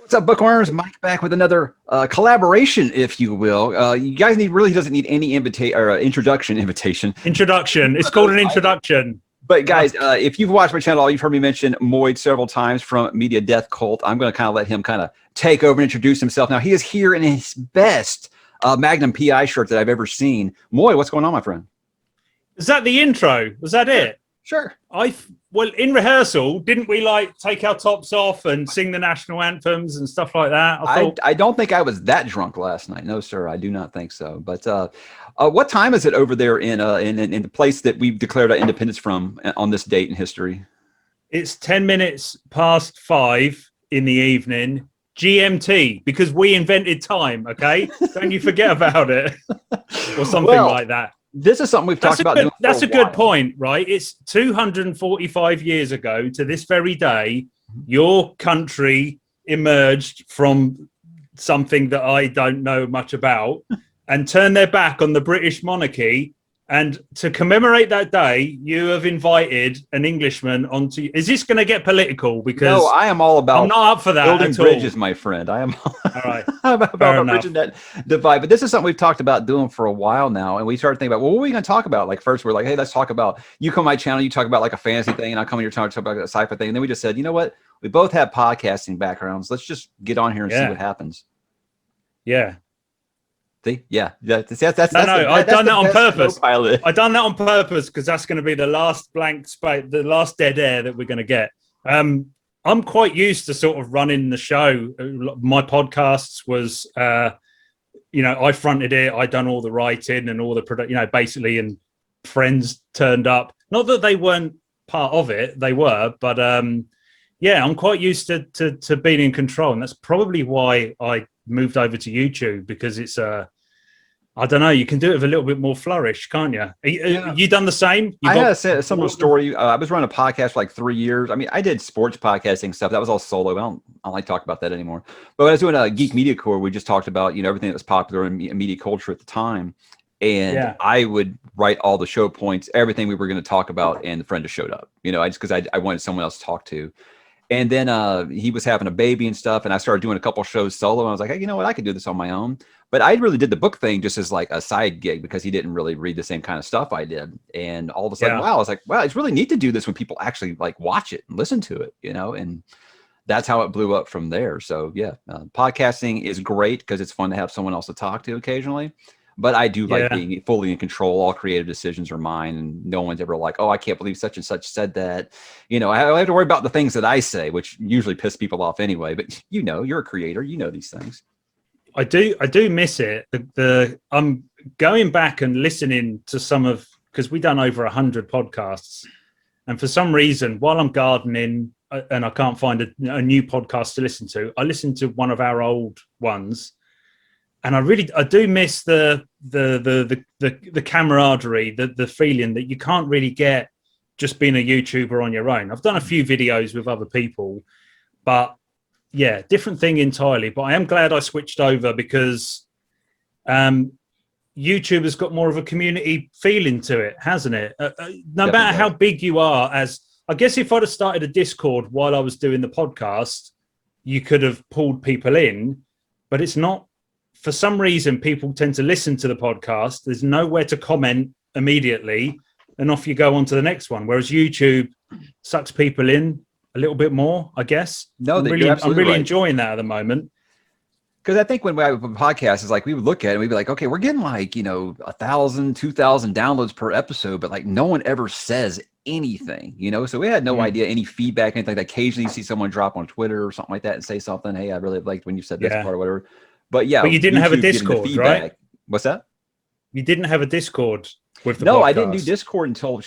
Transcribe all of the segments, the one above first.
What's up, bookworms? Mike back with another collaboration, if you will. You guys really doesn't need any introduction. Introduction. It's called an introduction. But guys, if you've watched my channel, you've heard me mention Moid several times from Media Death Cult. I'm going to kind of let him kind of take over and introduce himself. Now, he is here in his best Magnum PI shirt that I've ever seen. Moid, what's going on, my friend? Is that the intro? Was that it? Sure. Well, in rehearsal, didn't we like take our tops off and sing the national anthems and stuff like that? I don't think I was that drunk last night. No, sir, I do not think so. But what time is it over there in the place that we've declared our independence from on this date in history? It's 10 minutes past 5 in the evening, GMT, because we invented time, okay? Don't you forget about it. Or something like that. This is something we've talked about. That's a good point, right? It's 245 years ago to this very day, your country emerged from something that I don't know much about and turned their back on the British monarchy. And to commemorate that day, you have invited an Englishman onto. Is this going to get political? Because no, I am all about. I'm not up for that. Building bridges, my friend. I am. All right. I'm about bridging that divide. But this is something we've talked about doing for a while now, and we started thinking about, well, what are we going to talk about? Like first, we're like, hey, let's talk about. You come on my channel, you talk about like a fantasy thing, and I come on your channel, talk about a sci-fi thing, and then we just said, you know what? We both have podcasting backgrounds. Let's just get on here and see what happens. Yeah. See? Yeah. I've done that on purpose. I've done that on purpose because that's going to be the last blank space, the last dead air that we're going to get. I'm quite used to sort of running the show. My podcasts was, I fronted it. I done all the writing and all the basically, and friends turned up. Not that they weren't part of it, they were, but I'm quite used to being in control, and that's probably why I moved over to YouTube, because it's I don't know, you can do it with a little bit more flourish, can't you? You done the same? I had a similar story. I was running a podcast for like 3 years. I mean, I did sports podcasting stuff. That was all solo. I don't like to talk about that anymore. But when I was doing a Geek Media Core, we just talked about, everything that was popular in media culture at the time. And I would write all the show points, everything we were going to talk about, and the friend just showed up, just because I wanted someone else to talk to. And then he was having a baby and stuff, and I started doing a couple shows solo, and I was like, hey, you know what? I could do this on my own. But I really did the book thing just as like a side gig, because he didn't really read the same kind of stuff I did. And all of a sudden, wow, I was like, wow, it's really neat to do this when people actually like watch it and listen to it, and that's how it blew up from there. So yeah, podcasting is great because it's fun to have someone else to talk to occasionally. But I do like being fully in control. All creative decisions are mine, and no one's ever like, oh, I can't believe such and such said that. I have to worry about the things that I say, which usually piss people off anyway. But you're a creator, these things. I do miss it. I'm going back and listening to some of, because we've done over 100 podcasts, and for some reason, while I'm gardening and I can't find a new podcast to listen to, I listen to one of our old ones. And I do miss the camaraderie, the feeling that you can't really get just being a YouTuber on your own. I've done a few videos with other people, but yeah, different thing entirely. But I am glad I switched over, because YouTube has got more of a community feeling to it, hasn't it? No matter how big you are, I guess if I'd have started a Discord while I was doing the podcast, you could have pulled people in, but it's not. For some reason, people tend to listen to the podcast. There's nowhere to comment immediately, and off you go on to the next one. Whereas YouTube sucks people in a little bit more, I guess. No, I'm really enjoying that at the moment. Because I think when we have a podcast, is like we would look at it and we'd be like, okay, we're getting like 1,000, 2,000 downloads per episode, but like no one ever says anything, So we had no idea any feedback, anything. Like occasionally you see someone drop on Twitter or something like that and say something. Hey, I really liked when you said this part or whatever. But yeah, but you didn't have a Discord, right? What's that? You didn't have a Discord with the podcast. No, I didn't do Discord until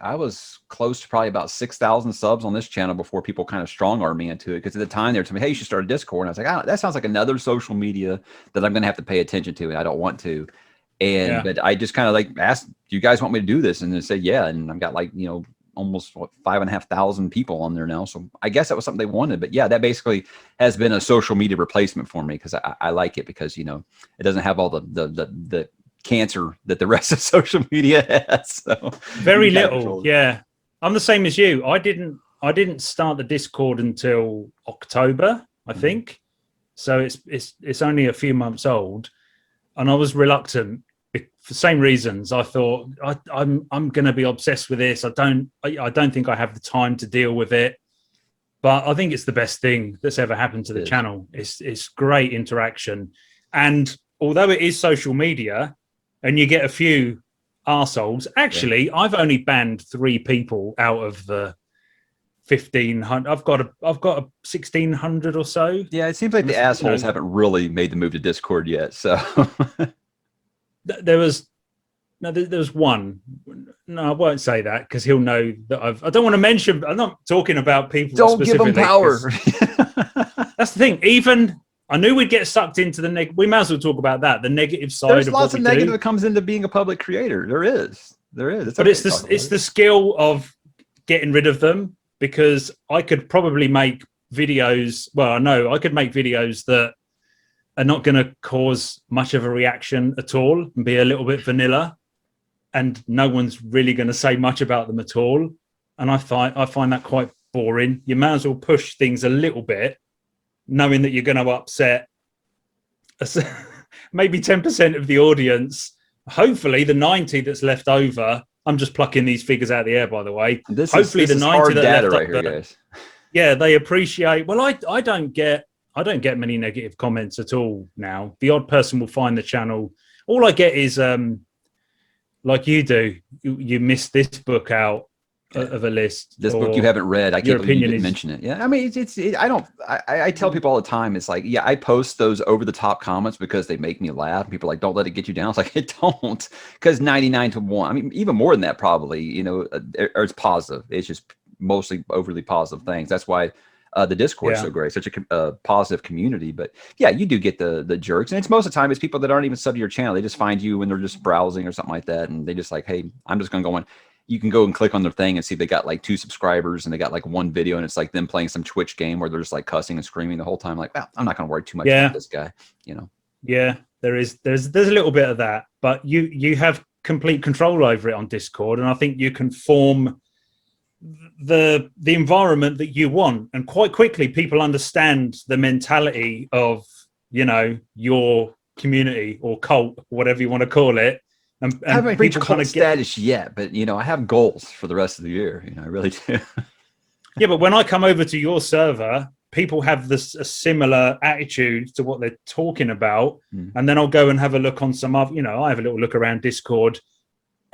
I was close to probably about 6,000 subs on this channel before people kind of strong-armed me into it. Because at the time they were telling me, hey, you should start a Discord. And I was like, that sounds like another social media that I'm going to have to pay attention to, and I don't want to. But I just kind of like asked, do you guys want me to do this? And they said, yeah. And I've got like, almost 5,500 people on there now. So I guess that was something they wanted. But yeah, that basically has been a social media replacement for me, because I like it, because it doesn't have all the cancer that the rest of social media has. So very little. Yeah, I'm the same as you. I didn't start the Discord until October, I think. so it's only a few months old, and I was reluctant for the same reasons. I thought I'm going to be obsessed with this. I don't think I have the time to deal with it, but I think it's the best thing that's ever happened to the channel. It's great interaction, and although it is social media, and you get a few arseholes. Actually, I've only banned 3 people out of the 1,500. I've got a 1,600 or so. Yeah, it seems like the assholes haven't really made the move to Discord yet. So there was one. No, I won't say that because he'll know that I don't want to mention. I'm not talking about people. Don't give them power. That's the thing. Even I knew we'd get sucked into the we might as well talk about that. The negative side. There's lots of negative that comes into being a public creator. There is. But it's the skill of getting rid of them, because I could probably make videos. Well, I know I could make videos that are not going to cause much of a reaction at all and be a little bit vanilla, and no one's really going to say much about them at all. And I find that quite boring. You may as well push things a little bit, knowing that you're going to upset maybe 10% of the audience. Hopefully the 90 that's left over, I'm just plucking these figures out of the air, by the way. Hopefully the 90 that left over, guys. Yeah, they appreciate. Well, I don't get many negative comments at all now. The odd person will find the channel. All I get is like you do. You missed this book out of a list. This book you haven't read. I can't believe you didn't mention it. Yeah, I mean, I tell people all the time, it's like, yeah, I post those over the top comments because they make me laugh. People are like, don't let it get you down. It's like, it don't, because 99 to 1, I mean, even more than that probably, or it's positive. It's just mostly overly positive things. That's why the Discord is so great, such a positive community. But yeah, you do get the jerks, and it's most of the time it's people that aren't even sub to your channel. They just find you when they're just browsing or something like that, and they just like, hey, I'm just gonna go in. You can go and click on their thing and see if they got like 2 subscribers and they got like 1 video, and it's like them playing some Twitch game where they're just like cussing and screaming the whole time. Like, well, I'm not gonna worry too much about this guy, Yeah, there's a little bit of that, but you have complete control over it on Discord, and I think you can form the environment that you want, and quite quickly people understand the mentality of your community or cult, whatever you want to call it. And I haven't reached cult status yet, but I have goals for the rest of the year. I really do. Yeah, but when I come over to your server, people have a similar attitude to what they're talking about, and then I'll go and have a look on some other. I have a little look around Discord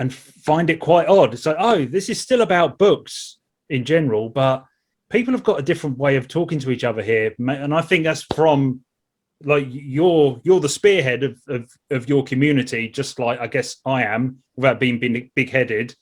and find it quite odd. It's like, oh, this is still about books in general, but people have got a different way of talking to each other here, and I think that's from like you're the spearhead of your community, just like I guess I am, without being big-headed,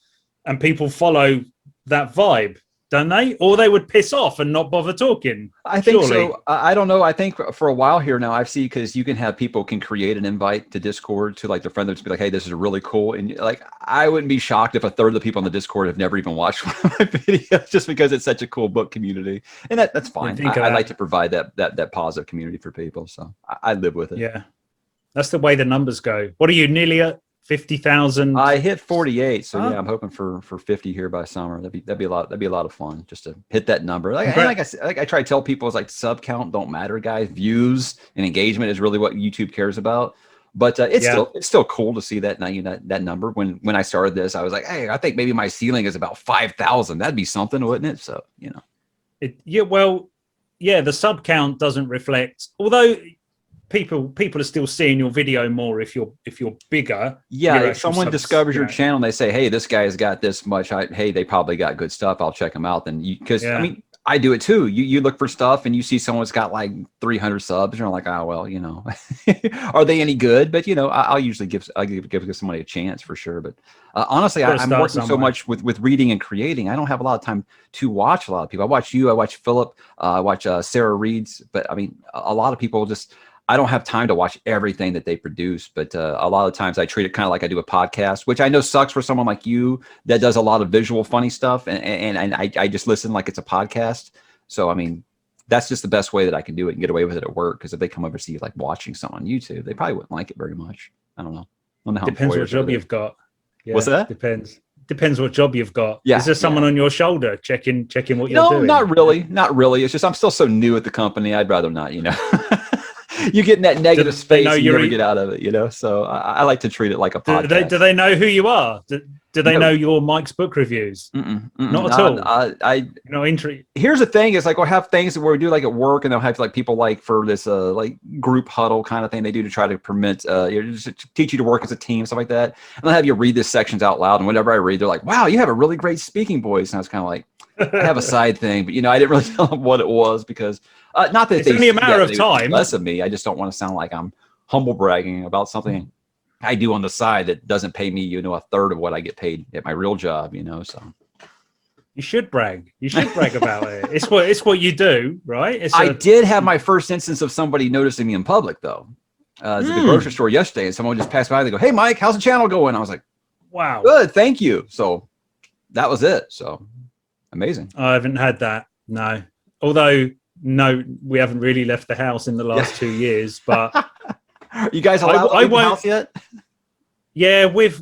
and people follow that vibe, don't they? Or they would piss off and not bother talking. I think so. I don't know. I think for a while here now, I've seen, because you can have people can create an invite to Discord to like their friend, to be like, hey, this is really cool. And like, I wouldn't be shocked if a third of the people on the Discord have never even watched one of my videos, just because it's such a cool book community. And that's fine. I like to provide that positive community for people. So I live with it. Yeah. That's the way the numbers go. What are you, nearly at 50,000? I hit 48, so yeah, I'm hoping for 50 here by summer. That'd be a lot of fun, just to hit that number. Like I try to tell people, it's like sub count don't matter, guys. Views and engagement is really what YouTube cares about. But it's still cool to see that that number. When I started this, I was like, hey, I think maybe my ceiling is about 5,000. That'd be something, wouldn't it? So the sub count doesn't reflect, although people are still seeing your video more if you're bigger. Yeah, if someone discovers your channel and they say, hey, this guy's got this much, hey, they probably got good stuff, I'll check them out. Then I mean, I do it too. You look for stuff and you see someone's got like 300 subs and you're like, oh well, are they any good? But I'll usually give somebody a chance for sure. But honestly, I'm working so much with reading and creating, I don't have a lot of time to watch a lot of people. I watch you, I watch Philip, I watch Sarah Reed's, but I mean, a lot of people I don't have time to watch everything that they produce, but a lot of times I treat it kind of like I do a podcast, which I know sucks for someone like you that does a lot of visual funny stuff, and I just listen like it's a podcast. So I mean, that's just the best way that I can do it and get away with it at work, because if they come over to see like watching something on YouTube, they probably wouldn't like it very much. I don't know. Depends what job you've got. Yeah, what's that? Depends what job you've got. Yeah, is there someone on your shoulder checking what you're doing? No, not really. It's just I'm still so new at the company. I'd rather not, You get in that negative space and you never get out of it, you know? So I like to treat it like a podcast. Do they know who you are? Do they know your Mike's book reviews? Not at all. Here's the thing: is like we'll have things where we do like at work, and they'll have like people like for this like group huddle kind of thing they do to try to permit just to teach you to work as a team, stuff like that. And they'll have you read this sections out loud, and whenever I read, they're like, "Wow, you have a really great speaking voice." And I was kind of like, I have a side thing, but I didn't really tell them what it was because not that it's only a matter of time. Less of me. I just don't want to sound like I'm humble bragging about something I do on the side that doesn't pay me, a third of what I get paid at my real job, so. You should brag. You should brag about it. It's what you do, right? I did have my first instance of somebody noticing me in public, though. I was at the grocery store yesterday, and someone just passed by. They go, "Hey, Mike, how's the channel going?" I was like, "Wow, good, thank you." So that was it. So amazing. I haven't had that. No, although no, we haven't really left the house in the last 2 years. But you guys allowed to leave the house yet? Yeah, we're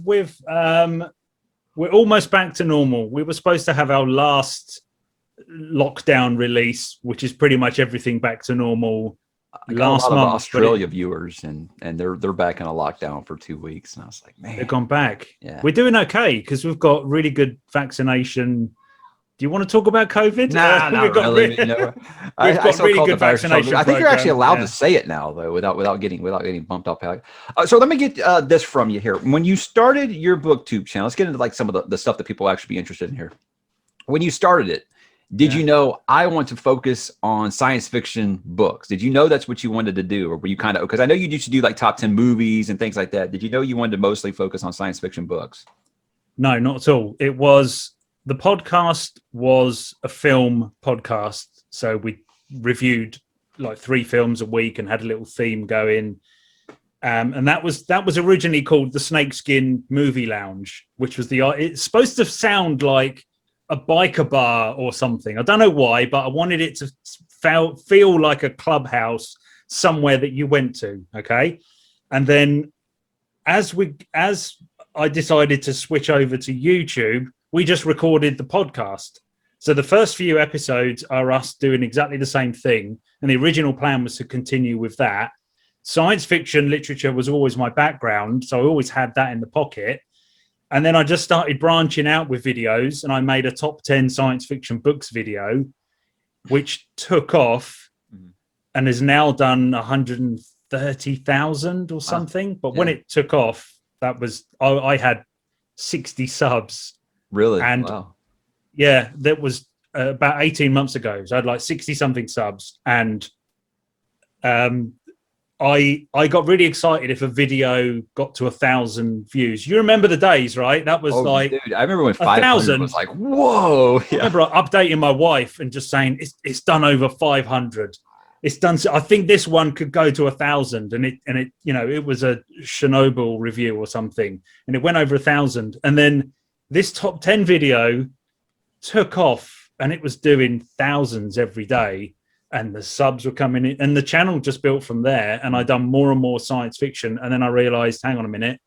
almost back to normal. We were supposed to have our last lockdown release, which is pretty much everything back to normal. Last month, of Australia viewers, and they're back in a lockdown for 2 weeks, and I was like, man, they've gone back. Yeah, we're doing okay because we've got really good vaccination. Do you want to talk about COVID? Nah, not really. We've got really good vaccination. I think you're actually allowed to say it now, though, without getting bumped up. So let me get this from you here. When you started your BookTube channel, let's get into like some of the stuff that people will actually be interested in here. When you started it, did you know I want to focus on science fiction books? Did you know that's what you wanted to do, or were you kind of, because I know you used to do like top 10 movies and things like that. Did you know you wanted to mostly focus on science fiction books? No, not at all. It was. The podcast was a film podcast, so we reviewed like 3 films a week and had a little theme going. And that was originally called the Snakeskin Movie Lounge, which was it's supposed to sound like a biker bar or something. I don't know why, but I wanted it to feel like a clubhouse somewhere that you went to. Okay, and then as I decided to switch over to YouTube, we just recorded the podcast. So the first few episodes are us doing exactly the same thing. And the original plan was to continue with that. Science fiction literature was always my background, so I always had that in the pocket. And then I just started branching out with videos, and I made a top 10 science fiction books video, which took off and has now done 130,000 or something. But when it took off, I had 60 subs. Really? And wow. Yeah, that was about 18 months ago. So I had like 60 something subs, and I got really excited if a video got to 1,000 views. You remember the days, right? That was dude, I remember when 500 was like, whoa. Yeah. I remember updating my wife and just saying it's done over 500. It's done. I think this one could go to 1,000, and it was a Chernobyl review or something, and it went over 1,000, and then this top 10 video took off, and it was doing thousands every day, and the subs were coming in, and the channel just built from there. And I done more and more science fiction, and then I realized, hang on a minute,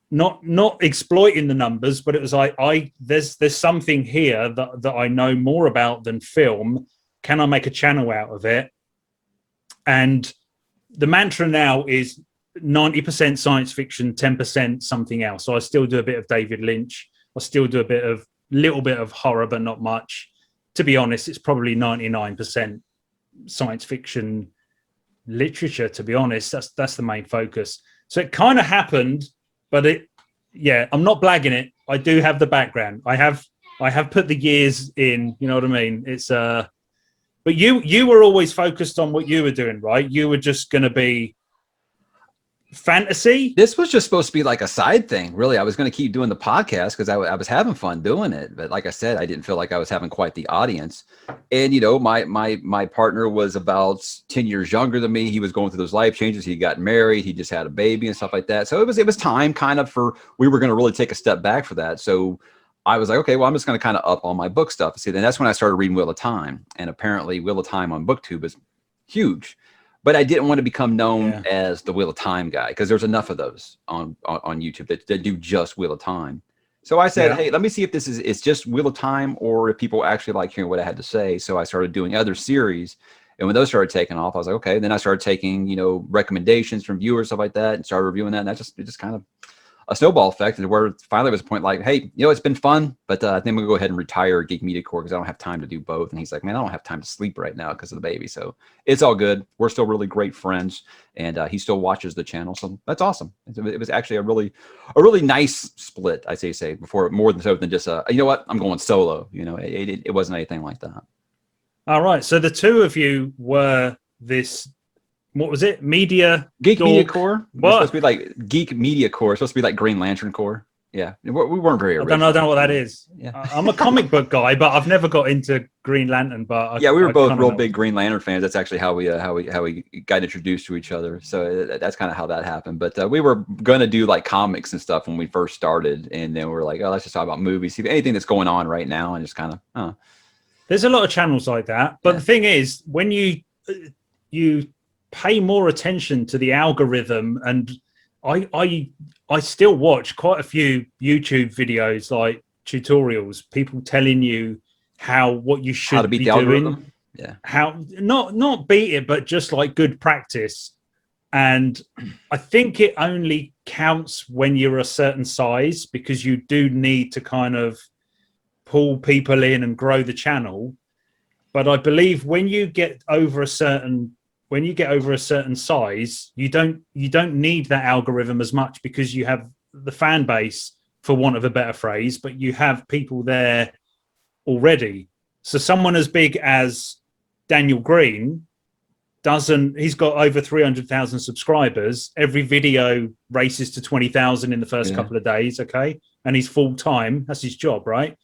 not exploiting the numbers, but it was like there's something here that I know more about than film. Can I make a channel out of it? And the mantra now is 90% science fiction, 10% something else. So I still do a bit of David Lynch. I still do a little bit of horror, but not much. To be honest, it's probably 99% science fiction literature, to be honest. That's the main focus. So it kind of happened, but I'm not blagging it. I do have the background. I have put the years in, you know what I mean? It's but you were always focused on what you were doing, right? You were just going to be fantasy. This was just supposed to be like a side thing, really. I was going to keep doing the podcast because I was having fun doing it, but like I said, I didn't feel like I was having quite the audience. And my partner was about 10 years younger than me. He was going through those life changes. He got married. He just had a baby and stuff like that. So it was time kind of we were going to really take a step back for that. So I was like, okay, well, I'm just going to kind of up all my book stuff. See, then that's when I started reading Wheel of Time, and apparently Wheel of Time on BookTube is huge. But I didn't want to become known as the Wheel of Time guy, because there's enough of those on YouTube that do just Wheel of Time. So I said, hey, let me see if it's just Wheel of Time, or if people actually like hearing what I had to say. So I started doing other series, And when those started taking off, I was like, okay. Then I started taking, recommendations from viewers, stuff like that, and started reviewing that. And it just kind of a snowball effect, and where finally was a point like, hey, it's been fun, but I think I'm gonna go ahead and retire Geek Media Core because I don't have time to do both. And he's like, man, I don't have time to sleep right now because of the baby. So it's all good. We're still really great friends, and he still watches the channel, so that's awesome. It was actually a really nice split, I say before, more than so than just you know what, I'm going solo. It wasn't anything like that. All right, so the two of you were this. What was it? Geek Media Core? What? It's supposed to be like Geek Media Core. It's supposed to be like Green Lantern Core. Yeah. We weren't very original. I don't know what that is. Yeah. I'm a comic book guy, but I've never got into Green Lantern. But we were both real big Green Lantern fans. That's actually how we got introduced to each other. So that's kind of how that happened. But we were going to do like comics and stuff when we first started. And then we were like, oh, let's just talk about movies. See anything that's going on right now. And just kind of, There's a lot of channels like that. But the thing is, when you pay more attention to the algorithm, and I still watch quite a few YouTube videos, like tutorials, people telling you what you should be doing. Yeah. How not beat it, but just like good practice. And I think it only counts when you're a certain size, because you do need to kind of pull people in and grow the channel. But I believe when you get over a certain size, you don't need that algorithm as much, because you have the fan base, for want of a better phrase, but you have people there already. So someone as big as Daniel Green he's got over 300,000 subscribers. Every video races to 20,000 in the first couple of days. Okay. And he's full time. That's his job, right?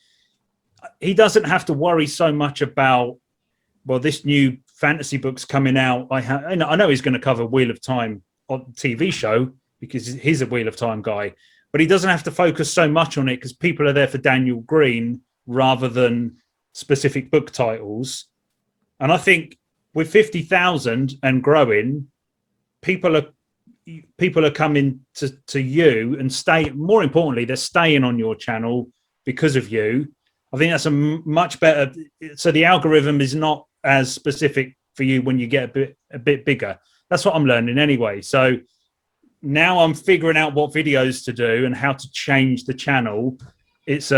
He doesn't have to worry so much about, well, this new fantasy book's coming out. I know he's going to cover Wheel of Time on TV show, because he's a Wheel of Time guy, but he doesn't have to focus so much on it, because people are there for Daniel Green rather than specific book titles. And I think with 50,000 and growing, people are coming to you and more importantly, they're staying on your channel because of you. I think that's a much better. So the algorithm is not as specific for you when you get a bit bigger. That's what I'm learning anyway. So now I'm figuring out what videos to do and how to change the channel. It's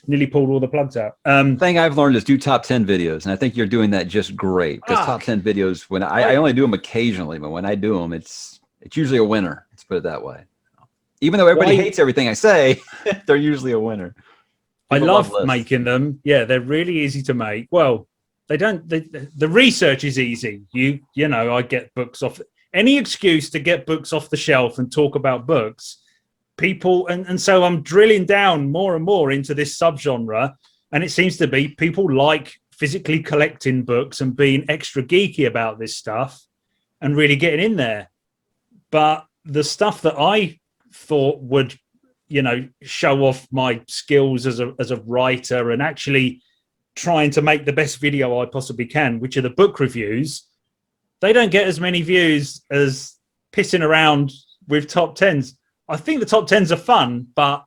nearly pulled all the plugs out. Thing I've learned is do top 10 videos, and I think you're doing that just great, because top 10 videos, when I only do them occasionally, but when I do them, it's usually a winner. Let's put it that way. Even though everybody hates everything I say, they're usually a winner. People love making them. Yeah, they're really easy to make. Well, the research is easy. I get books off, any excuse to get books off the shelf and talk about books. People, and so I'm drilling down more and more into this subgenre, and it seems to be people like physically collecting books and being extra geeky about this stuff and really getting in there. But the stuff that I thought would, show off my skills as a writer and actually trying to make the best video I possibly can, which are the book reviews, they don't get as many views as pissing around with top 10s. I think the top 10s are fun, but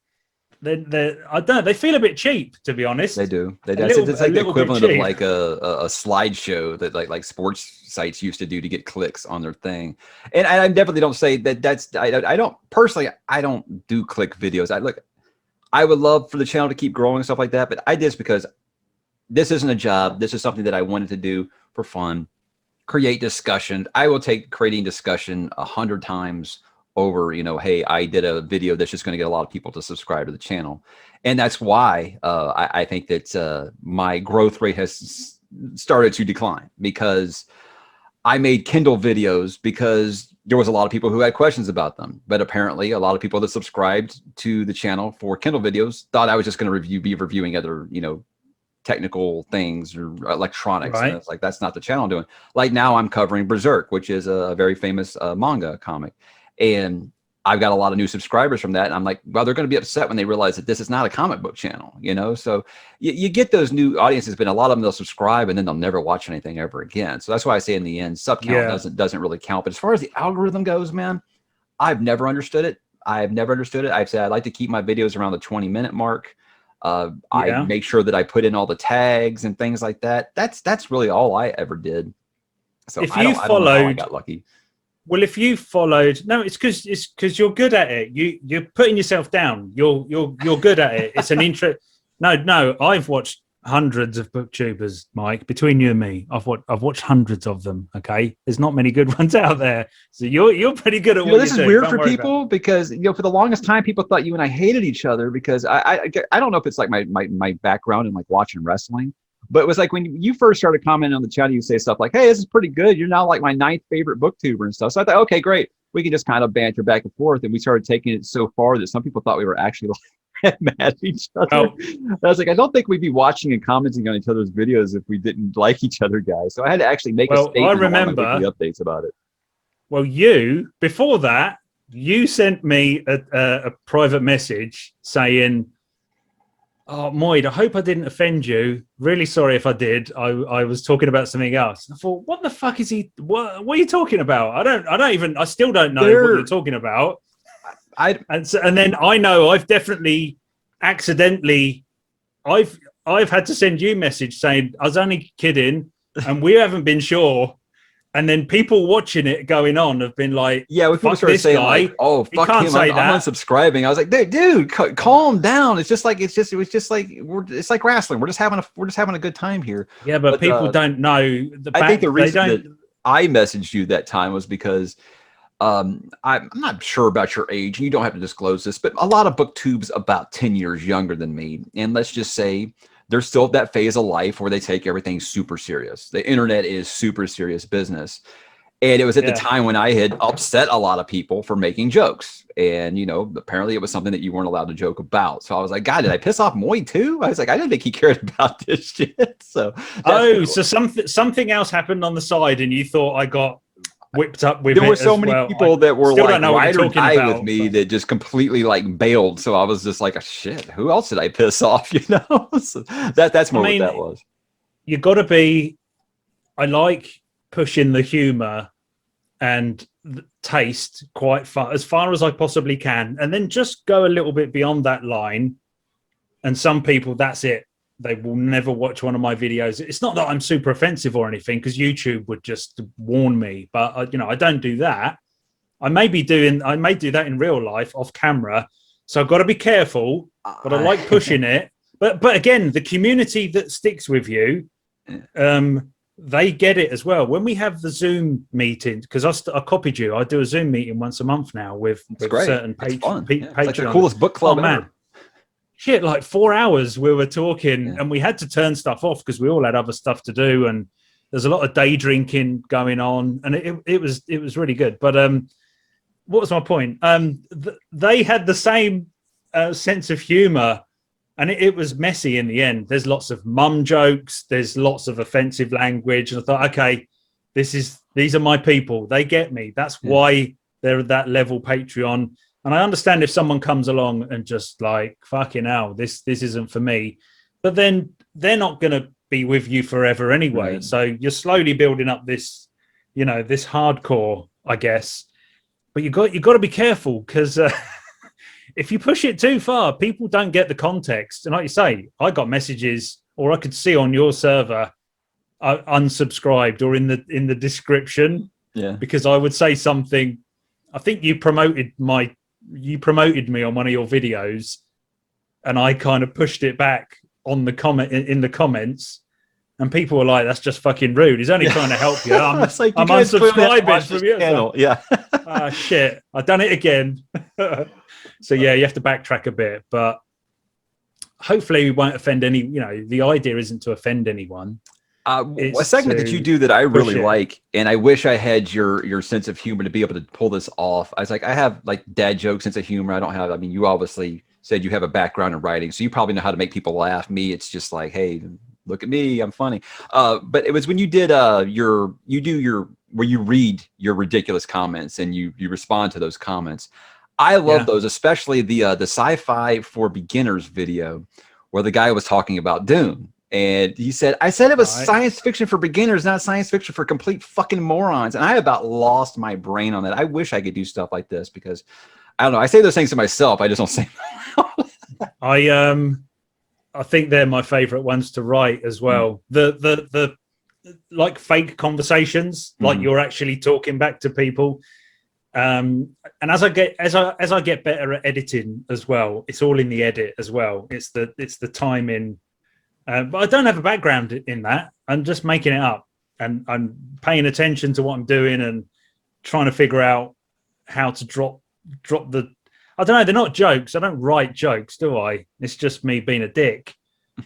I don't know, they feel a bit cheap, to be honest. They do. It's like the equivalent of like a slideshow that like sports sites used to do to get clicks on their thing. And I definitely don't say that's I don't personally, I don't do click videos. I would love for the channel to keep growing and stuff like that, but I did this because this isn't a job. This is something that I wanted to do for fun, create discussion. I will take creating discussion 100 times over, hey, I did a video that's just going to get a lot of people to subscribe to the channel. And that's why I think that my growth rate has started to decline, because I made Kindle videos because there was a lot of people who had questions about them. But apparently a lot of people that subscribed to the channel for Kindle videos thought I was just going to be reviewing other, technical things or electronics. Right. And it's like, that's not the channel I'm doing. Like now I'm covering Berserk, which is a very famous manga comic. And I've got a lot of new subscribers from that. And I'm like, well, they're going to be upset when they realize that this is not a comic book channel, So you get those new audiences, but a lot of them, they'll subscribe and then they'll never watch anything ever again. So that's why I say in the end, sub count doesn't really count. But as far as the algorithm goes, man, I've never understood it. I've said I'd like to keep my videos around the 20-minute mark. I make sure that I put in all the tags and things like that. That's really all I ever did. So if I you don't followed, know how I got lucky. Well, if you followed, no, it's because you're good at it. You're putting yourself down. You're good at it. It's an interest. No, I've watched hundreds of booktubers, Mike. Between you and me, I've watched hundreds of them. Okay, there's not many good ones out there. So you're pretty good at what this you is do. weird for people because for the longest time people thought you and I hated each other because I don't know if it's like my background in like watching wrestling. But it was like when you first started commenting on the channel, you say stuff like, hey, this is pretty good. You're now like my 9th favorite booktuber and stuff. So I thought, okay, great. We can just kind of banter back and forth. And we started taking it so far that some people thought we were actually like mad at each other. Oh. I was like, I don't think we'd be watching and commenting on each other's videos if we didn't like each other, guys. So I had to actually make a statement. I remember on my updates about it. Well, before that, you sent me a private message saying, oh, Moid, I hope I didn't offend you. Really sorry if I did. I was talking about something else. I thought, what the fuck is he? What are you talking about? I still don't know what you're talking about. And then I know I've definitely accidentally, I've had to send you a message saying I was only kidding, and we haven't been sure. And then people watching it going on have been like, yeah, when people started saying like, oh, fuck him, I'm unsubscribing. I was like, dude, calm down. It was like wrestling. We're just having a good time here. Yeah, but people don't know. I think the reason that I messaged you that time was because I'm not sure about your age, and you don't have to disclose this, but a lot of booktubes about 10 years younger than me. And let's just say, they're still at that phase of life where they take everything super serious. The internet is super serious business. And it was at the time when I had upset a lot of people for making jokes. And, apparently it was something that you weren't allowed to joke about. So I was like, God, did I piss off Moid too? I was like, I didn't think he cared about this shit. So, so something else happened on the side and you thought I got whipped up with it. There were so many people that were like ride or die with me but that just completely like bailed. So I was just like, shit, who else did I piss off? So that's more what that was. You got to be. I like pushing the humor and the taste quite far as I possibly can, and then just go a little bit beyond that line. And some people, that's it. They will never watch one of my videos. It's not that I'm super offensive or anything, because YouTube would just warn me. But I don't do that. I may do that in real life off camera. So I've got to be careful. But I like pushing it. But again, the community that sticks with you, they get it as well. When we have the Zoom meetings, because I copied you. I do a Zoom meeting once a month now with certain patrons. It's like the coolest book club ever. Man. Shit, like 4 hours we were talking and we had to turn stuff off because we all had other stuff to do, and there's a lot of day drinking going on, and it was really good. But what was my point? They had the same sense of humor, and it was messy in the end. There's lots of mum jokes, there's lots of offensive language, and I thought, okay, these are my people. They get me. That's why they're at that level Patreon. And I understand if someone comes along and just like, fucking hell, this isn't for me. But then they're not going to be with you forever anyway. Right. So you're slowly building up this, this hardcore, I guess. But you got to be careful, because if you push it too far, people don't get the context. And like you say, I got messages, or I could see on your server, unsubscribed, or in the description, because I would say something. I think you promoted me on one of your videos, and I kind of pushed it back on the comment in the comments, and people were like, "That's just fucking rude. He's only trying to help you." I'm unsubscribing from your channel. Yeah. Shit. I've done it again. So you have to backtrack a bit, but hopefully we won't offend any. The idea isn't to offend anyone. A segment that you do that I really like, and I wish I had your sense of humor to be able to pull this off. I was like, I have like dad joke sense of humor. I don't have. I mean, you obviously said you have a background in writing, so you probably know how to make people laugh. Me, it's just like, hey, look at me, I'm funny. But it was when you did where you read your ridiculous comments and you respond to those comments. I love those, especially the sci-fi for beginners video where the guy was talking about Dune. And he said, I said it was science fiction for beginners, not science fiction for complete fucking morons. And I about lost my brain on that. I wish I could do stuff like this, because I don't know. I say those things to myself. I just don't say them. I think they're my favorite ones to write as well. The like fake conversations, like you're actually talking back to people. And as I get better at editing as well, it's all in the edit as well. It's the timing. But I don't have a background in that. I'm just making it up, and I'm paying attention to what I'm doing and trying to figure out how to drop the. I don't know. They're not jokes. I don't write jokes, do I? It's just me being a dick,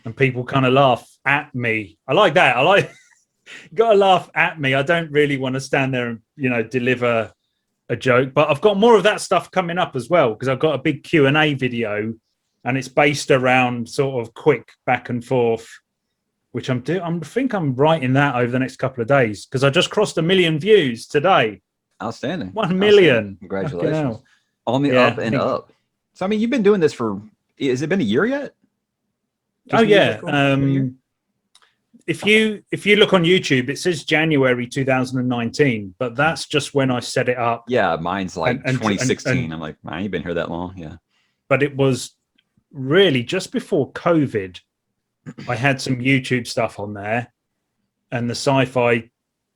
and people kind of laugh at me. I like that. I like got to laugh at me. I don't really want to stand there and deliver a joke, but I've got more of that stuff coming up as well, because I've got a big Q&A video, and it's based around sort of quick back and forth, which I think I'm writing that over the next couple of days, because I just crossed 1 million views today. Outstanding. 1 million. Outstanding. Congratulations. On the up and up. So, I mean, you've been doing this has it been a year yet? If you look on YouTube, it says January 2019, but that's just when I set it up. Yeah, mine's like 2016. I'm like, I ain't been here that long. Yeah. But it was really just before COVID. I had some YouTube stuff on there, and the sci-fi,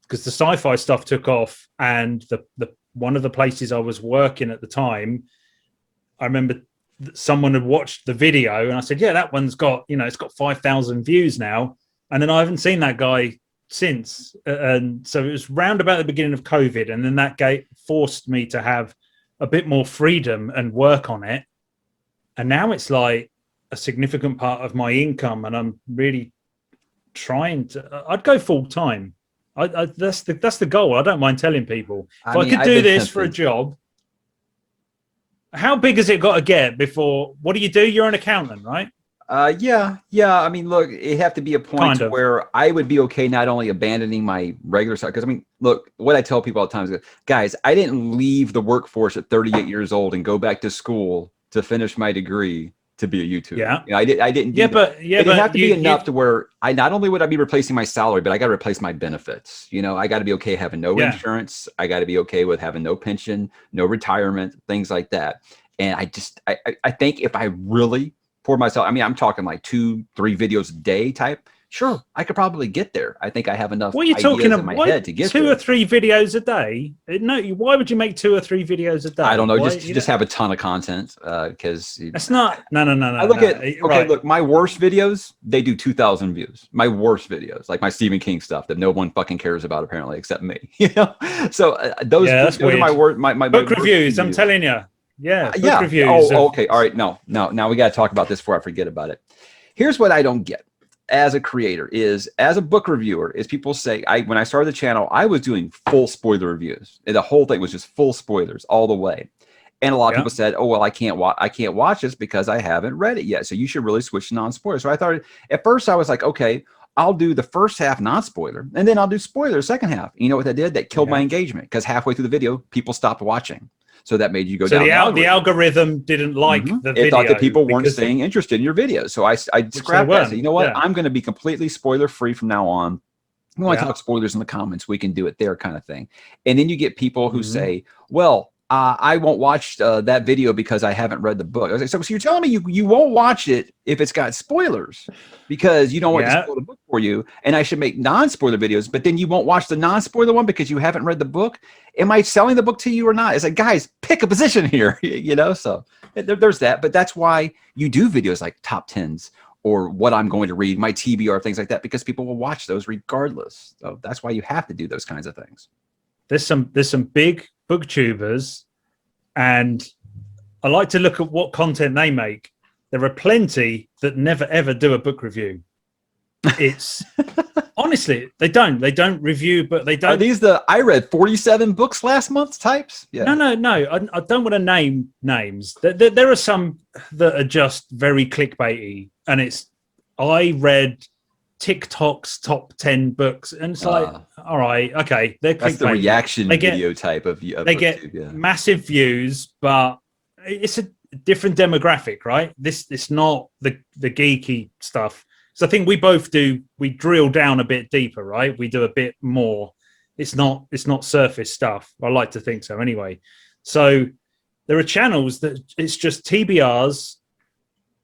because the sci-fi stuff took off, and the one of the places I was working at the time, I remember someone had watched the video, and I said, yeah, that one's got, it's got 5,000 views now. And then I haven't seen that guy since. And so it was round about the beginning of COVID. And then that forced me to have a bit more freedom and work on it. And now it's like a significant part of my income. And I'm really trying to, I'd go full time. That's the goal. I don't mind telling people. If I could do this for a job. How big has it got to get before, what do? You're an accountant, right? Yeah. I mean, look, it have to be a point where I would be okay not only abandoning my regular side, because I mean, look, what I tell people all the time is, guys, I didn't leave the workforce at 38 years old and go back to school to finish my degree to be a YouTuber. Yeah, I didn't. It have to be enough to where I not only would I be replacing my salary, but I got to replace my benefits. I got to be okay having no insurance. I got to be okay with having no pension, no retirement, things like that. And I think if I really for myself, I mean, I'm talking like 2-3 videos a day type. Sure, I could probably get there. I think I have enough ideas in my head to get there. 2 or 3 videos a day? No, why would you make 2 or 3 videos a day? I don't know. Just have a ton of content because it's not. No. I look at Look, my worst videos, they do 2,000 views. My worst videos, like my Stephen King stuff that no one fucking cares about apparently except me. So those are my worst. My book reviews. I'm telling you. Yeah, reviews. Oh, okay. All right. No. Now we got to talk about this before I forget about it. Here's what I don't get as a creator is, as a book reviewer, is people say, when I started the channel, I was doing full spoiler reviews. The whole thing was just full spoilers all the way. And a lot of people said, oh, well, I can't watch this because I haven't read it yet. So you should really switch to non-spoiler. So I thought at first I was like, okay, I'll do the first half non-spoiler and then I'll do spoiler second half. You know what that did? That killed my engagement because halfway through the video, people stopped watching. So that made you go down. So the algorithm didn't like the video. It thought that people weren't staying interested in your videos. So I scrapped that. So you know what? I'm going to be completely spoiler free from now on. We want to talk spoilers in the comments. We can do it there, kind of thing. And then you get people who say, well, I won't watch that video because I haven't read the book. I was like, so you're telling me you won't watch it if it's got spoilers because you don't want to spoil the book for you, and I should make non-spoiler videos, but then you won't watch the non-spoiler one because you haven't read the book? Am I selling the book to you or not? It's like, guys, pick a position here, So there's that. But that's why you do videos like top 10s or what I'm going to read, my TBR, things like that, because people will watch those regardless. So that's why you have to do those kinds of things. There's some big booktubers, and I like to look at what content they make. There are plenty that never ever do a book review. It's honestly, they don't review, but they don't. Are these I read 47 books last month types? Yeah. No. I don't want to name names. There are some that are just very clickbaity, and I read TikTok's top 10 books, and it's like, all right, okay, that's the reaction video type of they get massive views, but it's a different demographic, right? It's not the geeky stuff. So I think we drill down a bit deeper, right? We do a bit more. It's not surface stuff. I like to think so anyway. So there are channels that it's just TBRs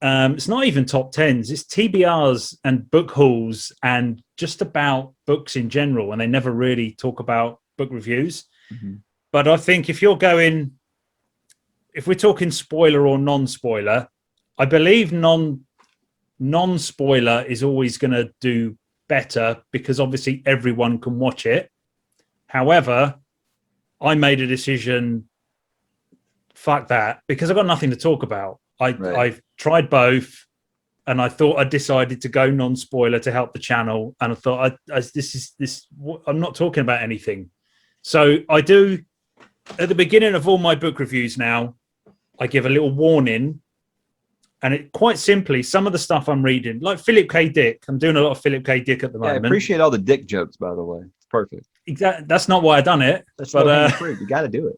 It's not even top tens. It's TBRs and book hauls and just about books in general. And they never really talk about book reviews. Mm-hmm. But I think if we're talking spoiler or non-spoiler, I believe non-spoiler is always going to do better because obviously everyone can watch it. However, I made a decision, fuck that, because I've got nothing to talk about. I've tried both, and I thought I decided to go non-spoiler to help the channel, and I thought I'm not talking about anything. So I do, at the beginning of all my book reviews now, I give a little warning, and it quite simply, some of the stuff I'm reading, like Philip K. Dick, I'm doing a lot of Philip K. Dick at the moment. I appreciate all the Dick jokes, by the way. It's perfect. Exactly. That's not why I done it. That's but you got to do it.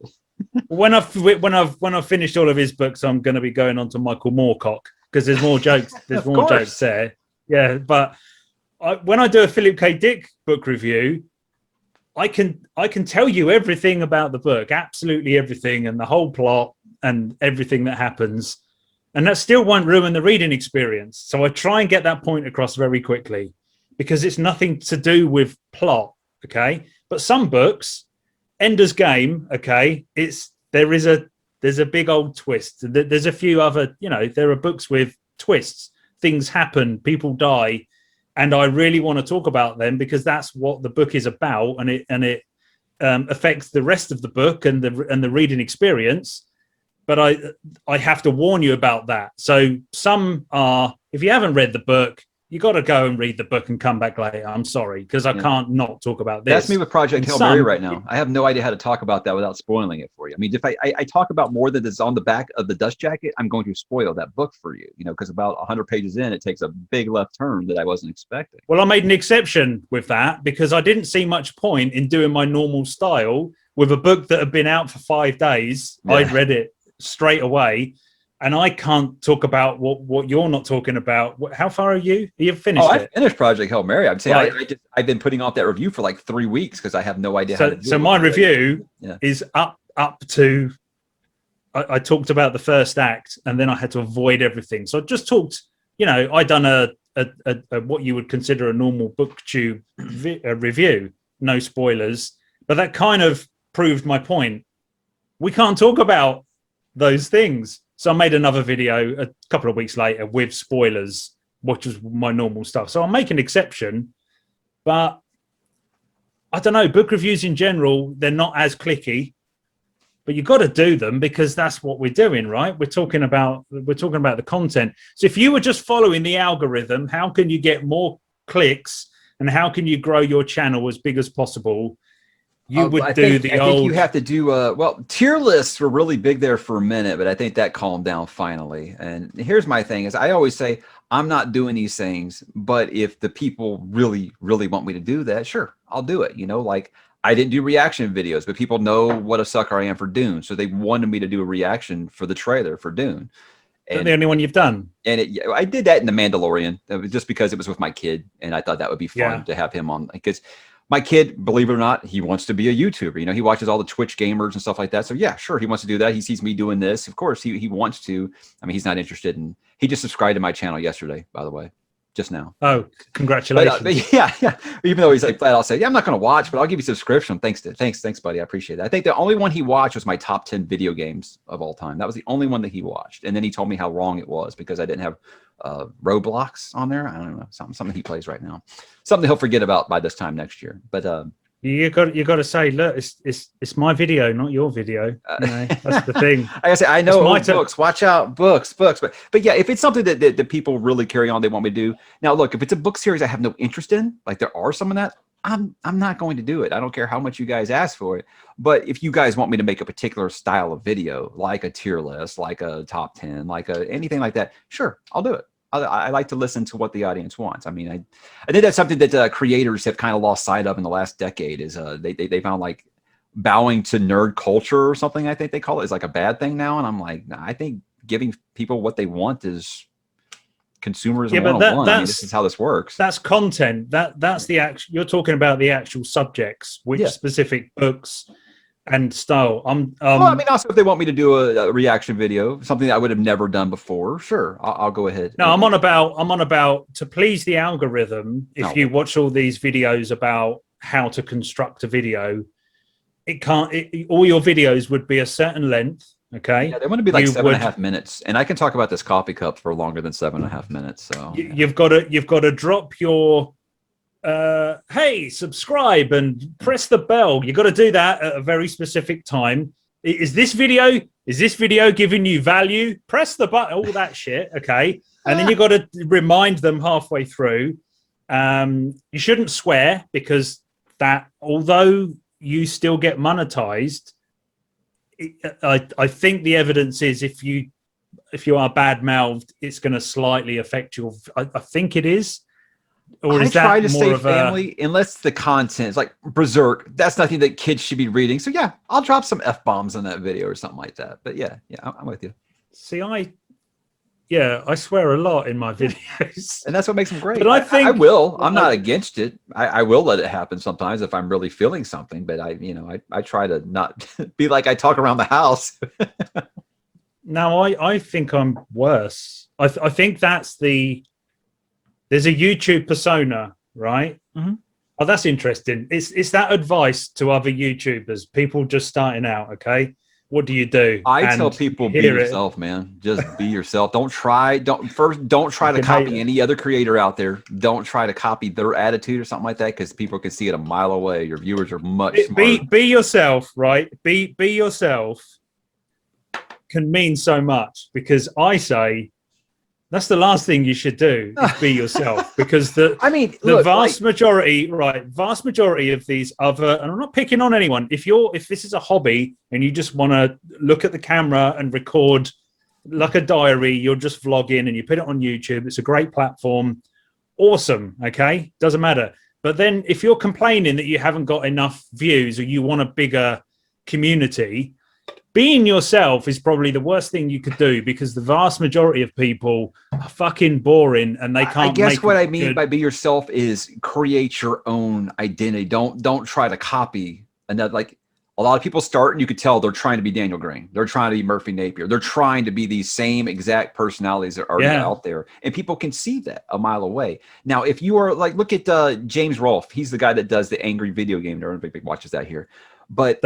When I've finished all of his books, I'm going to be going on to Michael Moorcock because there's more jokes. There's more jokes there. Yeah, but when I do a Philip K. Dick book review, I can tell you everything about the book, absolutely everything, and the whole plot and everything that happens, and that still won't ruin the reading experience. So I try and get that point across very quickly because it's nothing to do with plot. Okay, but some books. Ender's Game, okay, there's a big old twist. There's a few other, there are books with twists. Things happen, people die, and I really want to talk about them because that's what the book is about, and it affects the rest of the book and the reading experience. But I have to warn you about that. So some are, if you haven't read the book, you got to go and read the book and come back later. I'm sorry, because I can't not talk about this. That's me with Project Hail Mary right now. I have no idea how to talk about that without spoiling it for you. I mean, if I talk about more than is on the back of the dust jacket, I'm going to spoil that book for you, because about 100 pages in, it takes a big left turn that I wasn't expecting. Well, I made an exception with that because I didn't see much point in doing my normal style with a book that had been out for 5 days. Yeah. I'd read it straight away. And I can't talk about what you're not talking about. How far are you? You've finished it? I finished Project Hail Mary. I'm saying I've been putting off that review for like 3 weeks because I have no idea how to do it. So my review is up to, I talked about the first act and then I had to avoid everything. So I just talked, I done a what you would consider a normal Booktube review, no spoilers, but that kind of proved my point. We can't talk about those things. So I made another video a couple of weeks later with spoilers, which was my normal stuff. So I'll make an exception, but I don't know, book reviews in general, they're not as clicky, but you've got to do them because that's what we're doing, right? We're talking about the content. So if you were just following the algorithm, how can you get more clicks and how can you grow your channel as big as possible? I think you have to do, tier lists were really big there for a minute, but I think that calmed down finally. And here's my thing is I always say, I'm not doing these things, but if the people really, really want me to do that, sure, I'll do it. Like I didn't do reaction videos, but people know what a sucker I am for Dune. So they wanted me to do a reaction for the trailer for Dune. And the only one you've done. And I did that in The Mandalorian just because it was with my kid. And I thought that would be fun to have him on because my kid, believe it or not, he wants to be a YouTuber. He watches all the Twitch gamers and stuff like that. So yeah, sure, he wants to do that. He sees me doing this. Of course, he wants to. I mean, he's not interested in. He just subscribed to my channel yesterday, by the way, just now. Oh, congratulations! But yeah. Even though he's like flat, I'll say, yeah, I'm not going to watch, but I'll give you a subscription. Thanks, buddy. I appreciate that. I think the only one he watched was my top 10 video games of all time. That was the only one that he watched, and then he told me how wrong it was because I didn't have Roblox on there. I don't know, something he plays right now, something he'll forget about by this time next year. But you got to say, look, it's my video, not your video. That's the thing. Like I say, I know books. Watch out, books. But yeah, if it's something that people really carry on, they want me to do. Now, look, if it's a book series I have no interest in, like there are some of that, I'm not going to do it. I don't care how much you guys ask for it. But if you guys want me to make a particular style of video, like a tier list, like a top 10, like anything like that, sure, I'll do it. I like to listen to what the audience wants. I mean, I think that's something that creators have kind of lost sight of in the last decade is they found like bowing to nerd culture or something, I think they call it, is like a bad thing now. And I'm like, nah, I think giving people what they want is consumerism 101. I mean, this is how this works. That's content. That's the actual, you're talking about the actual subjects, which specific books and style. Well, I mean, also if they want me to do a reaction video, something that I would have never done before, sure, I'll go ahead. No, I'm on about to please the algorithm. If you watch all these videos about how to construct a video, all your videos would be a certain length. Okay. Yeah, they want to be like 7.5 minutes, and I can talk about this coffee cup for longer than 7.5 minutes. So you've got to drop your hey, subscribe and press the bell. You got to do that at a very specific time. Is this video giving you value? Press the button, all that shit. Okay. And then you got to remind them halfway through. You shouldn't swear, because that, although you still get monetized, I think the evidence is if you are bad mouthed, it's going to slightly affect your. I think it is. Or is I try to stay family unless the content is like Berserk. That's nothing that kids should be reading. So yeah, I'll drop some F-bombs in that video or something like that. But yeah, I'm with you. See, I swear a lot in my videos, and that's what makes them great. But I think I will. I'm not against it. I will let it happen sometimes if I'm really feeling something. But I try to not be like I talk around the house. No, I think I'm worse. I think there's a YouTube persona, right? Mm-hmm. Oh, that's interesting. It's that advice to other YouTubers, people just starting out. Okay, what do you do? I tell people, be yourself, man. Just be yourself. Don't try to copy any other creator out there. Don't try to copy their attitude or something like that, because people can see it a mile away. Your viewers are much smarter. Be yourself, right? Be yourself can mean so much, because I say that's the last thing you should do, is be yourself, because the vast majority of these other, and I'm not picking on anyone. If this is a hobby and you just want to look at the camera and record like a diary, you're just vlogging and you put it on YouTube. It's a great platform. Awesome. Okay. Doesn't matter. But then if you're complaining that you haven't got enough views or you want a bigger community, being yourself is probably the worst thing you could do, because the vast majority of people are fucking boring and they can't. I guess what I mean by be yourself is create your own identity. Don't try to copy another. Like a lot of people start and you could tell they're trying to be Daniel Green. They're trying to be Murphy Napier. They're trying to be these same exact personalities that are already out there, and people can see that a mile away. Now, if you are like, look at James Rolfe. He's the guy that does the angry video game. Everybody watches that here. But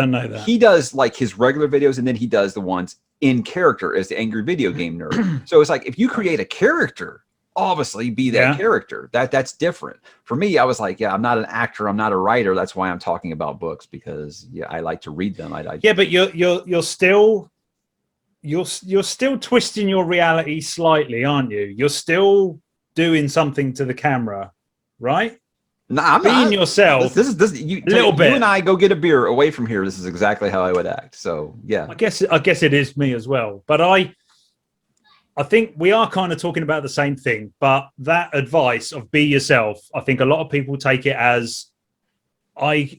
he does like his regular videos, and then he does the ones in character as the angry video game nerd. So it's like, if you create a character, obviously be that character. That's different. For me, I was like, I'm not an actor, I'm not a writer. That's why I'm talking about books, because I like to read them. But you're still twisting your reality slightly, aren't you? You're still doing something to the camera, right? No, I'm being yourself. This you and I go get a beer away from here. This is exactly how I would act. So yeah, I guess it is me as well. But I think we are kind of talking about the same thing. But that advice of be yourself, I think a lot of people take it as I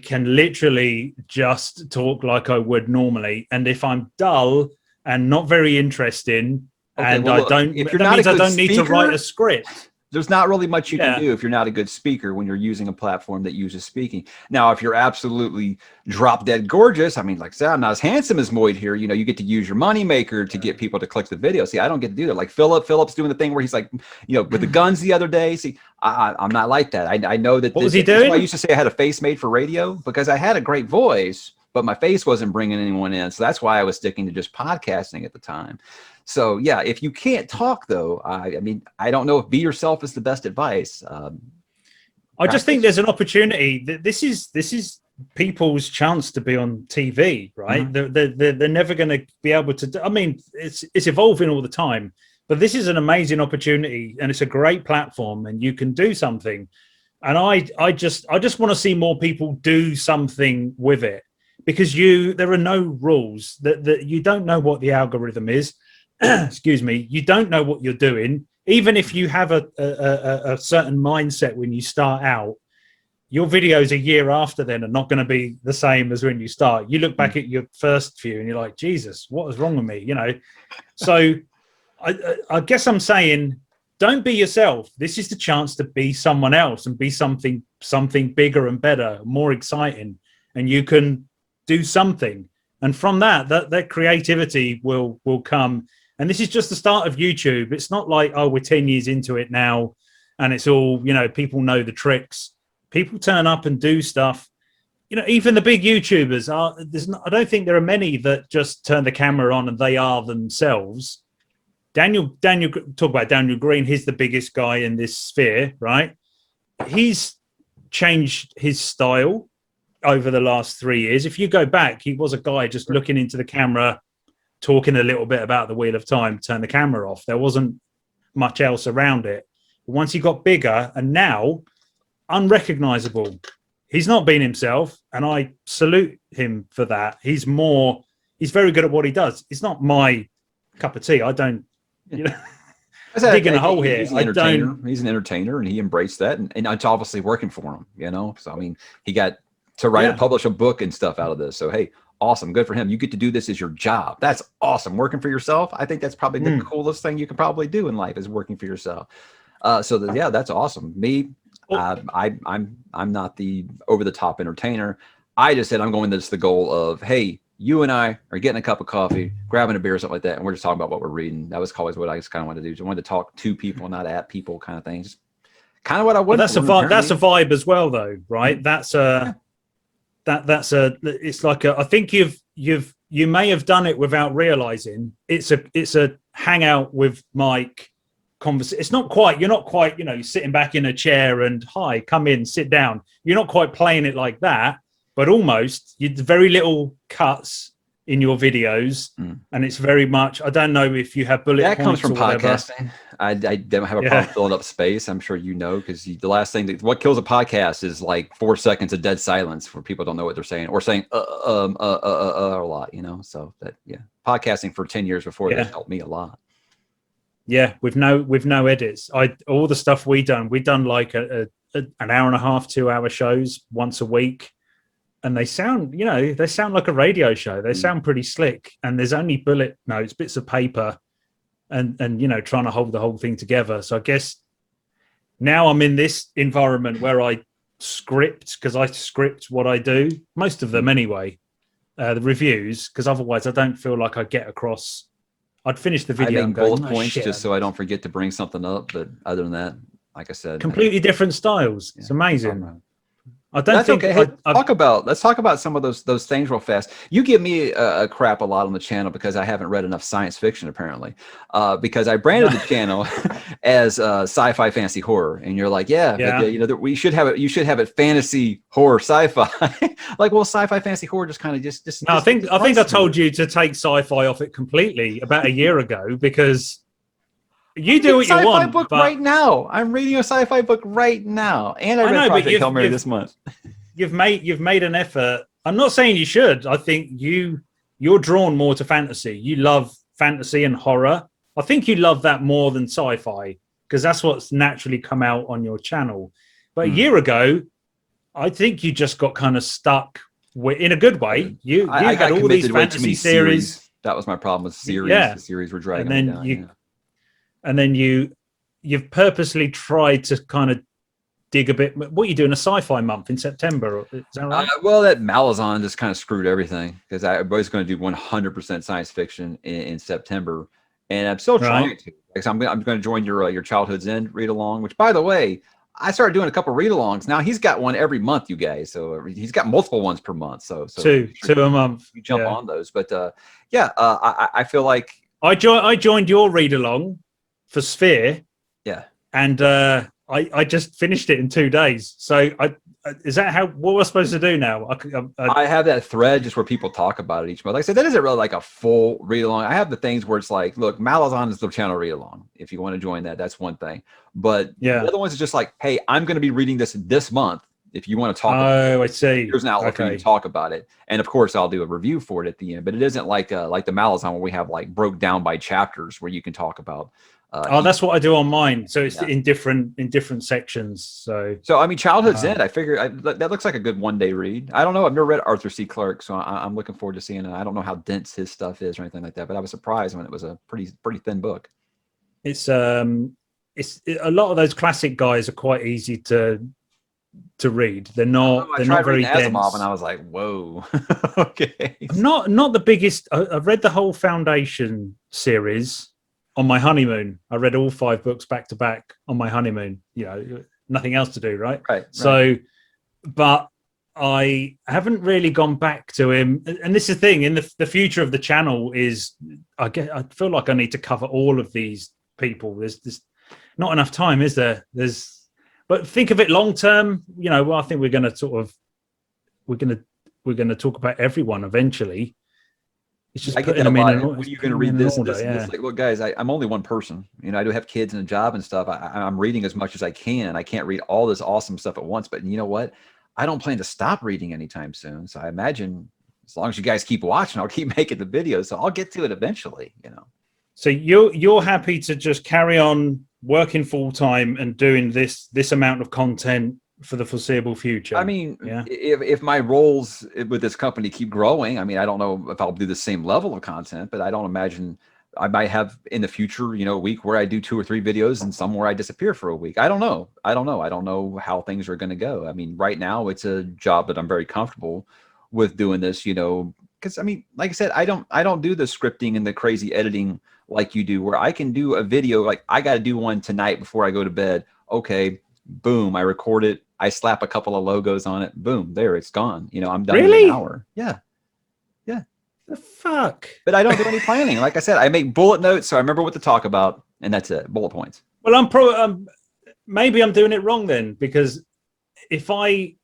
can literally just talk like I would normally, and if I'm dull and not very interesting, I don't need to write a script. There's not really much you can do if you're not a good speaker when you're using a platform that uses speaking. Now, if you're absolutely drop dead gorgeous, I mean, like I said, I'm not as handsome as Moid here. You get to use your moneymaker to get people to click the video. See, I don't get to do that. Like Philip's doing the thing where he's like, with the guns the other day. See, I'm not like that. I know that. What was he doing? That's why I used to say I had a face made for radio, because I had a great voice, but my face wasn't bringing anyone in. So that's why I was sticking to just podcasting at the time. So yeah, if you can't talk though, I mean, I don't know if be yourself is the best advice. I just think there's an opportunity. This is people's chance to be on TV, right? Mm-hmm. They're never going to be able to. I mean, it's evolving all the time, but this is an amazing opportunity, and it's a great platform, and you can do something. And I just want to see more people do something with it, because there are no rules. That you don't know what the algorithm is. Excuse me, you don't know what you're doing. Even if you have a certain mindset when you start out, your videos a year after then are not going to be the same as when you start. You look back at your first few and you're like, Jesus, what was wrong with me? So I guess I'm saying, don't be yourself. This is the chance to be someone else and be something bigger and better, more exciting. And you can do something. And from that creativity will come. And this is just the start of YouTube. It's not like, oh, we're 10 years into it now and it's all, people know the tricks. People turn up and do stuff. Even the big YouTubers I don't think there are many that just turn the camera on and they are themselves. Daniel, talk about Daniel Green. He's the biggest guy in this sphere, right? He's changed his style over the last 3 years. If you go back, he was a guy just looking into the camera, talking a little bit about the Wheel of Time, turn the camera off. There wasn't much else around it. But once he got bigger and now unrecognizable, he's not been himself. And I salute him for that. He's very good at what he does. It's not my cup of tea. I don't, digging a hole here. He's an entertainer and he embraced that. And it's obviously working for him, So, I mean, he got to publish a book and stuff out of this. So, hey, awesome. Good for him. You get to do this as your job. That's awesome. Working for yourself. I think that's probably the coolest thing you can probably do in life is working for yourself. That's awesome. Me, I'm not the over the top entertainer. I just said, I'm going to the goal of, hey, you and I are getting a cup of coffee, grabbing a beer or something like that. And we're just talking about what we're reading. That was always what I just kind of wanted to do. Just wanted to talk to people, not at people kind of thing. Just kind of what I would. That's a vibe as well though, right? It's like I think you may have done it without realizing it's a hangout with Mike conversation. It's not quite, you're not quite, you're sitting back in a chair and hi, come in, sit down. You're not quite playing it like that, but almost. You very little cuts in your videos, and it's very much. I don't know if you have bullet points. That comes from podcasting. I don't have a problem filling up space. I'm sure because the last thing what kills a podcast is like 4 seconds of dead silence where people don't know what they're saying or saying a lot. So podcasting for 10 years before that helped me a lot. Yeah, with no edits. All the stuff we done like an hour and a half, 2 hour shows once a week. And they sound like a radio show. They sound pretty slick. And there's only bullet notes, bits of paper, and trying to hold the whole thing together. So I guess now I'm in this environment where I script, because I script what I do, most of them anyway, the reviews, because otherwise I don't feel like I get across. I'd finish the video and go, bullet points just so I don't forget to bring something up. But other than that, like I said, completely different styles. It's amazing. I don't think. Okay. Hey, let's talk about some of those things real fast. You give me a crap a lot on the channel because I haven't read enough science fiction apparently. Because I branded the channel as sci-fi fantasy horror, and you're like, but, we should have it. You should have it fantasy horror sci-fi. Like, well, sci-fi fantasy horror just kind of just. No, I think I told you to take sci-fi off it completely about a year ago because. You do what you want. Sci-fi book right now. I'm reading a sci-fi book right now, and I read Project Hail Mary this month. You've made an effort. I'm not saying you should. I think you're drawn more to fantasy. You love fantasy and horror. I think you love that more than sci-fi because that's what's naturally come out on your channel. But a year ago, I think you just got kind of stuck in a good way. You had all these fantasy series. That was my problem with series. Yeah. The series were dragging me down. And then you've purposely tried to kind of dig a bit. What are you doing? A sci-fi month in September? Is that right? Well, that Malazan just kind of screwed everything because I was going to do 100% science fiction in September, and I'm still trying to. Because I'm going to join your Childhood's End read along. Which, by the way, I started doing a couple read alongs. Now he's got one every month, you guys. So he's got multiple ones per month. So two a month. You jump on those, but I feel like I joined your read along. For Sphere, and I just finished it in 2 days. So is that what we're supposed to do now? I have that thread just where people talk about it each month. Like I said, that isn't really like a full read along. I have the things where it's like, look, Malazan is the channel read along. If you want to join that, that's one thing. But the other ones is just like, hey, I'm going to be reading this month. If you want to talk about it, I see. Here's an outlet for you to talk about it. And of course, I'll do a review for it at the end. But it isn't like the Malazan where we have like broke down by chapters where you can talk about. That's what I do on mine. So it's in different sections. So I mean, Childhood's End. I figured that looks like a good one-day read. I don't know. I've never read Arthur C. Clarke, so I'm looking forward to seeing it. I don't know how dense his stuff is or anything like that, but I was surprised when it was a pretty thin book. It's a lot of those classic guys are quite easy to to read. They're not. I they're tried not very reading dense. Asimov, and I was like, whoa, okay. I'm not the biggest. I've read the whole Foundation series on my honeymoon. I read all 5 books back to back on my honeymoon. You know, nothing else to do, right? Right. So, but I haven't really gone back to him. And this is the thing, in the future of the channel is I feel like I need to cover all of these people. There's not enough time, is there? But think of it long term, you know, well, I think we're going to talk about everyone eventually. It's just I get putting that a them lot. in. When are you going to read this? Order, this? Like, look, guys, I'm only one person. You know, I do have kids and a job and stuff. I'm reading as much as I can. I can't read all this awesome stuff at once. But you know what? I don't plan to stop reading anytime soon. So I imagine as long as you guys keep watching, I'll keep making the videos. So I'll get to it eventually, you know. So you're happy to just carry on working full time and doing this amount of content for the foreseeable future? I mean, yeah. If my roles with this company keep growing, I mean, I don't know if I'll do the same level of content, but I don't imagine I might have in the future, you know, a week where I do 2 or 3 videos and some where I disappear for a week. I don't know. I don't know how things are going to go. I mean, right now it's a job that I'm very comfortable with doing this, you know, because I mean, like I said, I don't do the scripting and the crazy editing like you do, where I can do a video, like I got to do one tonight before I go to bed. Okay, boom, I record it. I slap a couple of logos on it. Boom, there, it's gone. You know, I'm done in an hour. Yeah. Yeah. The fuck? But I don't do any planning. Like I said, I make bullet notes so I remember what to talk about, and that's it. Bullet points. Well, maybe I'm doing it wrong then, because if I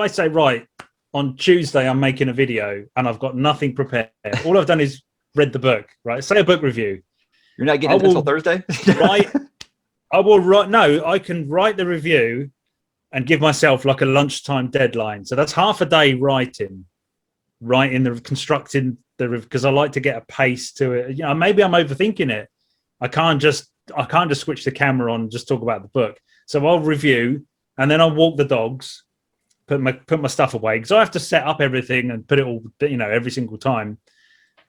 say, right, on Tuesday I'm making a video and I've got nothing prepared, all I've done is read the book, right? Say a book review. You're not getting it until Thursday? I can write the review and give myself like a lunchtime deadline. So that's half a day writing constructing because I like to get a pace to it. You know, maybe I'm overthinking it. I can't just switch the camera on and just talk about the book. So I'll review and then I'll walk the dogs, put my stuff away, because I have to set up everything and put it all, you know, every single time.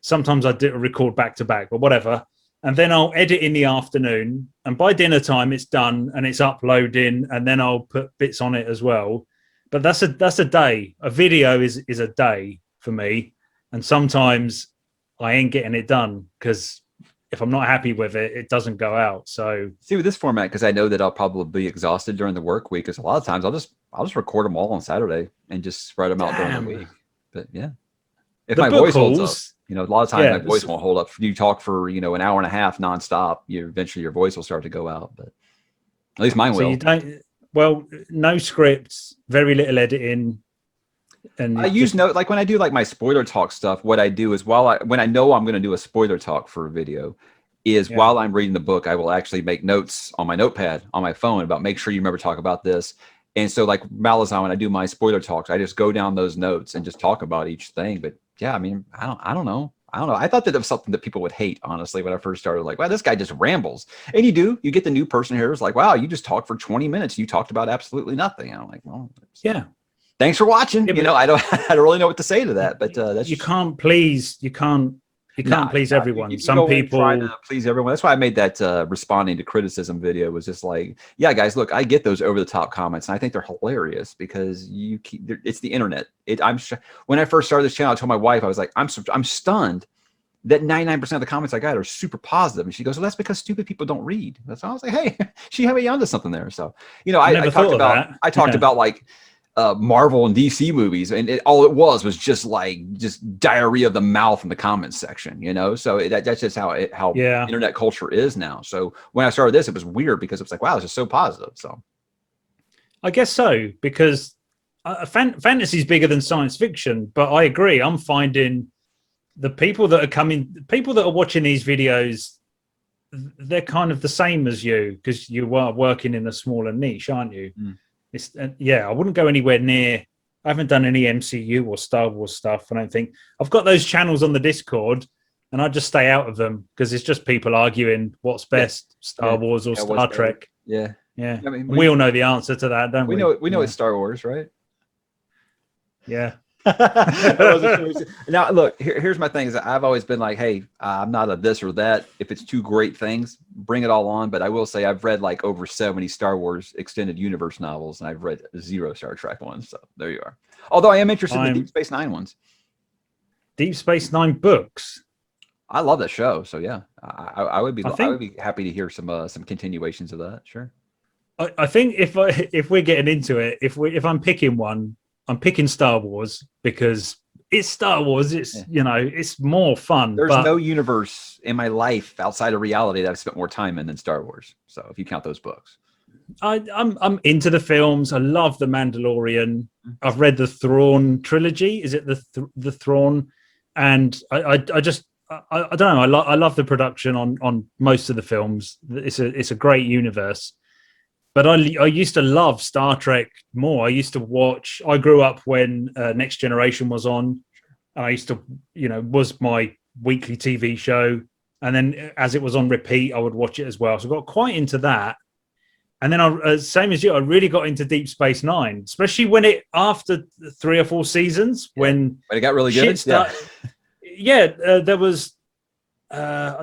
Sometimes I do record back to back, but whatever. And then I'll edit in the afternoon, and by dinner time it's done and it's uploading, and then I'll put bits on it as well. But that's a day. A video is a day for me, and sometimes I ain't getting it done because if I'm not happy with it, it doesn't go out. So see, with this format, because I know that I'll probably be exhausted during the work week, because a lot of times I'll just record them all on Saturday and just spread them out during the week. But yeah, if my voice holds up. You know, a lot of times my voice won't hold up. You talk for, you know, an hour and a half nonstop, eventually your voice will start to go out. But at least mine will. No scripts, very little editing. And I use note, like when I do like my spoiler talk stuff, what I do is when I know I'm going to do a spoiler talk for a video, is while I'm reading the book, I will actually make notes on my notepad on my phone about make sure you remember to talk about this. And so like Malazan, when I do my spoiler talks, I just go down those notes and just talk about each thing. But yeah, I mean, I don't know. I thought that it was something that people would hate, honestly, when I first started. Like, wow, this guy just rambles. And you get the new person here. It's like, wow, you just talked for 20 minutes. You talked about absolutely nothing. And I'm like, well, yeah. Thanks for watching. Yeah, you know, I don't really know what to say to that, but that's you can't please everyone. Some people try to please everyone. That's why I made that responding to criticism video. Was just like, yeah, guys, look, I get those over the top comments, and I think they're hilarious because it's the internet. When I first started this channel, I told my wife, I was like, I'm stunned that 99% of the comments I got are super positive, and she goes, well, that's because stupid people don't read. That's why I was like, hey, she had me onto something there. So you know, I talked about like Marvel and DC movies, and all it was just diarrhea of the mouth in the comments section, you know. So that's just how internet culture is now. So when I started this, it was weird because it was like, wow, it's just so positive. So I guess so, because fantasy is bigger than science fiction. But I agree, I'm finding the people that are watching these videos, they're kind of the same as you, because you are working in a smaller niche, aren't you? I wouldn't go anywhere near. I haven't done any MCU or Star Wars stuff. I don't think. I've got those channels on the Discord, and I just stay out of them because it's just people arguing what's best, Star Wars or Star Trek. Yeah. I mean, we all know the answer to that, don't we? We know it's Star Wars, right? Yeah. Now, look, here's my thing: is I've always been like, hey, I'm not a this or that. If it's two great things, bring it all on. But I will say, I've read like over 70 Star Wars extended universe novels, and I've read 0 Star Trek ones. So there you are. Although I am interested in the Deep Space Nine ones. Deep Space Nine books. I love that show. So yeah, I would be happy to hear some continuations of that. Sure. I think if we're getting into it, if I'm picking one, I'm picking Star Wars because it's Star Wars. It's it's more fun. There's no universe in my life outside of reality that I've spent more time in than Star Wars. So if you count those books, I'm into the films. I love The Mandalorian. I've read the Thrawn trilogy. Is it the Thrawn? And I don't know. I love the production on most of the films. It's a great universe. But I used to love Star Trek more. I used to watch. I grew up when Next Generation was on. And I used to, was my weekly TV show. And then as it was on repeat, I would watch it as well. So I got quite into that. And then same as you, I really got into Deep Space Nine, especially when after 3 or 4 seasons, when it got really good. There was. Was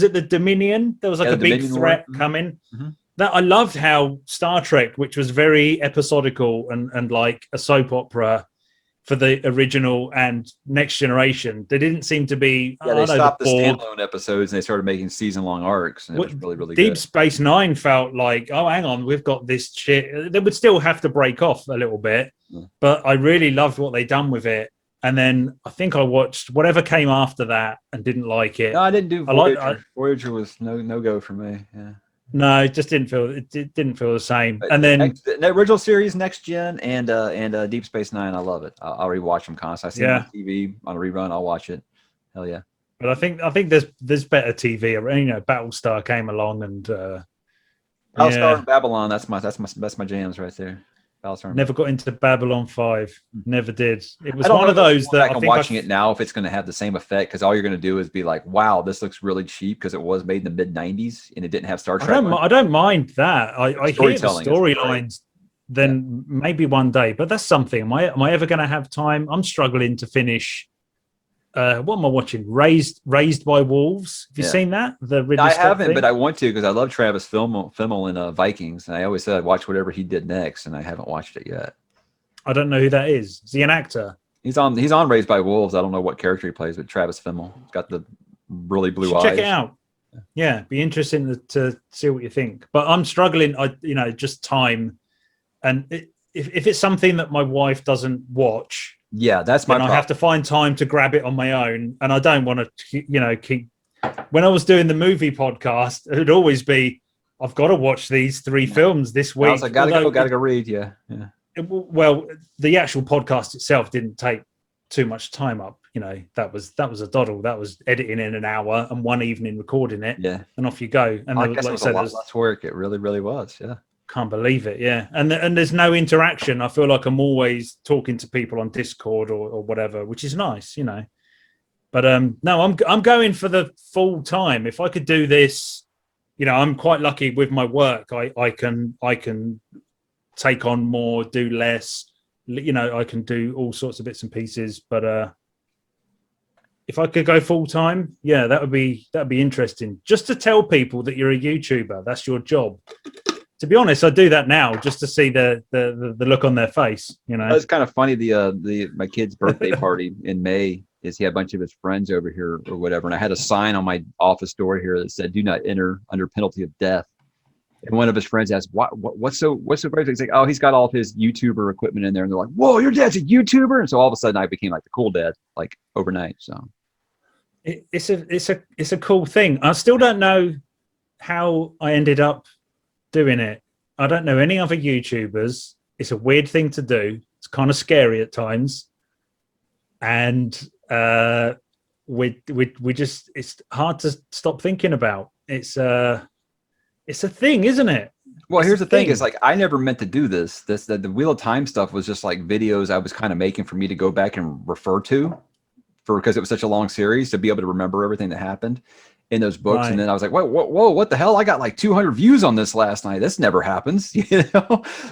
it the Dominion? There was like a big threat coming. Mm-hmm. That I loved how Star Trek, which was very episodical and like a soap opera for the original and Next Generation, they didn't seem to be. They stopped the standalone episodes and they started making season-long arcs, and it was really, really Deep good. Space Nine felt like, oh, hang on, we've got this shit. They would still have to break off a little bit, but I really loved what they done with it. And then I think I watched whatever came after that and didn't like it. No, I didn't do Voyager. Voyager was no go for me. Yeah. No, it just didn't feel the same. And then the original series, Next Gen, and Deep Space Nine, I love it. I'll rewatch them constantly. I see them on TV on a rerun. I'll watch it. Hell yeah. But I think there's better TV. Battlestar came along and Battlestar and Babylon. That's my jams right there. Never got into Babylon 5. Never did. It was one of those that I'm watching it now if it's going to have the same effect, because all you're going to do is be like, wow, this looks really cheap because it was made in the mid-90s and it didn't have Star Trek. I don't mind that. I hear the storylines. Then maybe one day, but that's something. Am I ever going to have time? I'm struggling to finish. What am I watching? Raised by Wolves. Have you seen that? I haven't, but I want to because I love Travis Fimmel in Vikings, and I always said I'd watch whatever he did next, and I haven't watched it yet. I don't know who that is. Is he an actor? He's on Raised by Wolves. I don't know what character he plays, but Travis Fimmel. He's got the really blue eyes. Check it out. Yeah, be interesting to see what you think. But I'm struggling. Just time, and if it's something that my wife doesn't watch. Yeah, that's my problem. I have to find time to grab it on my own, and I don't want to, keep. When I was doing the movie podcast, it would always be, I've got to watch these 3 films this week. I was like, gotta go read. Yeah. Well, the actual podcast itself didn't take too much time up. That was a doddle. That was editing in an hour and one evening recording it. Yeah, and off you go. And I guess it was a lot less work. It really, really was. Yeah. Can't believe it, yeah. And there's no interaction. I feel like I'm always talking to people on Discord or whatever, which is nice, But no, I'm going for the full time. If I could do this, I'm quite lucky with my work. I can take on more, do less. I can do all sorts of bits and pieces. But if I could go full time, yeah, that'd be interesting. Just to tell people that you're a YouTuber, that's your job. To be honest, I do that now just to see the look on their face. It's kind of funny. My kid's birthday party in May is he had a bunch of his friends over here or whatever, and I had a sign on my office door here that said "Do not enter under penalty of death." And one of his friends asked, "What's so great?" He's like, "Oh, he's got all of his YouTuber equipment in there," and they're like, "Whoa, your dad's a YouTuber!" And so all of a sudden, I became like the cool dad, like overnight. So it's a cool thing. I still don't know how I ended up doing it. I don't know any other YouTubers. It's a weird thing to do. It's kind of scary at times, and we just it's hard to stop thinking about. It's a thing, isn't it? Well, here's the thing: is like I never meant to do this. The Wheel of Time stuff was just like videos I was kind of making for me to go back and refer to, because it was such a long series to be able to remember everything that happened. in those books. And then I was like, whoa, what the hell? I got like 200 views on this last night. This never happens,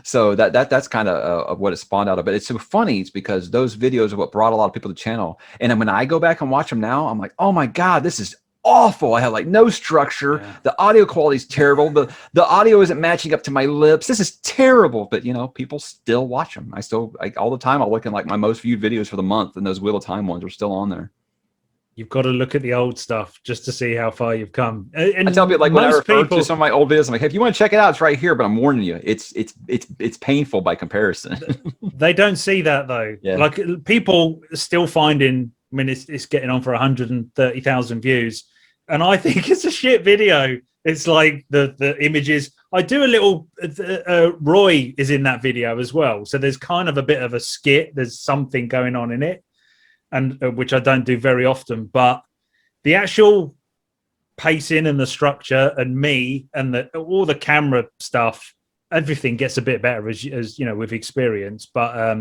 So that's kind of what it spawned out of. But it's so funny. It's because those videos are what brought a lot of people to the channel. And then when I go back and watch them now, I'm like, oh my God, this is awful. I have like no structure. Yeah. The audio quality is terrible. The audio isn't matching up to my lips. This is terrible. But people still watch them. I still all the time. I'll look at like my most viewed videos for the month, and those Wheel of Time ones are still on there. You've got to look at the old stuff just to see how far you've come. And I tell people, like, when I refer to some of my old videos, I'm like, hey, if you want to check it out, it's right here. But I'm warning you, it's painful by comparison. They don't see that though. Yeah. Like people still finding. I mean, it's getting on for 130,000 views, and I think it's a shit video. It's like the images. I do a little. Roy is in that video as well, so there's kind of a bit of a skit. There's something going on in it. And which I don't do very often, but the actual pacing and the structure and me and all the camera stuff, everything gets a bit better as with experience. But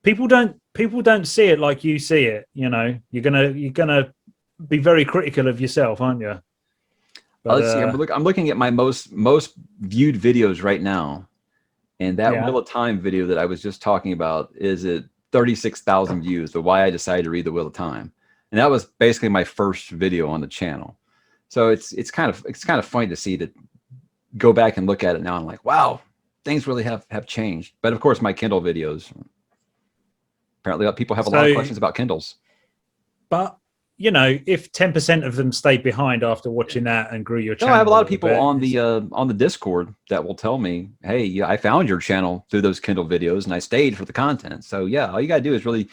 people don't see it like you see it. You're gonna be very critical of yourself, aren't you? But, let's see. I'm looking at my most viewed videos right now, and that Wheel of Time video that I was just talking about is at 36,000 views. The why I decided to read the Wheel of Time, and that was basically my first video on the channel. So it's kind of funny to see that, go back and look at it now. And I'm like, wow, things really have changed. But of course, my Kindle videos. Apparently, people have a lot of questions about Kindles. But if 10% of them stayed behind after watching that and grew your channel, I have a lot of people on the Discord that will tell me, hey, I found your channel through those Kindle videos and I stayed for the content. So yeah, all you got to do is really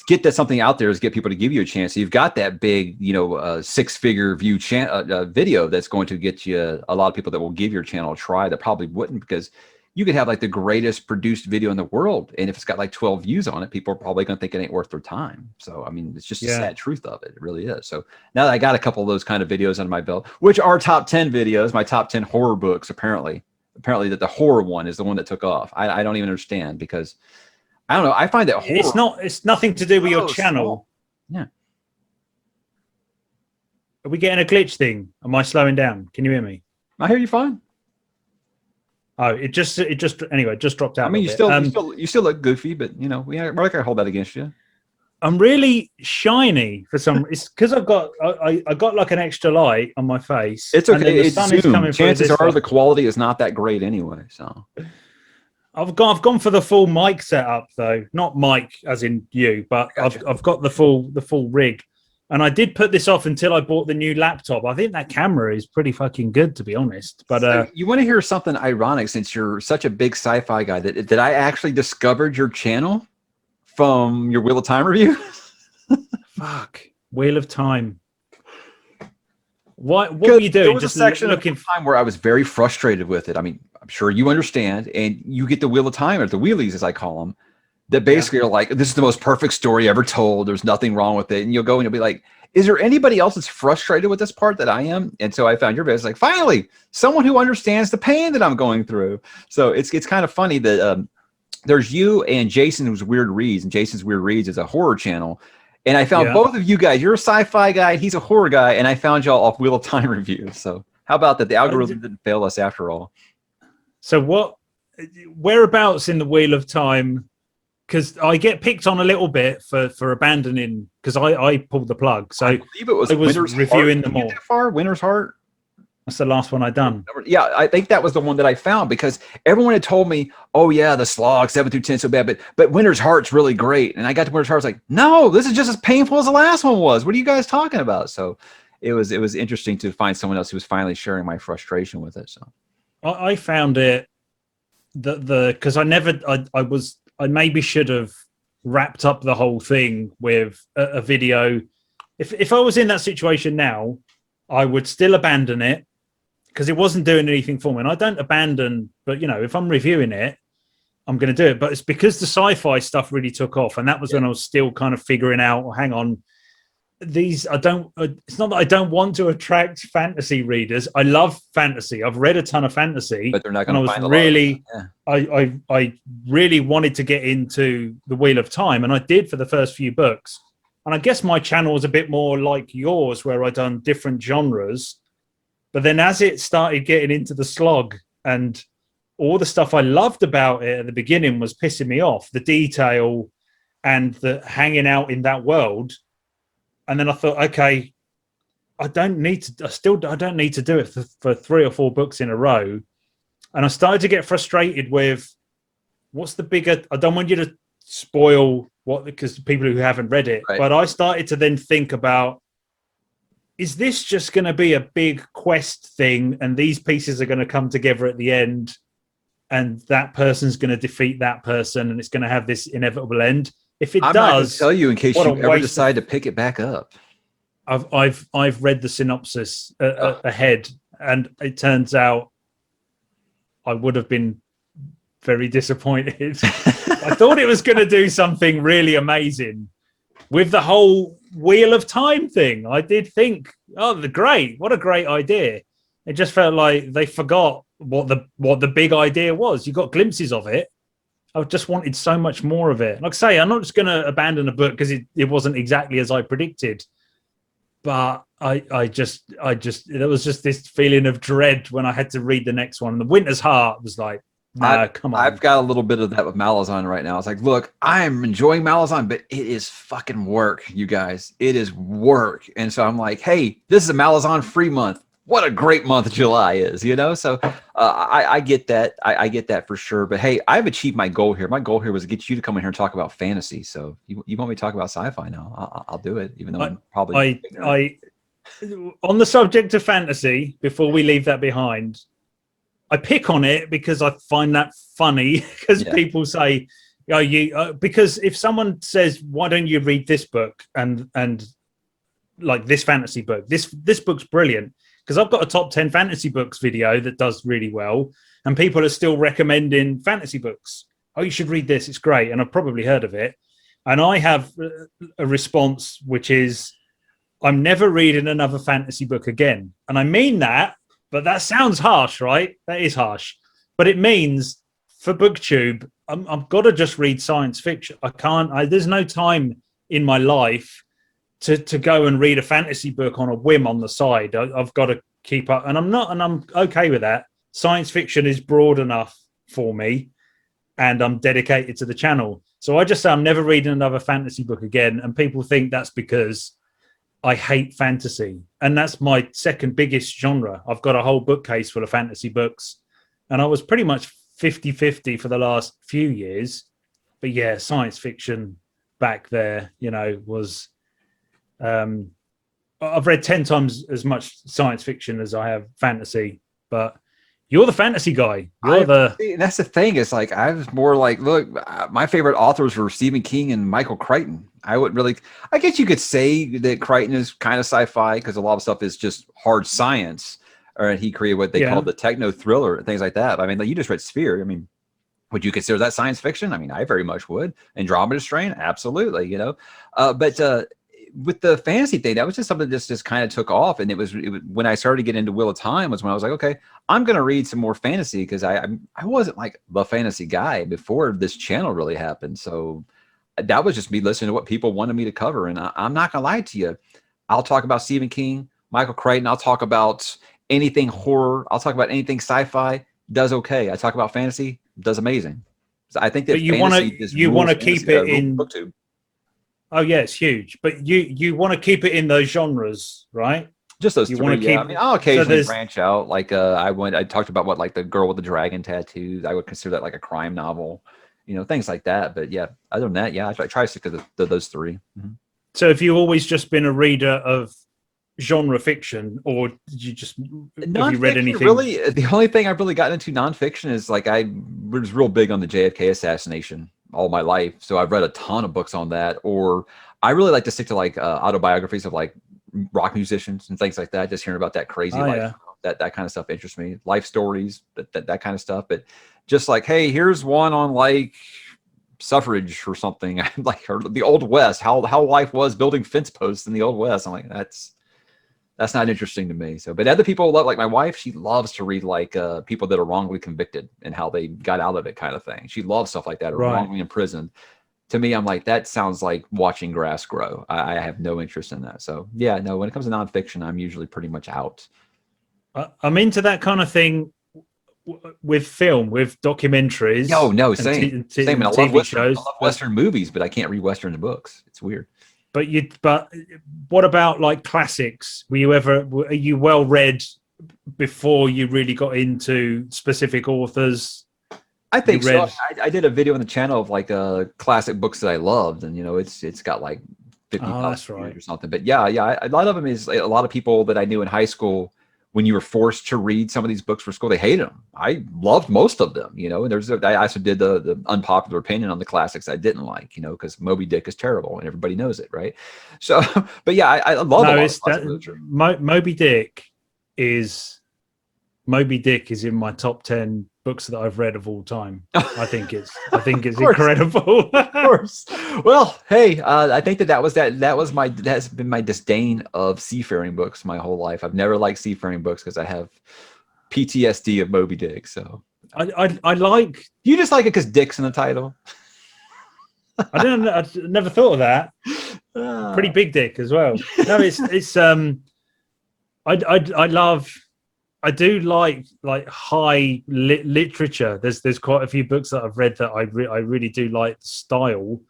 get that something out there, is get people to give you a chance. So you've got that big, 6-figure view video that's going to get you a lot of people that will give your channel a try that probably wouldn't, because you could have like the greatest produced video in the world, and if it's got like 12 views on it, people are probably going to think it ain't worth their time. So, I mean, it's just a sad truth of it. It really is. So now that I got a couple of those kind of videos under my belt, which are top 10 videos, my top 10 horror books, apparently that the horror one is the one that took off. I don't even understand, because I don't know. I find that horror, it's nothing to do with your channel. Small. Yeah. Are we getting a glitch thing? Am I slowing down? Can you hear me? I hear you fine. Oh, it just dropped out. I mean, you still look goofy, but we're not gonna hold that against you. I'm really shiny for some. It's because I got like an extra light on my face. It's okay. It's Zoom. Chances are the quality is not that great anyway. So I've gone for the full mic setup though, not mic as in you, but gotcha. I've got the full rig. And I did put this off until I bought the new laptop. I think that camera is pretty fucking good, to be honest. But so you want to hear something ironic, since you're such a big sci-fi guy, that I actually discovered your channel from your Wheel of Time review. Fuck, Wheel of Time. What were you doing? There was just a section of time where I was very frustrated with it. I mean, I'm sure you understand, and you get the Wheel of Time, or the wheelies as I call them, that basically are like, this is the most perfect story ever told. There's nothing wrong with it. And you'll go and you'll be like, is there anybody else that's frustrated with this part that I am? And so I found your video. It's like, finally, someone who understands the pain that I'm going through. So it's kind of funny that there's you and Jason's Weird Reads, and Jason's Weird Reads is a horror channel. And I found both of you guys. You're a sci-fi guy. He's a horror guy. And I found y'all off Wheel of Time reviews. So how about that? The algorithm didn't fail us after all. So whereabouts in the Wheel of Time? Because I get picked on a little bit for abandoning, because I pulled the plug. So I believe it was reviewing them all. That far? Winter's Heart? That's the last one I done. Yeah, I think that was the one that I found, because everyone had told me, oh yeah, the slog 7 through 10 so bad, but Winter's Heart's really great. And I got to Winter's Heart, I was like, no, this is just as painful as the last one was. What are you guys talking about? So it was interesting to find someone else who was finally sharing my frustration with it. So I found it because I maybe should have wrapped up the whole thing with a video. If I was in that situation now, I would still abandon it, because it wasn't doing anything for me. And I don't abandon, but if I'm reviewing it, I'm going to do it. But it's because the sci-fi stuff really took off, and that was when I was still kind of figuring out, well, hang on, it's not that I don't want to attract fantasy readers. I love fantasy. I've read a ton of fantasy, but they're not going to find I really wanted to get into the Wheel of Time, and I did for the first few books. And I guess my channel was a bit more like yours, where I done different genres. But then as it started getting into the slog, and all the stuff I loved about it at the beginning was pissing me off, the detail and the hanging out in that world. And then I thought, okay, I don't need to do it for 3 or 4 books in a row. And I started to get frustrated with what's the bigger, I don't want you to spoil what, because people who haven't read it, right. But I started to then think about, is this just going to be a big quest thing and these pieces are going to come together at the end and that person's going to defeat that person and it's going to have this inevitable end? If it does, I'm not going to tell you in case you ever decide to pick it back up. I've read the synopsis ahead, and it turns out I would have been very disappointed. I thought it was going to do something really amazing with the whole Wheel of Time thing. I did think, what a great idea. It just felt like they forgot what the big idea was. You got glimpses of it. I just wanted so much more of it. Like I say, I'm not just going to abandon a book because it wasn't exactly as I predicted. But I just there was just this feeling of dread when I had to read the next one. The Winter's Heart was like, nah, come on. I've got a little bit of that with Malazan right now. It's like, look, I'm enjoying Malazan, but it is fucking work, you guys. It is work. And so I'm like, hey, this is a Malazan free month. What a great month July is, you know? So I get that. I get that for sure. But hey, I've achieved my goal here. My goal here was to get you to come in here and talk about fantasy. So you want me to talk about sci-fi now? I'll do it, even though I'm probably... On the subject of fantasy, before we leave that behind, I pick on it because I find that funny because people say, because if someone says, why don't you read this book and like this fantasy book, this book's brilliant. Because I've got a top 10 fantasy books video that does really well, and people are still recommending fantasy books. Oh, you should read this. It's great. And I've probably heard of it. And I have a response, which is, I'm never reading another fantasy book again. And I mean that, but that sounds harsh, right? That is harsh. But it means for Booktube, I've got to just read science fiction. There's no time in my life to go and read a fantasy book on a whim on the side. I've got to keep up, and I'm okay with that. Science fiction is broad enough for me, and I'm dedicated to the channel. So I just say I'm never reading another fantasy book again, and people think that's because I hate fantasy, and that's my second biggest genre. I've got a whole bookcase full of fantasy books, and I was pretty much 50-50 for the last few years. But yeah, science fiction back there, was... I've read 10 times as much science fiction as I have fantasy, but you're the fantasy guy. That's the thing. It's like, I was more like, look, my favorite authors were Stephen King and Michael Crichton. I guess you could say that Crichton is kind of sci-fi because a lot of stuff is just hard science, or he created what they call the techno thriller and things like that. I mean, like, you just read Sphere. I mean, would you consider that science fiction? I mean, I very much would. Andromeda Strain, absolutely, but with the fantasy thing, that was just something that just kind of took off. And it was when I started to get into Wheel of Time was when I was like, okay, I'm going to read some more fantasy, because I wasn't like the fantasy guy before this channel really happened. So that was just me listening to what people wanted me to cover. And I'm not going to lie to you. I'll talk about Stephen King, Michael Crichton. I'll talk about anything horror. I'll talk about anything sci-fi. Does okay. I talk about fantasy. Does amazing. So I think that you want to keep it in Booktube. Oh yeah, it's huge. But you want to keep it in those genres, right? Just those three. I mean, I'll occasionally branch out. Like I talked about what, like the girl with the dragon tattoos. I would consider that like a crime novel, things like that. But yeah, other than that, yeah, I try to stick to those three. Mm-hmm. So have you always just been a reader of genre fiction, or did you just have you read anything? Really, the only thing I've really gotten into nonfiction is like I was real big on the JFK assassination all my life, so I've read a ton of books on that. Or I really like to stick to like autobiographies of like rock musicians and things like that. Just hearing about that crazy life, that kind of stuff interests me. Life stories, that kind of stuff. But just like, hey, here's one on like suffrage or something, like, or the Old West, how life was building fence posts in the Old West. I'm like, that's not interesting to me. So, but other people love, like my wife, she loves to read like people that are wrongly convicted and how they got out of it kind of thing. She loves stuff like that, or wrongly imprisoned. to me, I'm like, that sounds like watching grass grow. I have no interest in that. So yeah, no, when it comes to nonfiction, I'm usually pretty much out. I'm into that kind of thing with film, with documentaries. No, same. Same. And I love Western, shows. I love Western movies, but I can't read Western books. It's weird. But what about like classics? Are you well read before you really got into specific authors? I think so. I did a video on the channel of like classic books that I loved, and it's got like 50,000 views or something. But yeah, a lot of them is a lot of people that I knew in high school. When you were forced to read some of these books for school, they hated them. I loved most of them, and I also did the unpopular opinion on the classics I didn't like, because Moby Dick is terrible and everybody knows it, right? So, but yeah, I love Moby Dick is in my top 10 books that I've read of all time. I think it's incredible. Of course. Well, hey, I think that's been my disdain of seafaring books my whole life. I've never liked seafaring books because I have PTSD of Moby Dick. So I like. You just like it because Dick's in the title. I don't know. I never thought of that. Pretty big dick as well. No, it's I do like high literature. There's quite a few books that I've read that I really do like the style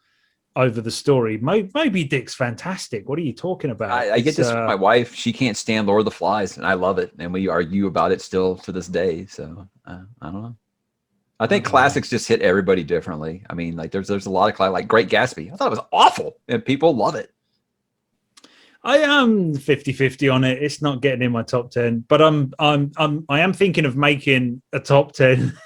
over the story. Moby Dick's fantastic. What are you talking about? I get this from my wife. She can't stand Lord of the Flies, and I love it. And we argue about it still to this day. So I don't know. I think classics just hit everybody differently. I mean, like there's a lot of like Great Gatsby. I thought it was awful, and people love it. I am 50-50 on it. It's not getting in my top 10, but I am thinking of making a top 10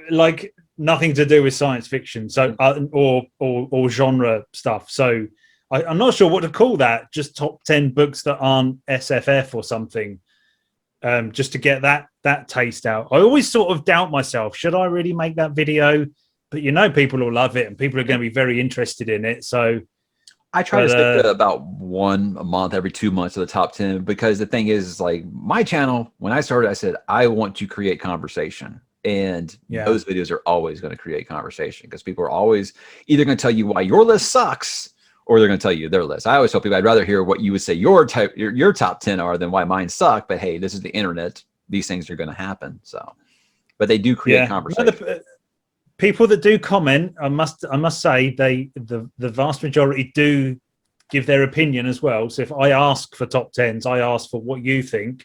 like nothing to do with science fiction, so or genre stuff. So I'm not sure what to call that. Just top 10 books that aren't SFF or something. Just to get that taste out. I always sort of doubt myself. Should I really make that video? But people will love it, and people are going to be very interested in it. So. I try to stick to about one a month, every 2 months of the top 10, because the thing is, like my channel, when I started, I said, I want to create conversation. And those videos are always going to create conversation because people are always either going to tell you why your list sucks or they're going to tell you their list. I always tell people I'd rather hear what you would say your top 10 are than why mine suck. But hey, this is the internet. These things are going to happen. So, but they do create conversation. People that do comment, I must say, the vast majority do give their opinion as well. So if I ask for top 10s, I ask for what you think.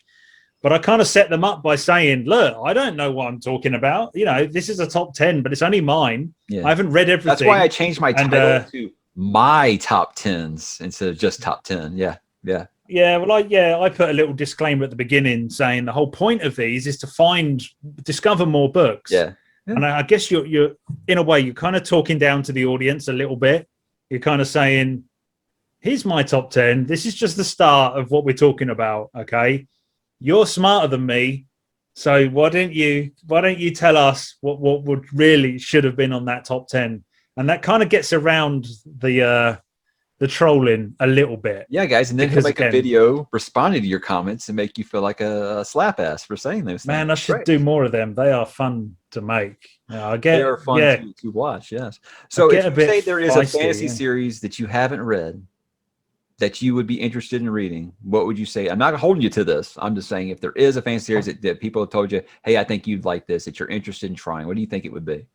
But I kind of set them up by saying, look, I don't know what I'm talking about. This is a top 10, but it's only mine. Yeah. I haven't read everything. That's why I changed my title to my top 10s instead of just top 10. Yeah. Yeah, well, I put a little disclaimer at the beginning saying the whole point of these is to discover more books. Yeah. And I guess you're in a way, you're kind of talking down to the audience a little bit. You're kind of saying, here's my top 10. This is just the start of what we're talking about. Okay. You're smarter than me. So why don't you tell us what would really should have been on that top 10? And that kind of gets around the trolling a little bit. Yeah, guys, and then he'll make a video responding to your comments and make you feel like a slap ass for saying those things. Man, I should do more of them. They are fun to make. They are fun to watch, yes. So if you say there is a fantasy series that you haven't read that you would be interested in reading, what would you say? I'm not holding you to this. I'm just saying if there is a fantasy series that people have told you, hey, I think you'd like this, that you're interested in trying, what do you think it would be?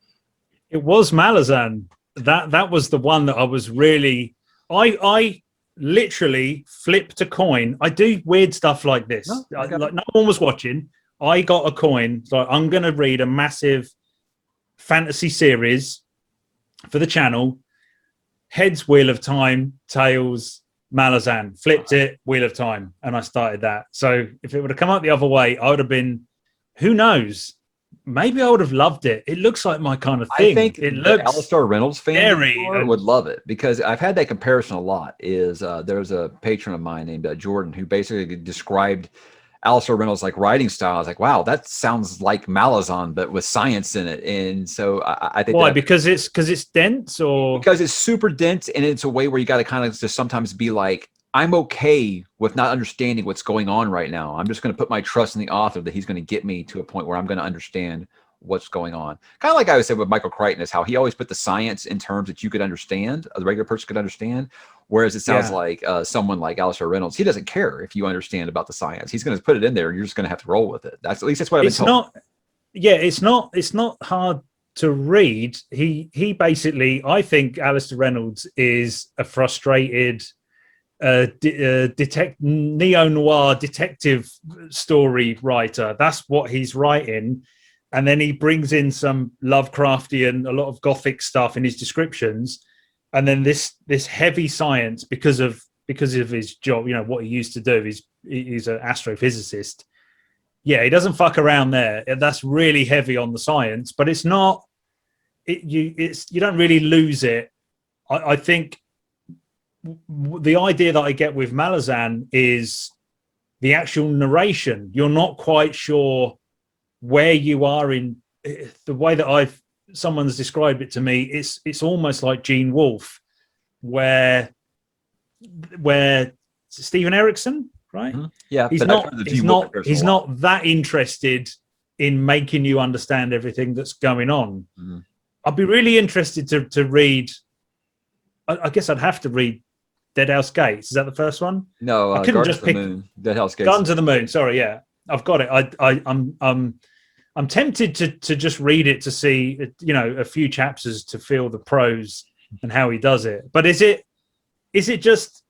It was Malazan. That was the one that I was really... I literally flipped a coin. I do weird stuff like this. Like no one was watching. I got a coin. So I'm going to read a massive fantasy series for the channel. Heads, Wheel of Time. Tails, Malazan. Flipped it, Wheel of Time. And I started that. So if it would have come out the other way, I would have been, who knows? Maybe I would have loved it. It looks like my kind of thing. I think it looks Alistair Reynolds fan would love it because I've had that comparison a lot. There's a patron of mine named Jordan who basically described Alistair Reynolds' like writing style. I was like, wow, that sounds like Malazan, but with science in it. And so I think why? Because it's dense, or because it's super dense, and it's a way where you got to kind of just sometimes be like, I'm okay with not understanding what's going on right now. I'm just going to put my trust in the author that he's going to get me to a point where I'm going to understand what's going on. Kind of like I said with Michael Crichton, is how he always put the science in terms that you could understand, the regular person could understand. Whereas it sounds like someone like Alistair Reynolds, he doesn't care if you understand about the science. He's going to put it in there, and you're just going to have to roll with it. That's at least that's what I've been told. It's not hard to read. He basically, I think Alistair Reynolds is a frustrated neo-noir detective story writer. That's what he's writing. And then he brings in some Lovecraftian, a lot of Gothic stuff in his descriptions. And then this heavy science because of his job, you know, what he used to do. He's an astrophysicist. Yeah, he doesn't fuck around there. That's really heavy on the science, but it's not. You don't really lose it. I think the idea that I get with Malazan is the actual narration. You're not quite sure where you are in the way that someone's described it to me. It's almost like Gene Wolfe, where Stephen Erickson, right? Mm-hmm. Yeah, he's not that interested in making you understand everything that's going on. Mm-hmm. I'd be really interested to read. I guess I'd have to read Dead House Gates. Is that the first one? No, I couldn't just pick Dead House Gates. Guns of the Moon. Sorry, yeah, I've got it. I'm tempted to just read it to see, you know, a few chapters to feel the prose and how he does it. But is it just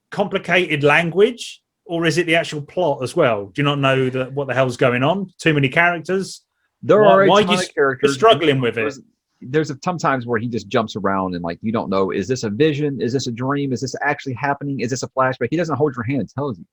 complicated language, or is it the actual plot as well? Do you not know what the hell's going on? Too many characters. Why are you characters struggling with it? There's sometimes where he just jumps around and like you don't know, is this a vision? Is this a dream? Is this actually happening? Is this a flashback? He doesn't hold your hand and tells you.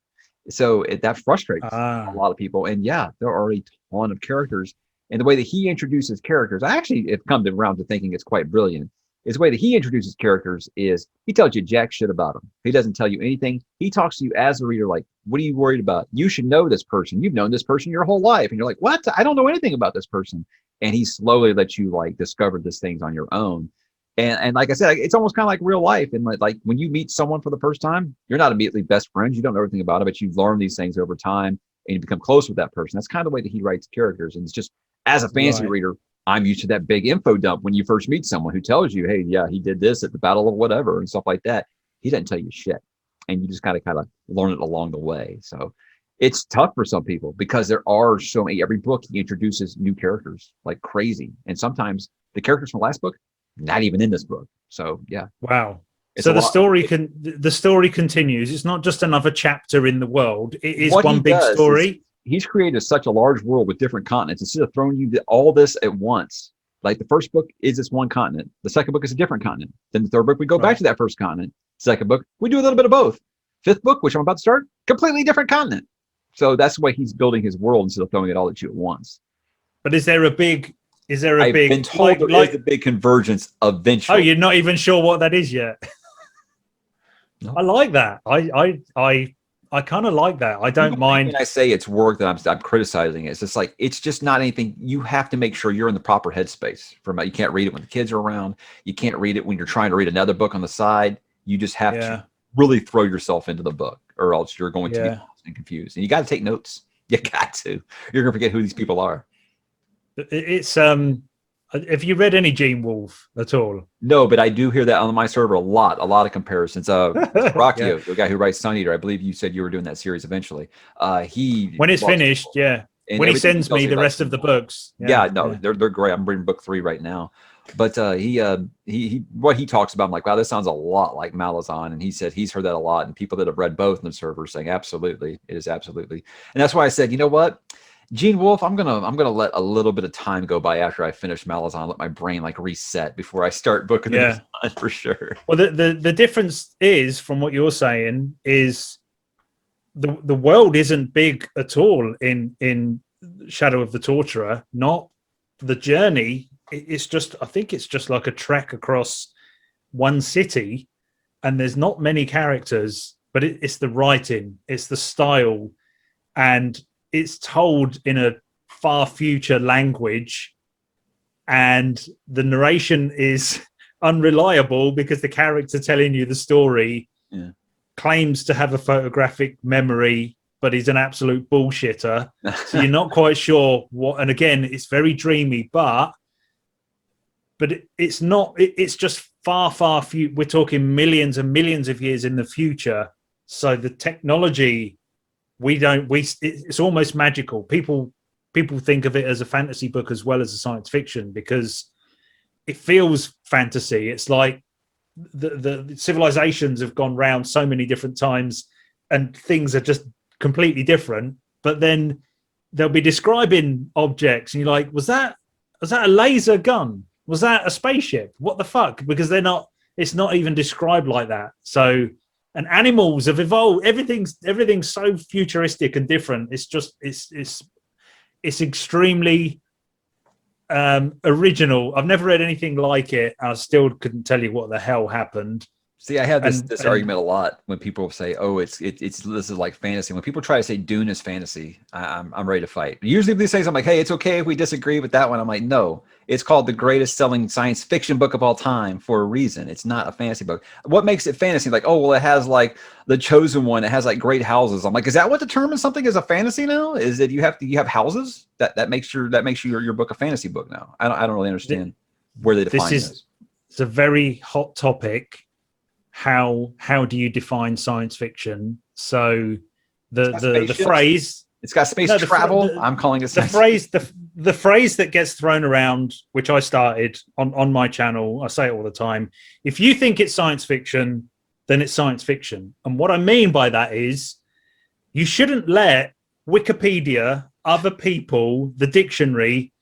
So that frustrates a lot of people. And yeah, there are a ton of characters. And the way that he introduces characters, I actually have come around to thinking it's quite brilliant. Is the way that he introduces characters is he tells you jack shit about them. He doesn't tell you anything. He talks to you as a reader like, what are you worried about? You should know this person. You've known this person your whole life. And you're like, what? I don't know anything about this person. And he slowly lets you like discover these things on your own. And like I said, it's almost kind of like real life. And like when you meet someone for the first time, you're not immediately best friends. You don't know everything about it, but you've learned these things over time and you become close with that person. That's kind of the way that he writes characters. And it's just, as a fantasy reader, I'm used to that big info dump when you first meet someone who tells you, hey, yeah, he did this at the Battle of whatever and stuff like that. He doesn't tell you shit. And you just kind of learn it along the way. So it's tough for some people because there are so many, every book he introduces new characters like crazy. And sometimes the characters from the last book, not even in this book. So yeah. Wow. So the story continues. It's not just another chapter in the world. It is one big story. He's created such a large world with different continents. Instead of throwing you all this at once, like the first book is this one continent. The second book is a different continent. Then the third book, we go back to that first continent. Second book, we do a little bit of both. Fifth book, which I'm about to start, completely different continent. So that's the way he's building his world instead of throwing it all at you at once. But is there a big I've been told there is a big convergence eventually. Oh, you're not even sure what that is yet. No. I like that. I kind of like that. I don't mind. When I say it's work that I'm criticizing it. It's just like, it's just not anything. You have to make sure you're in the proper headspace. You can't read it when the kids are around. You can't read it when you're trying to read another book on the side. You just have to really throw yourself into the book or else you're going to get lost and confused. And you got to take notes. You got to. You're going to forget who these people are. It's have you read any Gene Wolfe at all? No, but I do hear that on my server a lot of comparisons. Rockio, the guy who writes Sun Eater, I believe you said you were doing that series eventually. When it's finished, when he sends me the rest of the books. They're great. I'm reading book 3 right now. But he what he talks about, I'm like, wow, this sounds a lot like Malazan. And he said he's heard that a lot, and people that have read both in the server saying absolutely, it is absolutely. And that's why I said, you know what? Gene Wolfe, I'm gonna let a little bit of time go by after I finish Malazan, let my brain like reset before I start booking the design for sure. Well, the difference is, from what you're saying, is the world isn't big at all in Shadow of the Torturer. Not the journey. It's just, I think it's just like a trek across one city, and there's not many characters, but it's the writing, it's the style, and it's told in a far future language, and the narration is unreliable because the character telling you the story claims to have a photographic memory but he's an absolute bullshitter. So you're not quite sure what. And again, it's very dreamy, but it's not. It's just far few. We're talking millions and millions of years in the future. So the technology, it's almost magical. People think of it as a fantasy book as well as a science fiction because it feels fantasy. It's like the civilizations have gone round so many different times and things are just completely different. But then they'll be describing objects and you're like, was that a laser gun? Was that a spaceship? What the fuck? Because it's not even described like that. So, and animals have evolved. Everything's so futuristic and different. It's just, it's extremely original. I've never read anything like it. I still couldn't tell you what the hell happened. See, I have this argument a lot when people say, "Oh, it's this is like fantasy." When people try to say Dune is fantasy, I'm ready to fight. Usually, if they say something like, "Hey, it's okay if we disagree with that one," I'm like, "No, it's called the greatest selling science fiction book of all time for a reason. It's not a fantasy book. What makes it fantasy? Like, oh, well, it has like the chosen one. It has like great houses. I'm like, is that what determines something as a fantasy now? Is that you have houses that makes your book a fantasy book now? I don't really understand where they define this. It's a very hot topic. How do you define science fiction? So the phrase, it's got space travel. I'm calling it the phrase that gets thrown around, which I started on my channel. I say it all the time. If you think it's science fiction, then it's science fiction. And what I mean by that is you shouldn't let Wikipedia, other people, the dictionary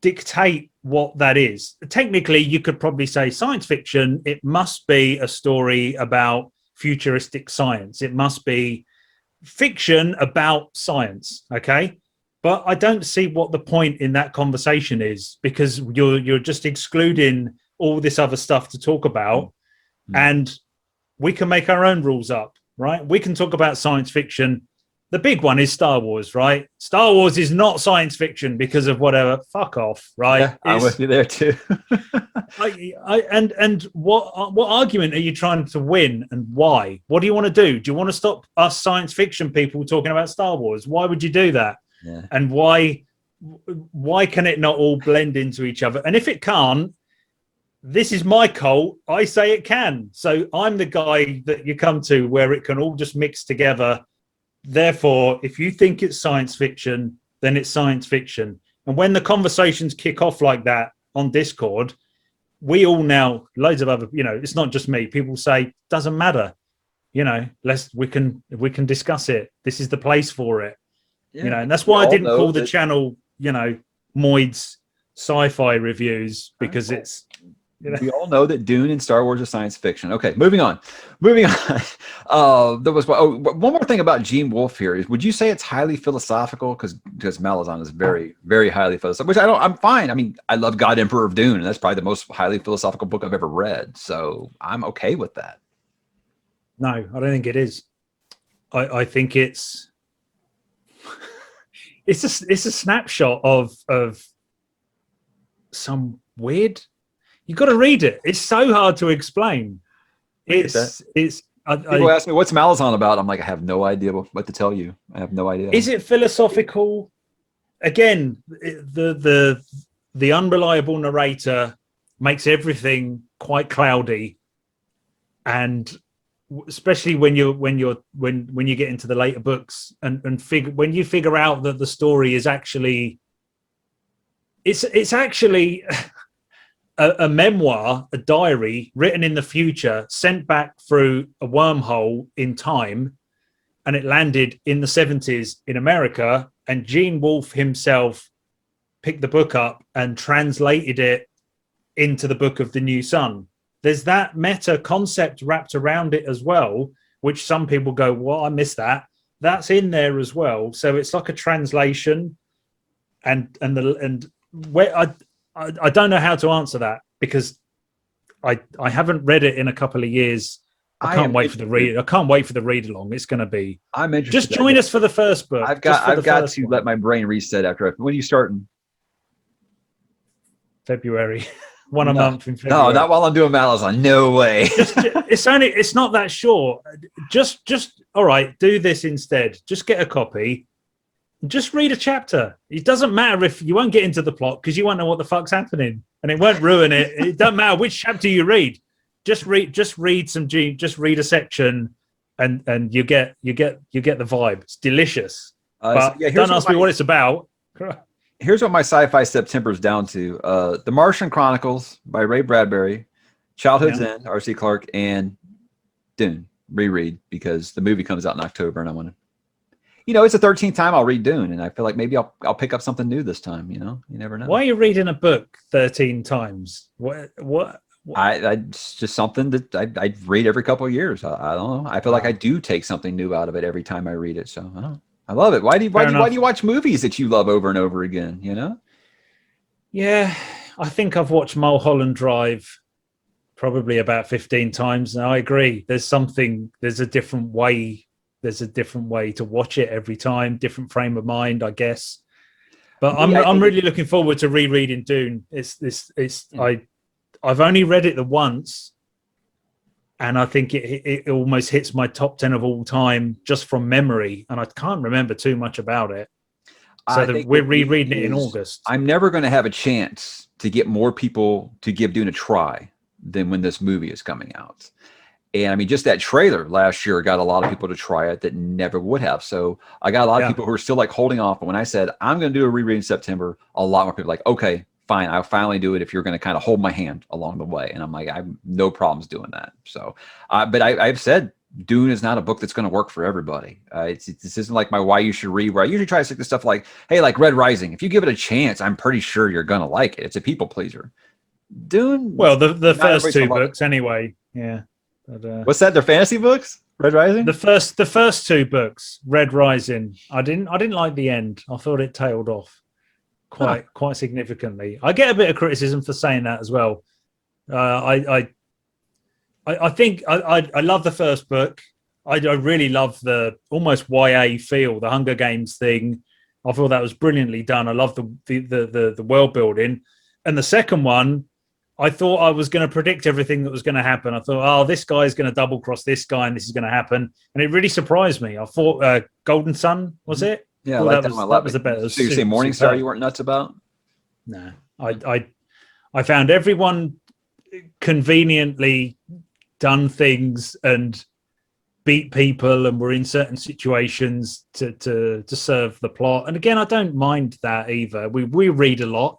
dictate what that is. Technically, you could probably say science fiction, it must be a story about futuristic science. It must be fiction about science, okay? But I don't see what the point in that conversation is because you're just excluding all this other stuff to talk about, and we can make our own rules up, right? We can talk about science fiction. The big one is Star Wars, right? Star Wars is not science fiction because of whatever. Fuck off, right? Yeah, I'm with you there too. And what argument are you trying to win, and why? What do you want to do? Do you want to stop us science fiction people talking about Star Wars? Why would you do that? Yeah. And why can it not all blend into each other? And if it can't, this is my cult. I say it can. So I'm the guy that you come to where it can all just mix together. Therefore, if you think it's science fiction, then it's science fiction. And when the conversations kick off like that on Discord, we all now, loads of other, it's not just me. People say, doesn't matter. We can discuss it. This is the place for it. Yeah, and that's why I didn't call the channel, Moid's sci-fi reviews, because it's, we all know that Dune and Star Wars are science fiction. Okay, moving on. There was one more thing about Gene Wolfe here. Would you say it's highly philosophical? Because Malazan is very, very highly philosophical, which I'm fine. I mean, I love God Emperor of Dune, and that's probably the most highly philosophical book I've ever read. So I'm okay with that. No, I don't think it is. I think it's it's a snapshot of some weird. You got to read it. It's so hard to explain. People ask me, what's Malazan about? I'm like, I have no idea what to tell you. I have no idea. Is it philosophical? Again, the unreliable narrator makes everything quite cloudy, and especially when you get into the later books and when you figure out that the story is actually it's actually a memoir, a diary written in the future, sent back through a wormhole in time, and it landed in the 70s in America. And Gene Wolfe himself picked the book up and translated it into the Book of the New Sun. There's that meta concept wrapped around it as well, which some people go, well, I missed that. That's in there as well. So it's like a translation, and where I don't know how to answer that because I haven't read it in a couple of years. I can't wait for the read. I can't wait for the read along. It's going to be. I'm interested. Just join us for the first book. I've got to let my brain reset after. When are you starting? February. one a month in February. No, not while I'm doing Malazan. No way. It's not that short. Just all right, do this instead. Just get a copy. Just read a chapter. It doesn't matter if you won't get into the plot because you won't know what the fuck's happening, and it won't ruin it. It doesn't matter which chapter you read. Just read a section, and you get the vibe. It's delicious. But don't ask me what it's about. Here's what my sci-fi September is down to: The Martian Chronicles by Ray Bradbury, Childhood's End, R.C. Clarke, and Dune reread because the movie comes out in October, and I want to. It's the 13th time I'll read Dune, and I feel like maybe I'll pick up something new this time. You never know. Why are you reading a book 13 times? What? It's just something that I read every couple of years. I don't know. I feel like I do take something new out of it every time I read it. So I love it. Why do you watch movies that you love over and over again? Yeah, I think I've watched Mulholland Drive probably about 15 times. And I agree. There's a different way. There's a different way to watch it every time, different frame of mind, I guess. But I'm really looking forward to rereading Dune. I've only read it the once, and I think it almost hits my top 10 of all time just from memory, and I can't remember too much about it. So we're rereading it in August. I'm never going to have a chance to get more people to give Dune a try than when this movie is coming out. And I mean, just that trailer last year got a lot of people to try it that never would have. So I got a lot of people who are still like holding off. But when I said I'm going to do a reread in September, a lot more people were like, okay, fine, I'll finally do it if you're going to kind of hold my hand along the way. And I'm like, I have no problems doing that. So, but I've said Dune is not a book that's going to work for everybody. This isn't like my Why You Should Read, where I usually try to stick to stuff like, hey, like Red Rising. If you give it a chance, I'm pretty sure you're going to like it. It's a people pleaser. Dune. Well, the first two books anyway. Yeah. But, what's that? They're fantasy books? Red Rising? The first two books, Red Rising. I didn't like the end. I thought it tailed off quite significantly. I get a bit of criticism for saying that as well. I think I love the first book. I really love the almost YA feel, the Hunger Games thing. I thought that was brilliantly done. I love the world building. And the second one, I thought I was going to predict everything that was going to happen. I thought, this guy is going to double cross this guy and this is going to happen. And it really surprised me. I thought Golden Sun, was it? Yeah, that was the better. So you say Morningstar you weren't nuts about? No. I found everyone conveniently done things and beat people and were in certain situations to serve the plot. And again, I don't mind that either. We read a lot.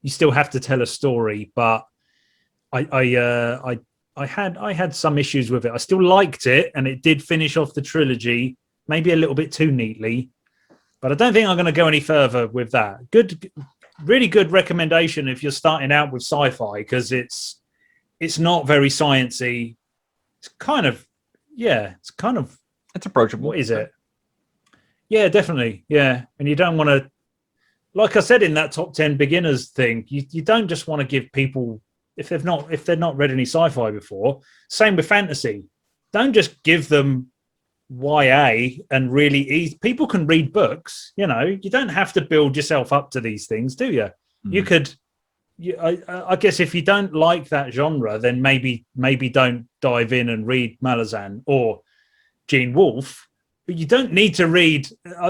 You still have to tell a story, but I had some issues with it. I still liked it, and it did finish off the trilogy, maybe a little bit too neatly. But I don't think I'm going to go any further with that. Really good recommendation if you're starting out with sci-fi, because it's not very sciencey. It's approachable. What is it? Yeah, definitely. Yeah, and you don't want to. Like I said in that top 10 beginners thing, you don't just want to give people if they're not read any sci-fi before. Same with fantasy. Don't just give them YA and really easy. People can read books. You don't have to build yourself up to these things, do you? Mm-hmm. You could. I guess if you don't like that genre, then maybe don't dive in and read Malazan or Gene Wolfe. But you don't need to read.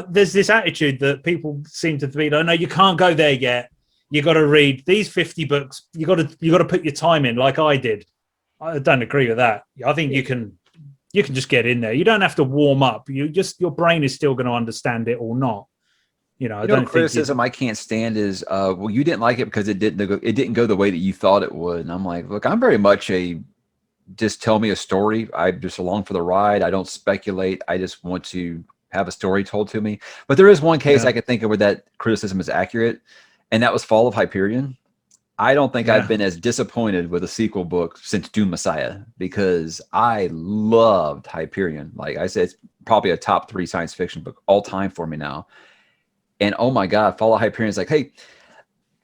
There's this attitude that people seem to be. Oh no, you can't go there yet. You got to read these 50 books. You got to put your time in, like I did. I don't agree with that. I think you can just get in there. You don't have to warm up. Your brain is still going to understand it or not. I don't criticism I can't stand is you didn't like it because it didn't go the way that you thought it would. And I'm like, look, I'm very much just tell me a story. I'm just along for the ride. I don't speculate. I just want to have a story told to me. But there is one case I could think of where that criticism is accurate, and that was Fall of Hyperion. I don't think I've been as disappointed with a sequel book since Doom Messiah, because I loved Hyperion. Like I said, it's probably a top 3 science fiction book all time for me now. And oh my God, Fall of Hyperion is like, hey,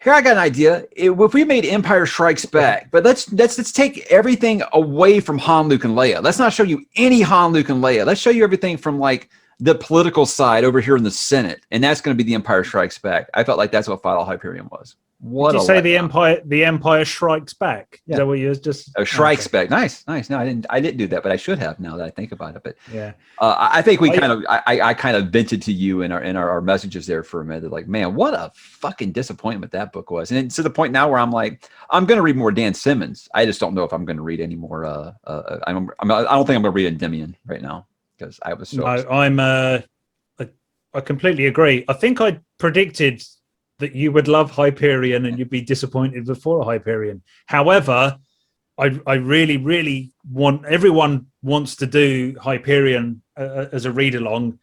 here I got an idea. If we made Empire Strikes Back, but let's take everything away from Han, Luke, and Leia. Let's not show you any Han, Luke, and Leia. Let's show you everything from like the political side over here in the Senate, and that's going to be the Empire Strikes Back. I felt like that's what Fall of Hyperion was. What did you say the Empire Strikes Back? Yeah. Is that what you was just? Strikes Back. Nice. No, I didn't do that, but I should have now that I think about it. But yeah, I think I kind of vented to you in our messages there for a minute. Like, man, what a fucking disappointment that book was. And it's to the point now where I'm like, I'm going to read more Dan Simmons. I just don't know if I'm going to read any more. I don't think I'm going to read Endymion right now because I was so. No, I completely agree. I think I predicted that you would love Hyperion and you'd be disappointed before Hyperion. However, I really, really want, everyone wants to do Hyperion as a read along.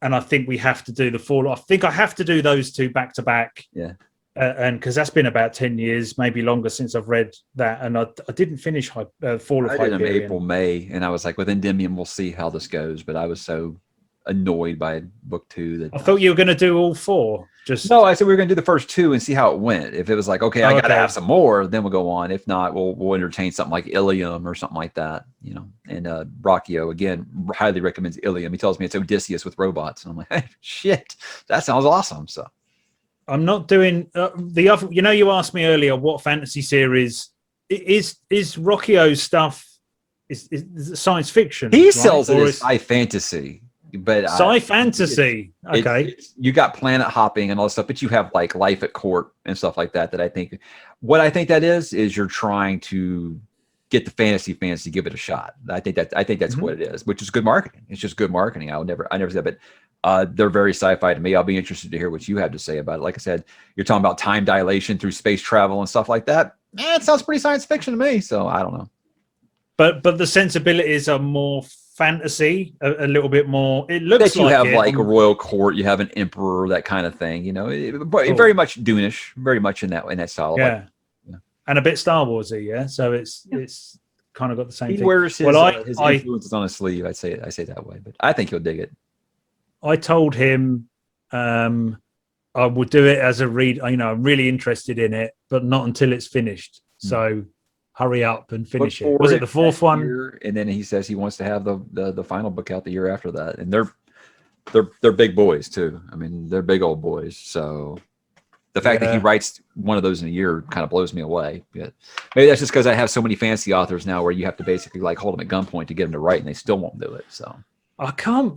And I think we have to do the Fall. I think I have to do those two back to back. Yeah. And because that's been about 10 years, maybe longer since I've read that. And I didn't finish Fall of Hyperion. I did in April, May. And I was like, with Endymion, we'll see how this goes. But I was so annoyed by book 2 that I thought you were going to do all 4. No, I said we were going to do the first 2 and see how it went. If it was like, okay, I got to have some more, then we'll go on. If not, we'll entertain something like Ilium or something like that, you know. And Brachio, again, highly recommends Ilium. He tells me it's Odysseus with robots. And I'm like, hey, shit, that sounds awesome. So I'm not doing the other, you know, you asked me earlier, what fantasy series is Brachio's stuff is science fiction? He sells it as sci fantasy. But sci-fantasy, okay. You got planet hopping and all this stuff, but you have like life at court and stuff like that. That I think, what I think that is you're trying to get the fantasy fans to give it a shot. I think that's what it is, which is good marketing. It's just good marketing. I never said, but they're very sci-fi to me. I'll be interested to hear what you have to say about it. Like I said, you're talking about time dilation through space travel and stuff like that. It sounds pretty science fiction to me. So I don't know. But the sensibilities are more fantasy, a little bit more. It looks that you have like a royal court, you have an emperor, that kind of thing. You know, very much Dune-ish, very much in that style. Yeah, and a bit Star Warsy. Yeah, so it's kind of got the same thing. He wears his influences on his sleeve. I say that way, but I think he'll dig it. I told him I would do it as a read. You know, I'm really interested in it, but not until it's finished. So. Hurry up and finish it. Was it the 4th one? And then he says he wants to have the final book out the year after that. And they're big boys too. I mean, they're big old boys. So the fact that he writes one of those in a year kind of blows me away. But maybe that's just because I have so many fantasy authors now where you have to basically like hold them at gunpoint to get them to write, and they still won't do it. So I can't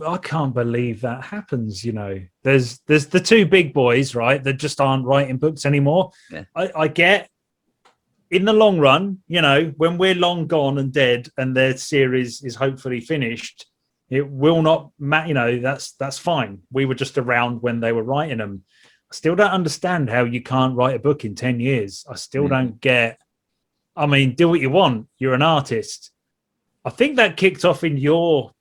believe that happens. You know, there's the 2 big boys, right, that just aren't writing books anymore. Yeah. I get. In the long run, you know, when we're long gone and dead and their series is hopefully finished, it will not matter. You know, that's fine. We were just around when they were writing them. I still don't understand how you can't write a book in 10 years. I still don't get. I mean, do what you want. You're an artist. I think that kicked off in your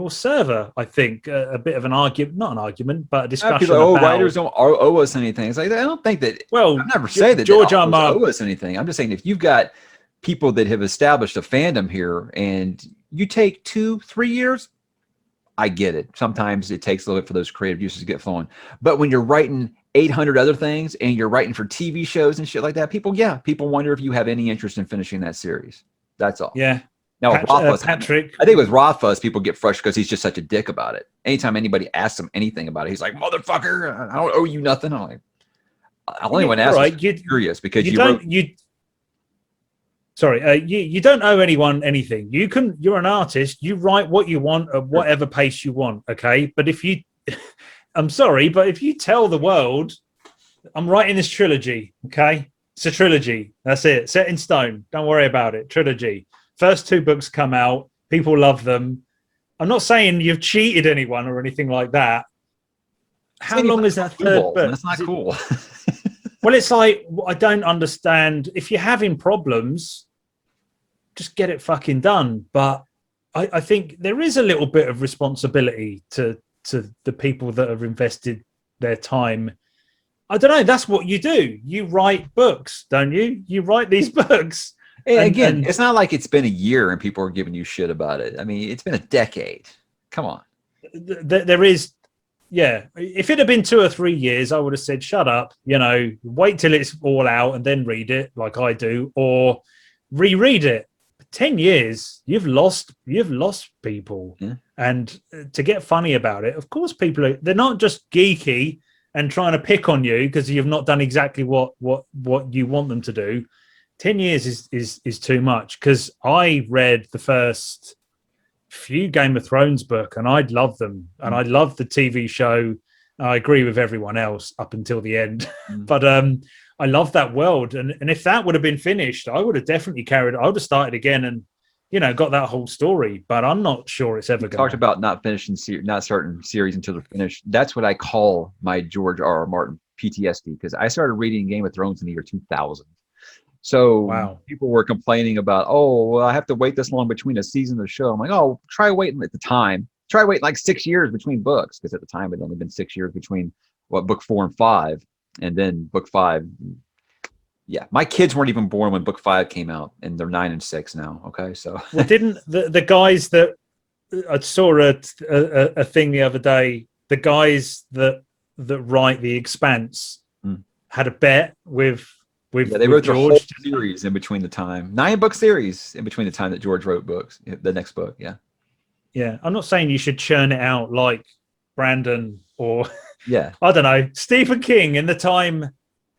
server. I think a bit of an argument, not an argument, but a discussion. About, writers don't owe us anything. It's like, I don't think that. Well, I never say that George owe us anything. I'm just saying if you've got people that have established a fandom here, and you take 2-3 years, I get it. Sometimes it takes a little bit for those creative juices to get flowing. But when you're writing 800 other things and you're writing for TV shows and shit like that, people wonder if you have any interest in finishing that series. That's all. Yeah. Now, Patrick, I think with Rothfuss, people get frustrated because he's just such a dick about it. Anytime anybody asks him anything about it, he's like, "Motherfucker, I don't owe you nothing." I'm like, I only want to ask. You're curious because you don't owe anyone anything. You're an artist. You write what you want at whatever pace you want. Okay, but if you, I'm sorry, but if you tell the world, I'm writing this trilogy. Okay, it's a trilogy. That's it. Set in stone. Don't worry about it. Trilogy. First 2 books come out. People love them. I'm not saying you've cheated anyone or anything like that. How long is that 3rd book? That's not cool. Well, it's like, I don't understand. If you're having problems, just get it fucking done. But I think there is a little bit of responsibility to the people that have invested their time. I don't know. That's what you do. You write books, don't you? You write these books. And it's not like it's been a year and people are giving you shit about it. I mean, it's been a decade. Come on. There is, yeah. If it had been 2 or 3 years, I would have said, shut up, you know, wait till it's all out and then read it like I do, or reread it. 10 years, you've lost people. Yeah. And to get funny about it, of course, they're not just geeky and trying to pick on you because you've not done exactly what you want them to do, 10 years is too much. Because I read the first few Game of Thrones book and I loved them, and I loved the TV show. I agree with everyone else up until the end, but I love that world. And if that would have been finished, I would have definitely carried. I would have started again and got that whole story. But I'm not sure it's ever going to. Talked about not finishing, not starting series until they're finished. That's what I call my George R.R. Martin PTSD, because I started reading Game of Thrones in the year 2000. So people were complaining about, oh, well, I have to wait this long between a season of the show. I'm like, oh, try waiting at the time. Try waiting like 6 years between books, because at the time it had only been 6 years between book 4 and 5, and then book 5. Yeah, my kids weren't even born when book 5 came out, and they're 9 and 6 now. Okay, so didn't the guys that I saw a thing the other day? The guys that write The Expanse had a bet with they wrote George. The whole series in between the time, 9-book series in between the time that George wrote books. The next book, Yeah, I'm not saying you should churn it out like Brandon or I don't know, Stephen King in the time.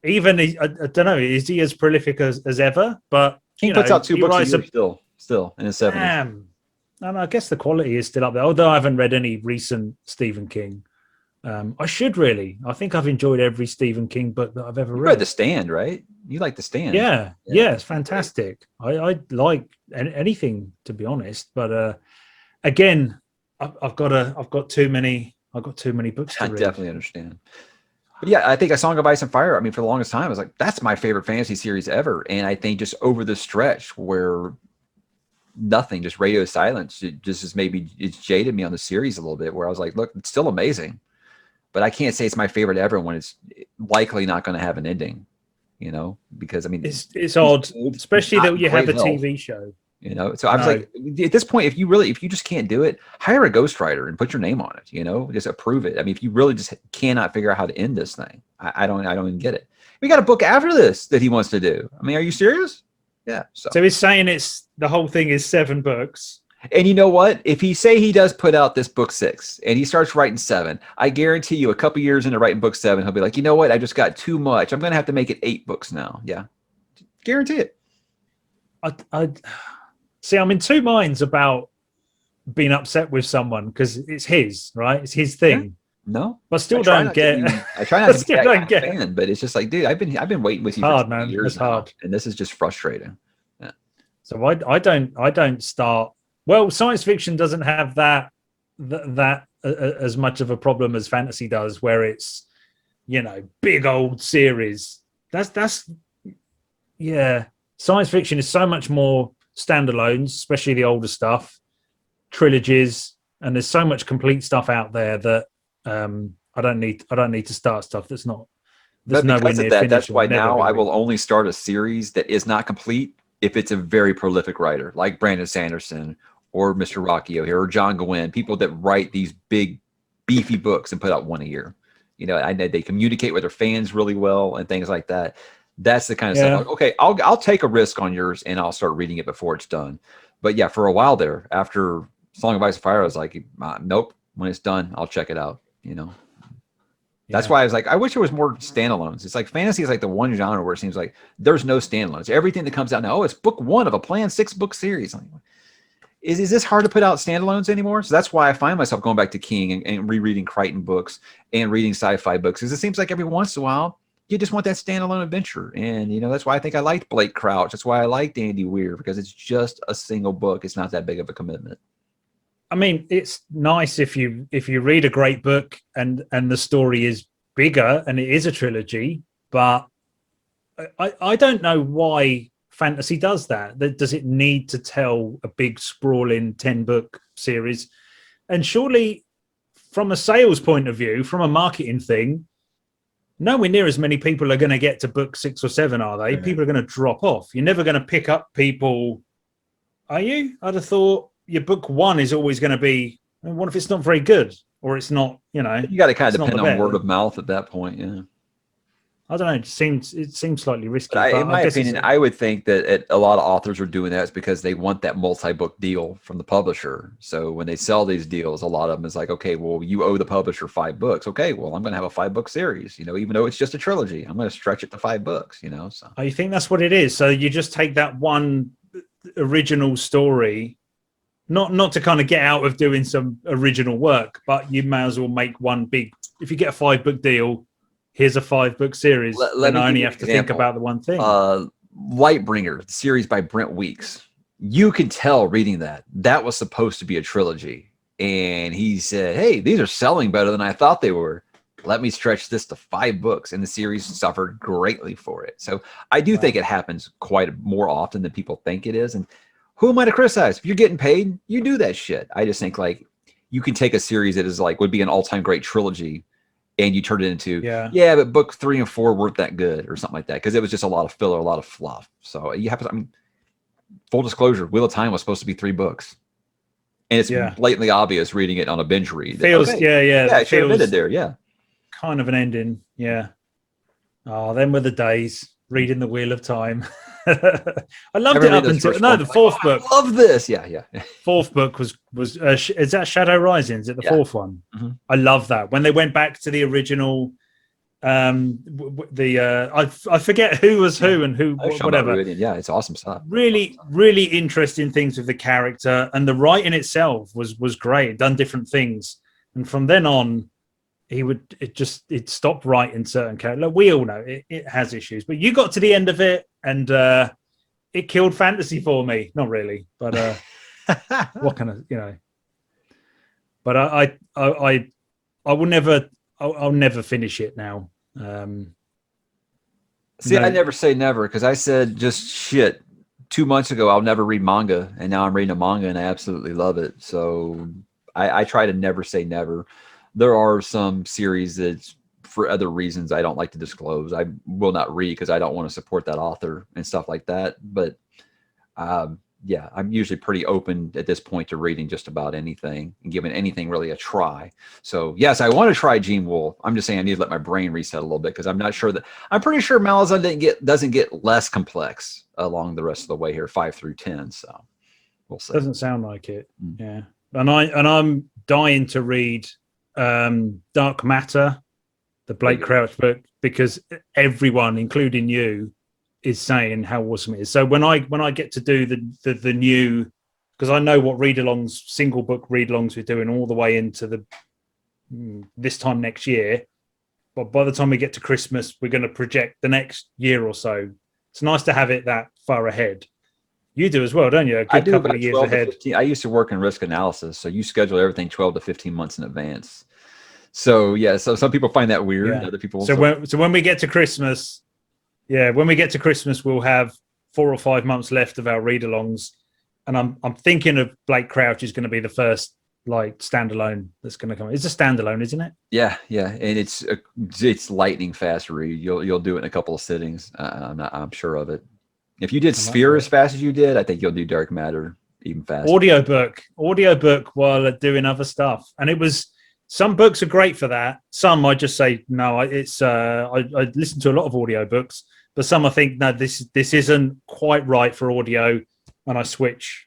Even I don't know, is he as prolific as ever? But King puts out 2 books a year still in his 70s. And I guess the quality is still up there. Although I haven't read any recent Stephen King, I should really. I think I've enjoyed every Stephen King book that I've ever read. You read The Stand, right? You like The Stand? Yeah, it's fantastic. I like anything, to be honest. But again, I've got too many books to read. I definitely understand. But yeah, I think A Song of Ice and Fire, I mean, for the longest time, I was like, that's my favorite fantasy series ever. And I think just over the stretch where nothing, just radio silence, it's jaded me on the series a little bit, where I was like, look, it's still amazing, but I can't say it's my favorite ever when it's likely not going to have an ending, because I mean, it's odd, especially that you have a TV show. So I was like, at this point, if you just can't do it, hire a ghostwriter and put your name on it, just approve it. I mean, if you really just cannot figure out how to end this thing, I don't even get it. We got a book after this that he wants to do. I mean, are you serious? Yeah. So he's saying the whole thing is 7 books. And you know what? If he does put out this book 6 and he starts writing 7, I guarantee you a couple years into writing book 7, he'll be like, you know what? I just got too much. I'm going to have to make it 8 books now. Yeah. Guarantee it. See, I'm in two minds about being upset with someone because it's his, right? It's his thing. Yeah. No, but I still don't get. I try not to be that fan, but it's just like, dude, I've been waiting with you for years it's hard, and this is just frustrating. Yeah. So I don't start. Well, science fiction doesn't have that as much of a problem as fantasy does, where it's big old series. That's science fiction is so much more standalones, especially the older stuff, trilogies, and there's so much complete stuff out there that I don't need to start stuff that's not. But because of that, that's why now I will only start a series that is not complete if it's a very prolific writer like Brandon Sanderson or Mr. Rocky O'Hare or John Gwynne, people that write these big, beefy books and put out one a year. I know they communicate with their fans really well and things like that. That's the kind of stuff. Like, okay, I'll take a risk on yours and I'll start reading it before it's done. But yeah, for a while there, after Song of Ice and Fire, I was like, nope. When it's done, I'll check it out. That's why I was like, I wish there was more standalones. It's like fantasy is like the one genre where it seems like there's no standalones. Everything that comes out now, it's book 1 of a planned 6-book series. Like, is this hard to put out standalones anymore? So that's why I find myself going back to King and rereading Crichton books and reading sci-fi books, because it seems like every once in a while you just want that standalone adventure. And that's why I think I liked Blake Crouch. That's why I liked Andy Weir, because it's just a single book. It's not that big of a commitment. I mean, it's nice if you read a great book and the story is bigger and it is a trilogy, but I don't know why fantasy does that. Does it need to tell a big sprawling 10-book series? And surely from a sales point of view, from a marketing thing, nowhere near as many people are going to get to book 6 or 7, are they? People are going to drop off. You're never going to pick up people, are you? I'd have thought your book 1 is always going to be, what if it's not very good or it's not, You got to kind of depend on word of mouth at that point, yeah. I don't know. It seems slightly risky. But in my opinion, I would think that a lot of authors are doing that because they want that multi-book deal from the publisher. So when they sell these deals, a lot of them is like, okay, well, you owe the publisher 5 books. Okay, well, I'm going to have a 5-book series. Even though it's just a trilogy, I'm going to stretch it to 5 books. So. Oh, you think that's what it is? So you just take that one original story, not to kind of get out of doing some original work, but you may as well make one big. If you get a 5-book deal, here's a 5-book series, and I only have to think about the one thing. Lightbringer, the series by Brent Weeks. You could tell reading that was supposed to be a trilogy. And he said, hey, these are selling better than I thought they were. Let me stretch this to 5 books. And the series suffered greatly for it. So I do think it happens quite more often than people think it is. And who am I to criticize? If you're getting paid, you do that shit. I just think like you can take a series that is like would be an all-time great trilogy and you turn it into, but book 3 and 4 weren't that good or something like that because it was just a lot of filler, a lot of fluff. So you have to, full disclosure, Wheel of Time was supposed to be 3 books. And it's blatantly obvious reading it on a binge read. Feels, it should have ended there, kind of an ending, Oh, them were the days, reading the Wheel of Time. I loved it up until the 4th book. I love this. 4th book was is that Shadow Rising? Is it the 4th one? Mm-hmm. I love that when they went back to the original. I forget who was who and who whatever. It's awesome stuff. Really, really interesting things with the character, and the writing itself was great. It done different things, and from then on, it stopped writing certain characters. Like, we all know it has issues, but you got to the end of it and it killed fantasy for me. Not really, but what kind of but I will never, I'll never finish it now. See, I never say never because I said just shit 2 months ago I'll never read manga, and now I'm reading a manga and I absolutely love it. So I try to never say never. There are some series that, for other reasons, I don't like to disclose. I will not read because I don't want to support that author and stuff like that. But I'm usually pretty open at this point to reading just about anything and giving anything really a try. So yes, I want to try Gene Wolfe. I'm just saying I need to let my brain reset a little bit because I'm not sure I'm pretty sure Malazan doesn't get less complex along the rest of the way here, 5 through 10. So we'll see. Doesn't sound like it. Yeah, and I'm dying to read Dark Matter, the Blake Crouch book, because everyone, including you, is saying how awesome it is. So when I get to do the new, because I know what read-alongs, single book read-alongs we're doing all the way into this time next year, but by the time we get to Christmas, we're going to project the next year or so. It's nice to have it that far ahead. You do as well, don't you? I do, couple of years ahead. I used to work in risk analysis, so you schedule everything 12 to 15 months in advance. So so some people find that weird. Other people. So when we get to Christmas, we'll have 4 or 5 months left of our read-alongs, and I'm thinking of Blake Crouch is going to be the first like standalone that's going to come. It's a standalone, isn't it? Yeah, and it's lightning fast read. You'll do it in a couple of sittings. I'm sure of it. If you did Sphere as fast as you did, I think you'll do Dark Matter even faster. Audiobook while doing other stuff. And it was, some books are great for that. Some I just say, no, I listen to a lot of audiobooks, but some I think, no, this isn't quite right for audio. And I switch.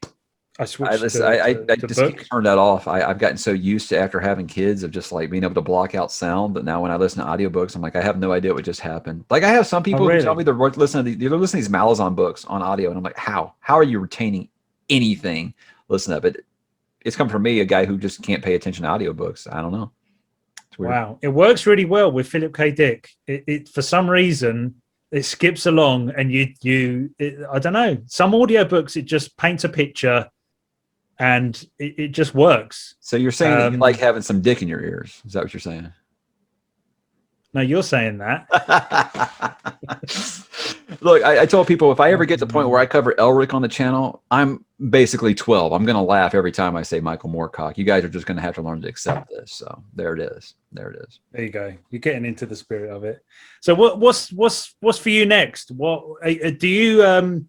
I just can't turn that off. I've gotten so used to, after having kids, of just like being able to block out sound. But now when I listen to audiobooks, I'm like, I have no idea what just happened. Like I have some people who tell me they're listening to these Malazan books on audio, and I'm like, how are you retaining anything? Listen up, it's come from me, a guy who just can't pay attention to audiobooks. I don't know. It's weird. Wow, it works really well with Philip K. Dick. It for some reason it skips along, and I don't know. Some audiobooks it just paints a picture. And it just works. So you're saying that you like having some dick in your ears? Is that what you're saying? No, you're saying that. Look, I told people if I ever get to the point where I cover Elric on the channel, I'm basically 12. I'm going to laugh every time I say Michael Moorcock. You guys are just going to have to learn to accept this. So there it is. There you go. You're getting into the spirit of it. So what's for you next? What do you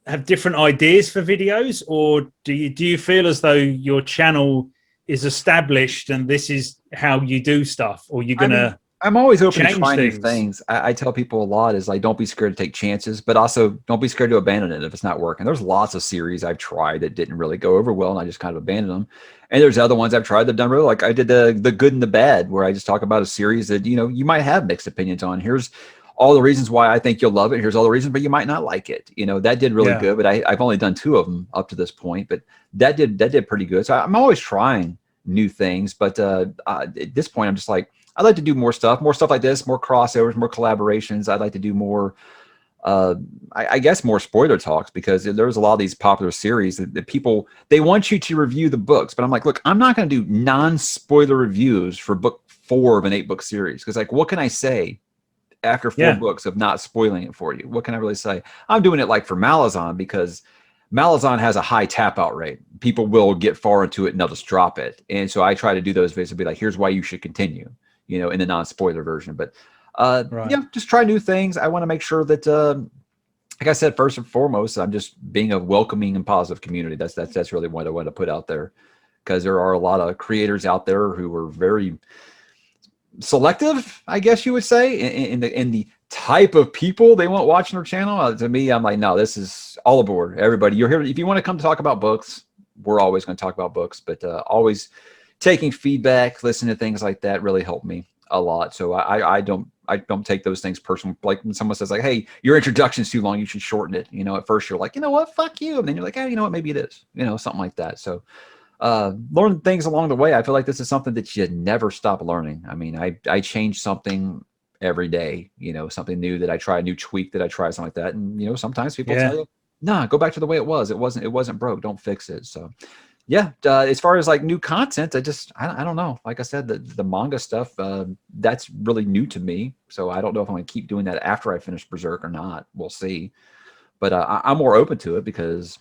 have different ideas for videos, or do you feel as though your channel is established and this is how you do stuff, or you're gonna I'm always open to trying new things. I tell people a lot is like, don't be scared to take chances, but also don't be scared to abandon it if it's not working. There's lots of series I've tried that didn't really go over well, and I just kind of abandoned them. And there's other ones I've tried that have done really, like I did the good and the bad, where I just talk about a series that, you might have mixed opinions on. Here's all the reasons why I think you'll love it. Here's all the reasons, but you might not like it. That did really good, but I've only done 2 of them up to this point, but that did pretty good. So I'm always trying new things, but at this point, I'm just like, I'd like to do more stuff like this, more crossovers, more collaborations. I'd like to do more, I guess, more spoiler talks, because there's a lot of these popular series that people, they want you to review the books. But I'm like, look, I'm not going to do non-spoiler reviews for book 4 of an 8-book series. Because, like, what can I say after 4 books of not spoiling it for you? What can I really say? I'm doing it like for Malazan, because Malazan has a high tap out rate. People will get far into it and they'll just drop it. And so I try to do those videos and be like, here's why you should continue. In the non-spoiler version, but just try new things. I want to make sure that, like I said, first and foremost, I'm just being a welcoming and positive community. That's really what I want to put out there, because there are a lot of creators out there who are very selective, I guess you would say, in the type of people they want watching their channel. To me, I'm like, no, this is all aboard. Everybody, you're here. If you want to come to talk about books, we're always going to talk about books, but always taking feedback, listening to things like that really helped me a lot. So I don't take those things personal. Like when someone says like, hey, your introduction's too long, you should shorten it. At first you're like, you know what, fuck you. And then you're like, hey, you know what, maybe it is, something like that. So learn things along the way. I feel like this is something that you never stop learning. I mean, I change something every day, something new that I try, a new tweak that I try, something like that. And, sometimes people tell you, nah, go back to the way it was. It wasn't broke. Don't fix it. So as far as like new content, I don't know. Like I said, the manga stuff, that's really new to me. So I don't know if I'm going to keep doing that after I finish Berserk or not. We'll see. But I'm more open to it, because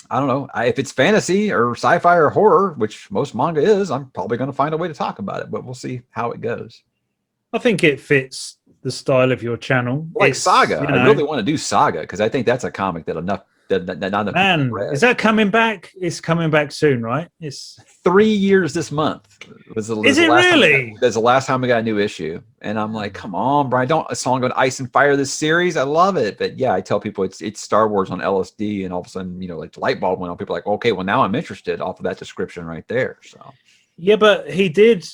I don't know. If it's fantasy or sci-fi or horror, which most manga is, I'm probably going to find a way to talk about it. But we'll see how it goes. I think it fits the style of your channel. Like Saga. I really want to do Saga, because I think that's a comic that not enough Man, is that coming back? It's coming back soon, right? It's 3 years this month. Is it really? That's the last time we got a new issue. And I'm like, come on, Brian, don't a song on Ice and Fire this series. I love it. But I tell people it's Star Wars on LSD, and all of a sudden, like the light bulb went on. People are like, okay, well now I'm interested off of that description right there. So but he did.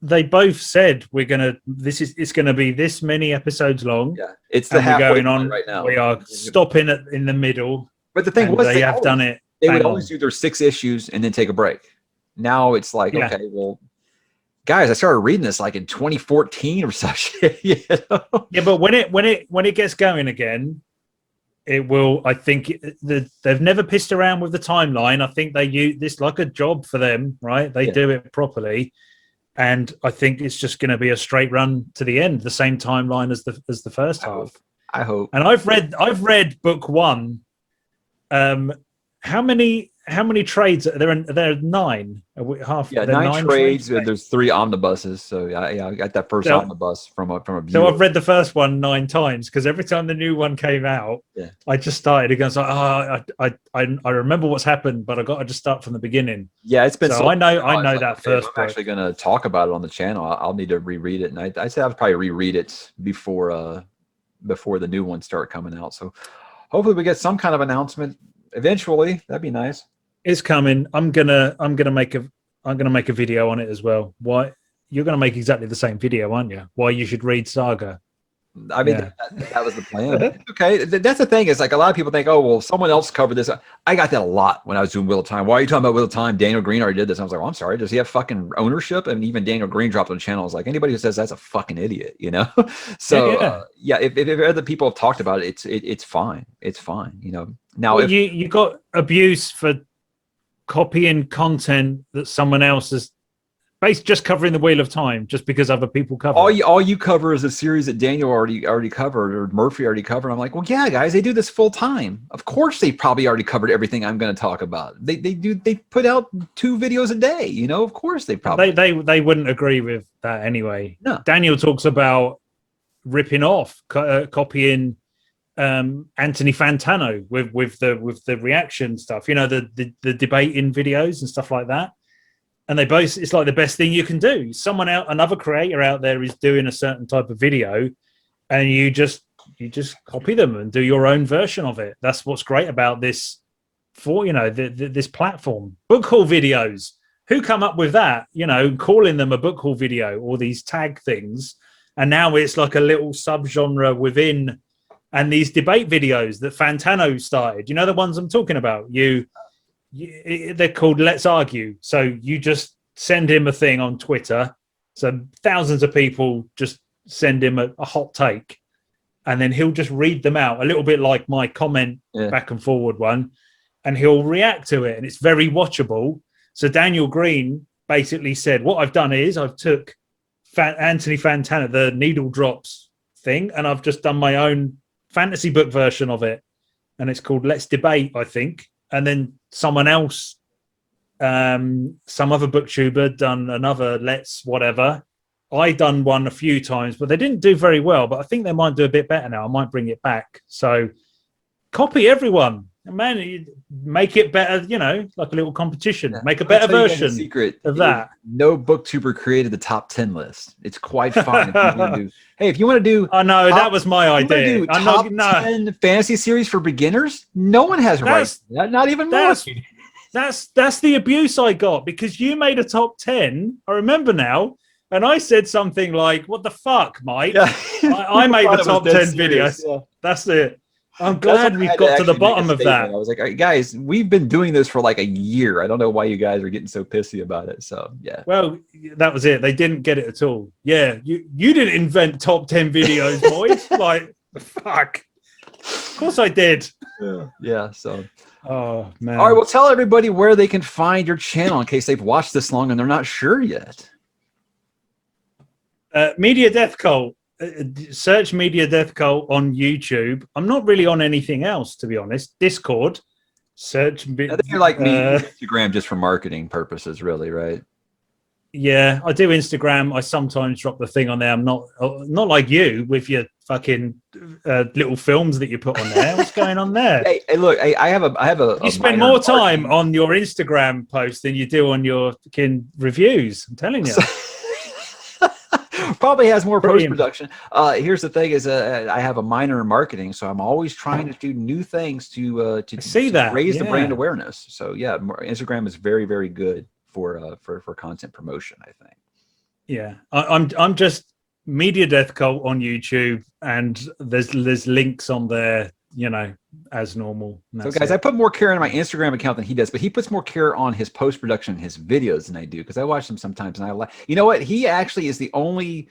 They both said it's gonna be this many episodes long. Yeah, it's the halfway going on right now. We are stopping it in the middle. But the thing was, they have done it. They would always do their 6 issues and then take a break. Now it's like, okay, well, guys, I started reading this like in 2014 or such. Yeah, but when it gets going again, it will. I think they've never pissed around with the timeline. I think they use this like a job for them, right? They do it properly. And I think it's just going to be a straight run to the end, the same timeline as the first half. I hope. And I've read book 1. How many trades? There are 9. Half. Yeah, 9 trades. There's 3 omnibuses. So I got that first omnibus from a viewer. So I've read the first one 9 times, because every time the new one came out, I just started again. So I remember what's happened, but I just start from the beginning. Yeah, it's been. So I know that first. I'm actually going to talk about it on the channel. I'll need to reread it, and I said I'll probably reread it before the new ones start coming out. So hopefully we get some kind of announcement eventually. That'd be nice. It's coming. I'm gonna make a video on it as well. Why you're gonna make exactly the same video, aren't you? Why you should read Saga. I mean, that was the plan. Okay, that's the thing. Is like a lot of people think, oh, well, someone else covered this. I got that a lot when I was doing Wheel of Time. Why are you talking about Wheel of Time? Daniel Green already did this. I was like, well, I'm sorry. Does he have fucking ownership? And even Daniel Green dropped on the channel. I was like, anybody who says that's a fucking idiot, So if other people have talked about it, it's fine. It's fine. Now if you got abuse for copying content that someone else has just covering the Wheel of Time just because other people cover all you cover is a series that Daniel already covered or Murphy already covered. I'm like, well, yeah, guys, they do this full time. Of course they probably already covered everything I'm going to talk about. They put out 2 videos a day, of course they probably they wouldn't agree with that anyway. No. Daniel talks about ripping off copying Anthony Fantano with the reaction stuff, the debating videos and stuff like that. and they both, it's like the best thing you can do. Another creator out there is doing a certain type of video, and you just copy them and do your own version of it. That's what's great about this, this platform. Book haul videos. Who come up with that? Calling them a book haul video, or these tag things, and now it's like a little subgenre within. And these debate videos that Fantano started, the ones I'm talking about. They're called Let's Argue. So you just send him a thing on Twitter. So thousands of people just send him a hot take, and then he'll just read them out, a little bit like my comment back and forward one, and he'll react to it. And it's very watchable. So Daniel Green basically said, what I've done is I've took Anthony Fantano, the needle drops thing, and I've just done my own fantasy book version of it. And it's called Let's Debate, I think. And then someone else, some other booktuber done another Let's whatever. I done one a few times, but they didn't do very well. But I think they might do a bit better now. I might bring it back. So copy everyone. Man, make it better, like a little competition. Yeah. Make a better version of that. No booktuber created the top 10 list. It's quite fine. If you want to do... Oh, no, that was my idea. Top 10 fantasy series for beginners? No one has rights. Not even me. That's the abuse I got, because you made a top 10. I remember now. And I said something like, what the fuck, Mike? Yeah. I made the top 10 videos. Yeah. That's it. I'm glad we've got to the bottom of that. I was like, all right, guys, we've been doing this for like a year. I don't know why you guys are getting so pissy about it. So, yeah. Well, that was it. They didn't get it at all. Yeah, you didn't invent top 10 videos, boys. Like, fuck. Of course I did. Yeah, so. Oh, man. All right, well, tell everybody where they can find your channel in case they've watched this long and they're not sure yet. Media Death Cult. Search Media Death Cult on YouTube. I'm not really on anything else, to be honest. Discord. Search. I think you're like me. Instagram just for marketing purposes, really, right? Yeah, I do Instagram. I sometimes drop the thing on there. I'm not like you with your fucking little films that you put on there. What's going on there? Hey, look, I have a. You spend more time on your Instagram post than you do on your fucking reviews. I'm telling you. Probably has more post-production. Here's the thing: is I have a minor in marketing, so I'm always trying to do new things to raise the brand awareness. So yeah, Instagram is very, very good for content promotion, I think. Yeah, I'm just Media Death Cult on YouTube, and there's links on there, as normal. So guys, I put more care on my Instagram account than he does, but he puts more care on his post-production, his videos than I do, because I watch them sometimes and I like, you know what? He actually is the only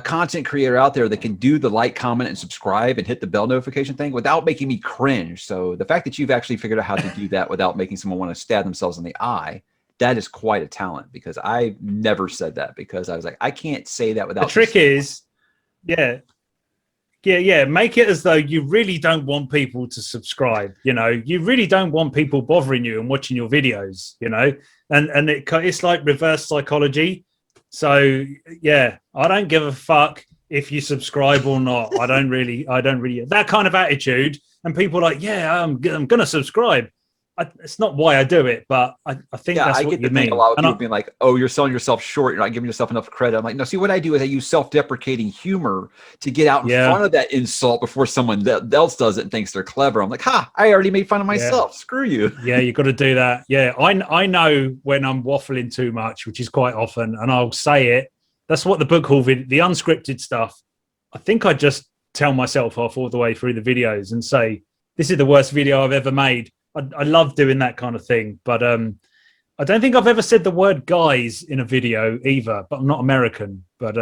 content creator out there that can do the like, comment, and subscribe and hit the bell notification thing without making me cringe. So the fact that you've actually figured out how to do that without making someone want to stab themselves in the eye, that is quite a talent, because I never said that, because I was like, I can't say that without. The trick is, Yeah, make it as though you really don't want people to subscribe. You really don't want people bothering you and watching your videos. And it's like reverse psychology. So yeah, I don't give a fuck if you subscribe or not. I don't really that kind of attitude. And people are like, yeah, I'm gonna subscribe. It's not why I do it, but I think that's what you mean. A lot of people being like, "Oh, you're selling yourself short. You're not giving yourself enough credit." I'm like, no. See, what I do is I use self-deprecating humor to get out in front of that insult before someone else does it and thinks they're clever. I'm like, "Ha! I already made fun of myself. Yeah. Screw you." Yeah, you got to do that. Yeah, I know when I'm waffling too much, which is quite often, and I'll say it. That's what the book haul the unscripted stuff. I think I just tell myself off all the way through the videos and say, "This is the worst video I've ever made." I love doing that kind of thing, but I don't think I've ever said the word guys in a video either, but I'm not American, but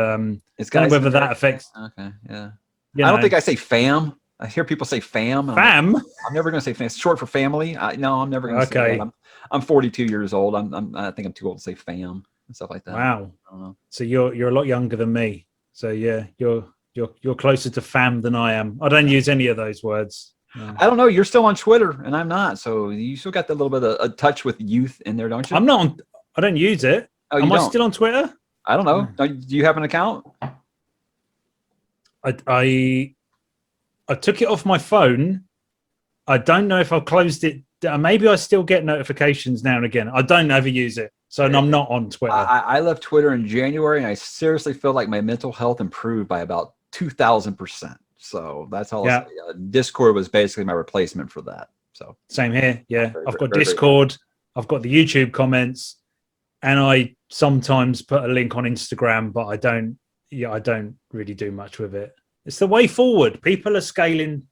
it's kind of whether that affects. Okay. Yeah. I don't think I say fam. I hear people say fam. Fam? I'm never going to say fam. It's short for family. No, I'm never going to say that. I'm 42 years old. I think I'm too old to say fam and stuff like that. Wow. I don't know. So you're a lot younger than me. So yeah, you're closer to fam than I am. I don't use any of those words. Yeah. I don't know. You're still on Twitter, and I'm not. So you still got that little bit of a touch with youth in there, don't you? I'm not. I don't use it. Oh, Am I still on Twitter? I don't know. Do you have an account? I took it off my phone. I don't know if I've closed it. Maybe I still get notifications now and again. I don't ever use it. So I'm not on Twitter. I left Twitter in January, and I seriously feel like my mental health improved by about 2,000%. So that's all. Yeah. Discord was basically my replacement for that. So same here. Yeah, I've got Discord. I've got the YouTube comments, and I sometimes put a link on Instagram, but I don't really do much with it. It's the way forward. People are scaling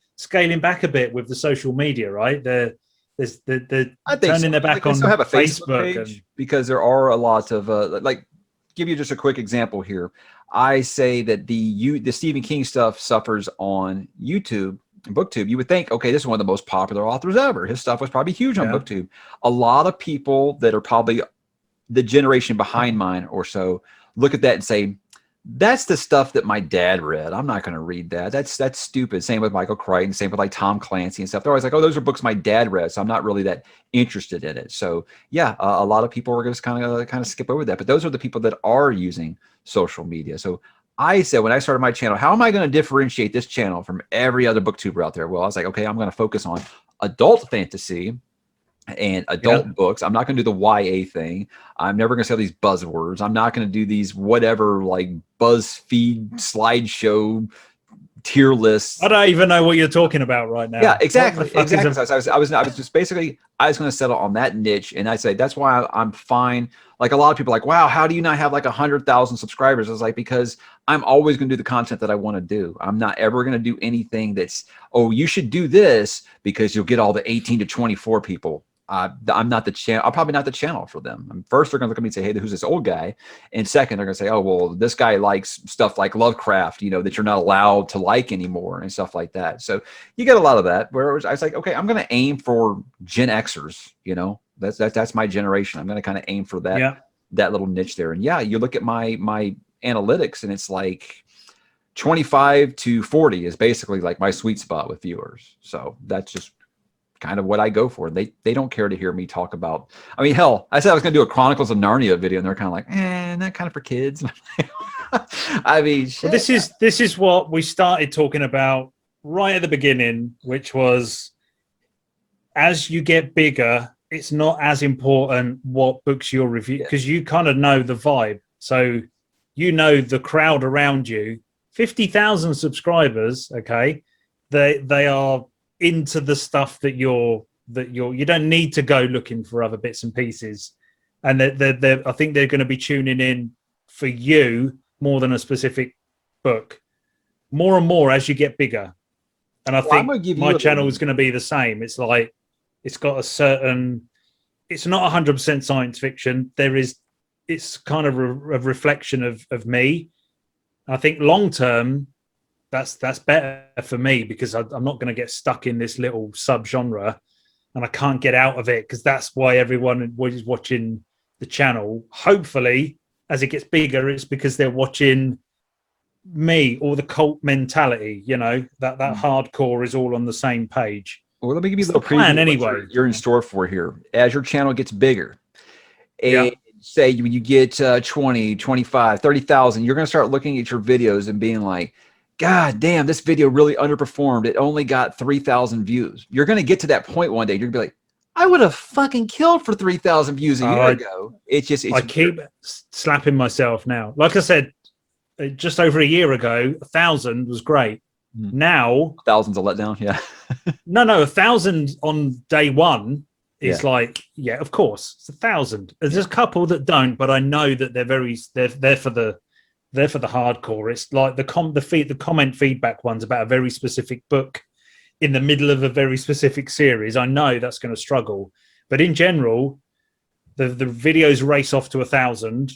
back a bit with the social media, right? They're turning their back on have a Facebook page because there are a lot of like. Give you just a quick example here. I say that the Stephen King stuff suffers on YouTube and Booktube. You would think, okay, this is one of the most popular authors ever. His stuff was probably huge on Booktube. A lot of people that are probably the generation behind mine or so look at that and say, that's the stuff that my dad read. I'm not going to read that. That's stupid. Same with Michael Crichton. Same with like Tom Clancy and stuff. They're always like, oh, those are books my dad read, so I'm not really that interested in it. So yeah, a lot of people are going to kind of skip over that. But those are the people that are using social media. So I said when I started my channel, how am I going to differentiate this channel from every other booktuber out there? Well, I was like, okay, I'm going to focus on adult fantasy and adult books. I'm not going to do the YA thing. I'm never going to say these buzzwords. I'm not going to do these whatever like BuzzFeed slideshow tier lists. I don't even know what you're talking about right now. Yeah, exactly. Exactly. So I was just basically, I was going to settle on that niche, and I say that's why I'm fine. Like a lot of people are like, wow, how do you not have like 100,000 subscribers? I was like, because I'm always going to do the content that I want to do. I'm not ever going to do anything that's, oh, you should do this because you'll get all the 18 to 24 people. I'm not the channel. I'm probably not the channel for them. First, they're going to look at me and say, hey, who's this old guy? And second, they're going to say, oh, well, this guy likes stuff like Lovecraft, that you're not allowed to like anymore and stuff like that. So you get a lot of that where I was like, okay, I'm going to aim for Gen Xers, that's my generation. I'm going to kind of aim for that, that little niche there. And yeah, you look at my analytics and it's like 25 to 40 is basically like my sweet spot with viewers. So that's just kind of what I go for. They don't care to hear me talk about. I mean, hell, I said I was going to do a Chronicles of Narnia video, and they're kind of like, that kind of for kids. I mean, shit. Well, this is what we started talking about right at the beginning, which was as you get bigger, it's not as important what books you'll review because you kind of know the vibe. So the crowd around you. 50,000 subscribers, okay, they are into the stuff that you don't need to go looking for other bits and pieces, and I think they're going to be tuning in for you more than a specific book, more and more as you get bigger. And I think my channel is going to be the same. It's like it's got a certain. It's not 100% science fiction. It's kind of a reflection of me. I think long term, that's better for me because I'm not going to get stuck in this little subgenre, and I can't get out of it because that's why everyone is watching the channel. Hopefully, as it gets bigger, it's because they're watching me or the cult mentality. That hardcore is all on the same page. Well, let me give you a little preview anyway. You're in store for here as your channel gets bigger. And say when you get 20, 25, 30,000, you're going to start looking at your videos and being like, God damn, this video really underperformed. It only got 3,000 views. You're going to get to that point one day. You're going to be like, I would have fucking killed for 3,000 views a year ago. I keep slapping myself now. Like I said, just over a year ago, 1,000 was great. Now 1,000's a letdown. Yeah. No, 1,000 on day one is like, of course, it's 1,000. There's a couple that don't, but I know that they're there for the hardcore. It's like the comment feedback ones about a very specific book in the middle of a very specific series. I know that's going to struggle, but in general, the videos race off to 1,000,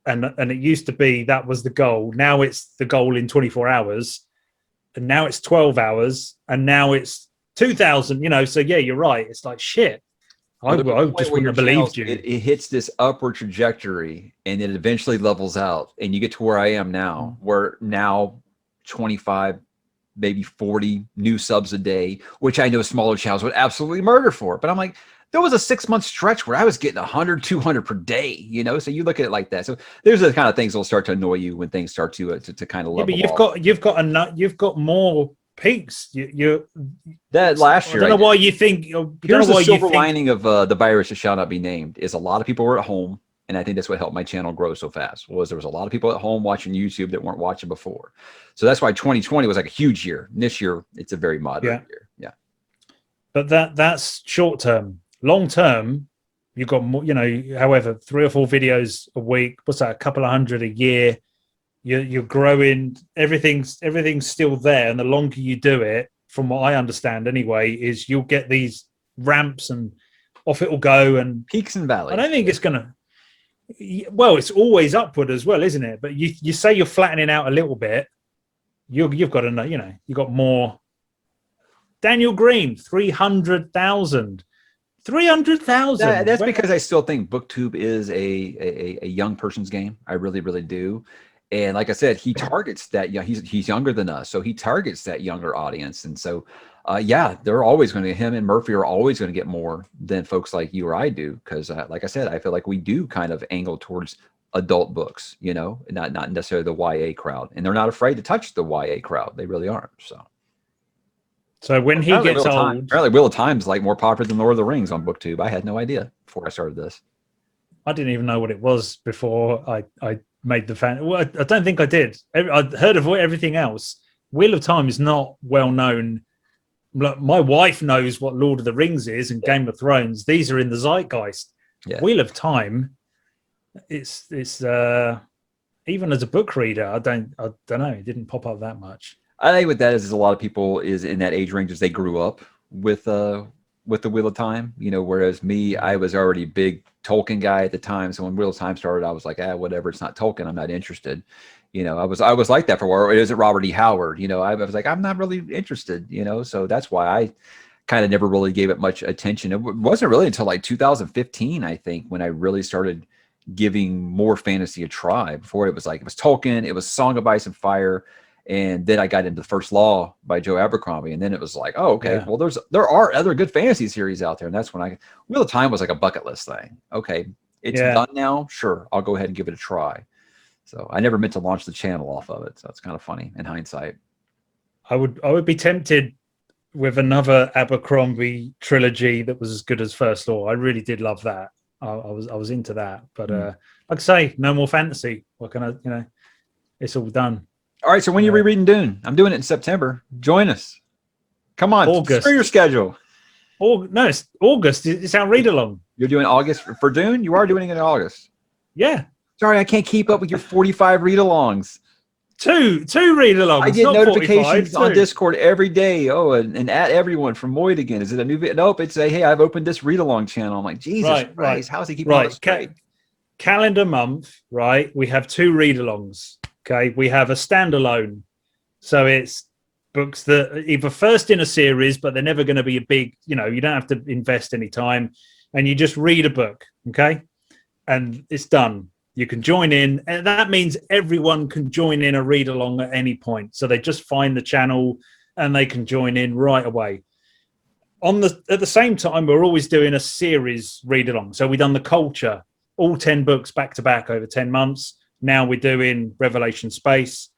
and it used to be that was the goal. Now it's the goal in 24 hours, and now it's 12 hours, and now it's 2,000. So yeah, you're right. It's like shit. I just wouldn't have believed you. It hits this upward trajectory and it eventually levels out. And you get to where I am now, where now 25, maybe 40 new subs a day, which I know smaller channels would absolutely murder for. But I'm like, there was a 6-month stretch where I was getting 100, 200 per day, So you look at it like that. So there's the kind of things that will start to annoy you when things start to kind of level. Yeah, but you've got more peaks. You that last year. I don't know why you think. Here's the silver lining of the virus that shall not be named is a lot of people were at home, and I think that's what helped my channel grow so fast. Was there was a lot of people at home watching YouTube that weren't watching before, so that's why 2020 was like a huge year. And this year, it's a very moderate year. Yeah, but that's short term. Long term, you've got more. However, 3 or 4 videos a week. What's that? A couple of hundred a year. You're growing. Everything's still there, and the longer you do it, from what I understand anyway, is you'll get these ramps and off it will go, and peaks and valleys. I don't think it's gonna. Well, it's always upward as well, isn't it? But you say you're flattening out a little bit. You've got to know. You've got more. Daniel Green, 300,000. 300,000. That's because I still think BookTube is a young person's game. I really, really do. And like I said, he targets that. He's younger than us, so he targets that younger audience. And so, they're always going to. Him and Murphy are always going to get more than folks like you or I do, because, like I said, I feel like we do kind of angle towards adult books, not necessarily the YA crowd, and they're not afraid to touch the YA crowd. They really aren't. So when he gets old, apparently Wheel of Time's like more popular than Lord of the Rings on BookTube. I had no idea before I started this. I didn't even know what it was before I made the fan. Well, I don't think I did. I'd heard of everything else. Wheel of Time is not well known. My wife knows what Lord of the Rings is and Game of Thrones. These are in the zeitgeist. Yeah. Wheel of Time, it's even as a book reader, I don't know. It didn't pop up that much. I think what that is a lot of people is in that age range as they grew up with the Wheel of Time, whereas me, I was already a big Tolkien guy at the time. So when Wheel of Time started, I was like, whatever, it's not Tolkien, I'm not interested. I was like that for a while. It isn't Robert E. Howard, I was like, I'm not really interested, so that's why I kind of never really gave it much attention. It wasn't really until like 2015, I think, when I really started giving more fantasy a try. Before it was Tolkien, it was Song of Ice and Fire. And then I got into The First Law by Joe Abercrombie. And then it was like, oh, okay, yeah. Well, there are other good fantasy series out there. And that's when Wheel of Time was like a bucket list thing. Okay, it's done now. Sure, I'll go ahead and give it a try. So I never meant to launch the channel off of it. So it's kind of funny in hindsight. I would be tempted with another Abercrombie trilogy that was as good as First Law. I really did love that. I was into that. But like I say, no more fantasy. What can I, it's all done. All right, so when you're rereading Dune, I'm doing it in September. Join us. Come on, August. Through your schedule. No, it's August. It's our read along. You're doing August for Dune? You are doing it in August. Yeah. Sorry, I can't keep up with your 45 read alongs. Two read alongs. I get notifications on Discord every day. Oh, and at everyone from Moid again. Is it a new video? Nope, it's hey, I've opened this read along channel. I'm like, Jesus Christ, how is he keeping all this straight? Calendar month, right? We have 2 read alongs. Okay, we have a standalone. So it's books that are either first in a series, but they're never going to be a big, you don't have to invest any time, and you just read a book, okay? And it's done. You can join in, and that means everyone can join in a read along at any point. So they just find the channel and they can join in right away. At the same time, we're always doing a series read along. So we've done The Culture, all 10 books back to back over 10 months. Now we're doing Revelation Space,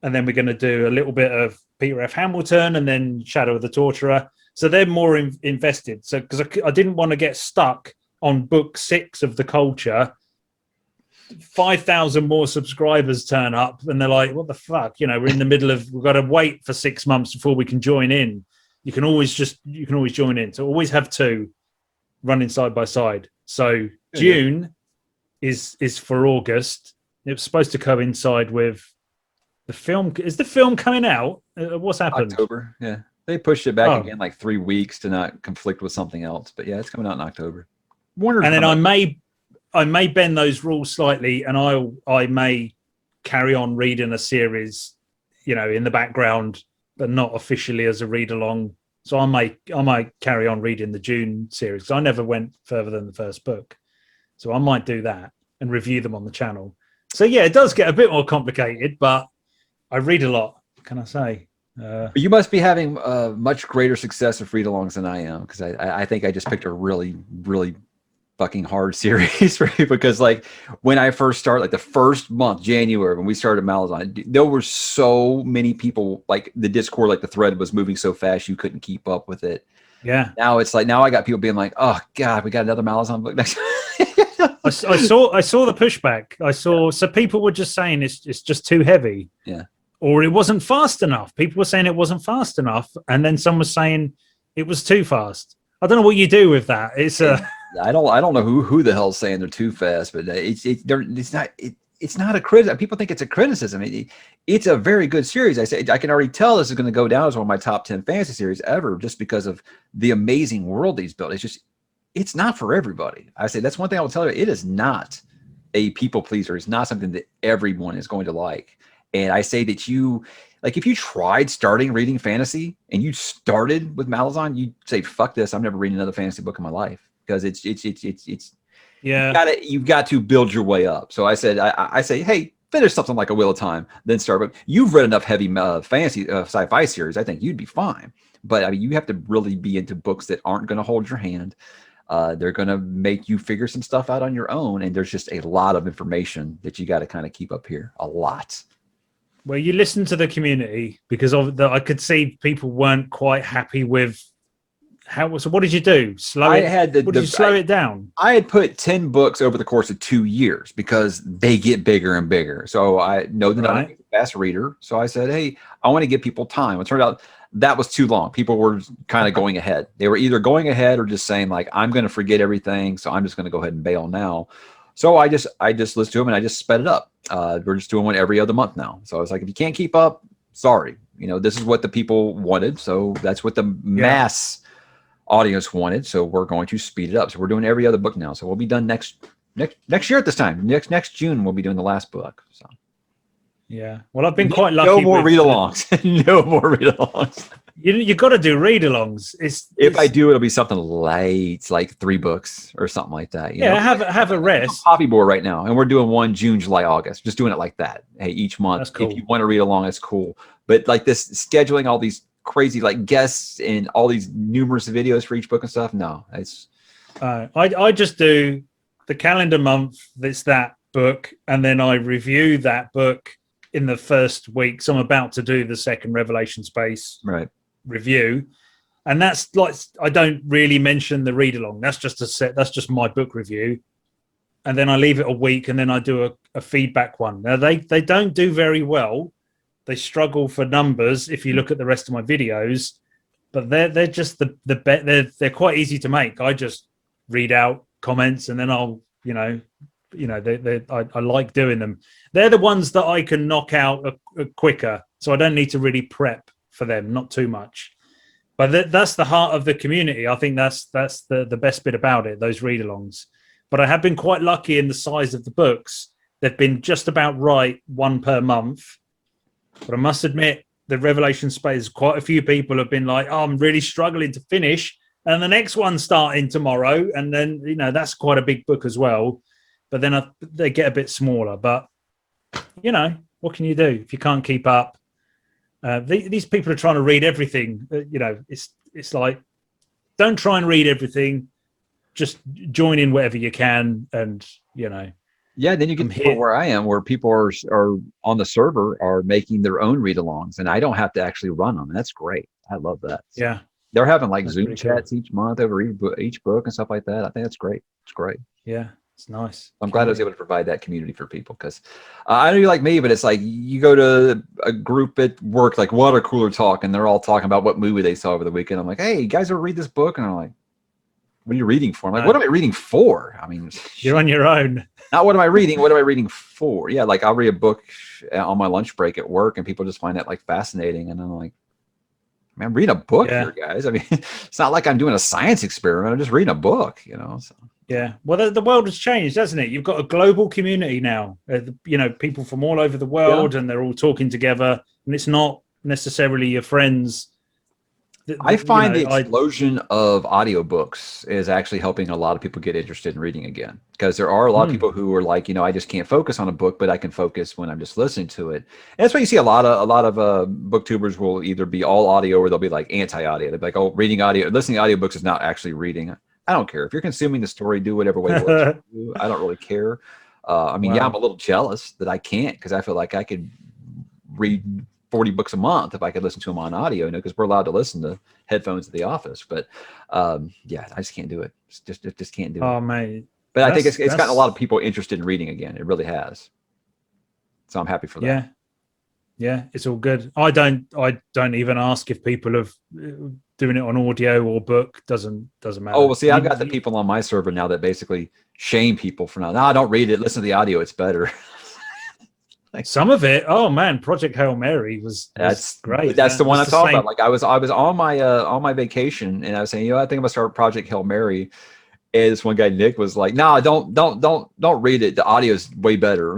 and then we're going to do a little bit of Peter F. Hamilton and then Shadow of the Torturer. So they're more invested. So because I didn't want to get stuck on book 6 of The Culture, 5,000 more subscribers turn up and they're like, what the fuck? We're in the middle of, we've got to wait for 6 months before we can join in. You can always join in. So always have 2 running side by side. So June is for August. It was supposed to coincide with the film. Is the film coming out? What's happened? October. Yeah. They pushed it back again like 3 weeks to not conflict with something else. But yeah, it's coming out in October. And then I may bend those rules slightly, and I may carry on reading a series, in the background, but not officially as a read along. So I might carry on reading the June series, because I never went further than the first book. So I might do that and review them on the channel. So yeah, it does get a bit more complicated, but I read a lot. What can I say? You must be having much greater success with read-alongs than I am, because I think I just picked a really, really fucking hard series for me because like when I first started, like the first month, January, when we started Malazan, there were so many people, like the Discord, like the thread was moving so fast you couldn't keep up with it. Yeah. Now it's like, now I got people being like, oh God, we got another Malazan book next. I saw the pushback. So people were just saying it's just too heavy. Yeah. Or it wasn't fast enough. People were saying it wasn't fast enough. And then some was saying it was too fast. I don't know what you do with that. It's I don't know who the hell's saying they're too fast, but it's not a criticism. People think it's a criticism. It's a very good series. I can already tell this is going to go down as one of my top 10 fantasy series ever, just because of the amazing world he's built. It's not for everybody. I say that's one thing I will tell you. It is not a people pleaser. It's not something that everyone is going to like. And I say that if you tried starting reading fantasy and you started with Malazan, you'd say, fuck this. I'm never reading another fantasy book in my life, because it's yeah. You've got to build your way up. So I say, hey, finish something like A Wheel of Time, then start. But you've read enough heavy fantasy sci-fi series. I think you'd be fine. But I mean, you have to really be into books that aren't going to hold your hand. They're going to make you figure some stuff out on your own. And there's just a lot of information that you got to kind of keep up here. A lot. Well, you listen to the community, because I could see people weren't quite happy with how. So what did you do? Slow it down? I had put 10 books over the course of 2 years because they get bigger and bigger. So I know that I'm a fast reader. So I said, hey, I want to give people time. It turned out that was too long. People were kind of going ahead. They were either going ahead or just saying like, I'm going to forget everything, so I'm just going to go ahead and bail now. So I just listened to them and I just sped it up. We're just doing one every other month now. So I was like, if you can't keep up, sorry. This is what the people wanted. So that's what the mass audience wanted. So we're going to speed it up. So we're doing every other book now. So we'll be done next year at this time. Next June we'll be doing the last book. So yeah. Well, I've been quite lucky. No more read-alongs. No more read-alongs. You got to do read-alongs. If I do, it'll be something light, like 3 books or something like that. You know? Have a rest. Hobby board right now, and we're doing one June, July, August. Just doing it like that. Hey, each month. That's cool. If you want to read along, that's cool. But like this, scheduling all these crazy like guests and all these numerous videos for each book and stuff. No, it's. I just do the calendar month. That's that book, and then I review that book in the first week. So I'm about to do the second Revelation Space review, and that's like, I don't really mention the read along. That's just my book review, and then I leave it a week, and then I do a feedback one. Now they don't do very well. They struggle for numbers if you look at the rest of my videos, but they're just they're quite easy to make. I just read out comments, and then I'll I like doing them. They're the ones that I can knock out quicker, so I don't need to really prep for them, not too much. But that's the heart of the community. I think that's the best bit about it, those read-alongs. But I have been quite lucky in the size of the books. They've been just about right, one per month. But I must admit, the Revelation Space, quite a few people have been like, oh, I'm really struggling to finish, and the next one's starting tomorrow. And then, that's quite a big book as well. But then they get a bit smaller. But, what can you do if you can't keep up? These people are trying to read everything. It's like, don't try and read everything. Just join in wherever you can, and Yeah, then you get to where I am, where people are on the server are making their own read-alongs, and I don't have to actually run them. That's great. I love that. Yeah, they're having like Zoom chats each month over each book and stuff like that. I think that's great. It's great. Yeah. It's nice. I'm glad I was able to provide that community for people, because I know you're like me, but it's like you go to a group at work, like Water Cooler Talk, and they're all talking about what movie they saw over the weekend. I'm like, hey, you guys ever read this book? And I'm like, what are you reading for? I'm like, what am I reading for? I mean, you're on your own. Not what am I reading? What am I reading for? Yeah, like I'll read a book on my lunch break at work, and people just find that like fascinating. And I'm like, man, I'm reading a book here, guys. I mean, it's not like I'm doing a science experiment. I'm just reading a book, So. Yeah, well, the world has changed, hasn't it? You've got a global community now. People from all over the world, and they're all talking together. And it's not necessarily your friends. I find the explosion of audiobooks is actually helping a lot of people get interested in reading again, because there are a lot of people who are like, I just can't focus on a book, but I can focus when I'm just listening to it. And that's why you see a lot of booktubers will either be all audio, or they'll be like anti-audio. They'll be like, oh, listening to audiobooks is not actually reading. I don't care if you're consuming the story. Do whatever way works for you. I don't really care. I mean, yeah, I'm a little jealous that I can't because I feel like I could read 40 books a month if I could listen to them on audio, because we're allowed to listen to headphones at the office. But yeah, I just can't do it. Just can't do it. Oh, mate. But I think it's gotten a lot of people interested in reading again. It really has. So I'm happy for that. Yeah. Yeah, it's all good. I don't even ask if people have doing it on audio or book. Doesn't matter. Oh, well, see, I've got the people on my server now that basically shame people for now. No, don't read it. Listen to the audio. It's better. Like, some of it. Oh man, Project Hail Mary was great. That's the one I'm talking about. Like I was on my vacation and I was saying, I think I'm gonna start Project Hail Mary. And this one guy, Nick, was like, "No, don't read it. The audio is way better."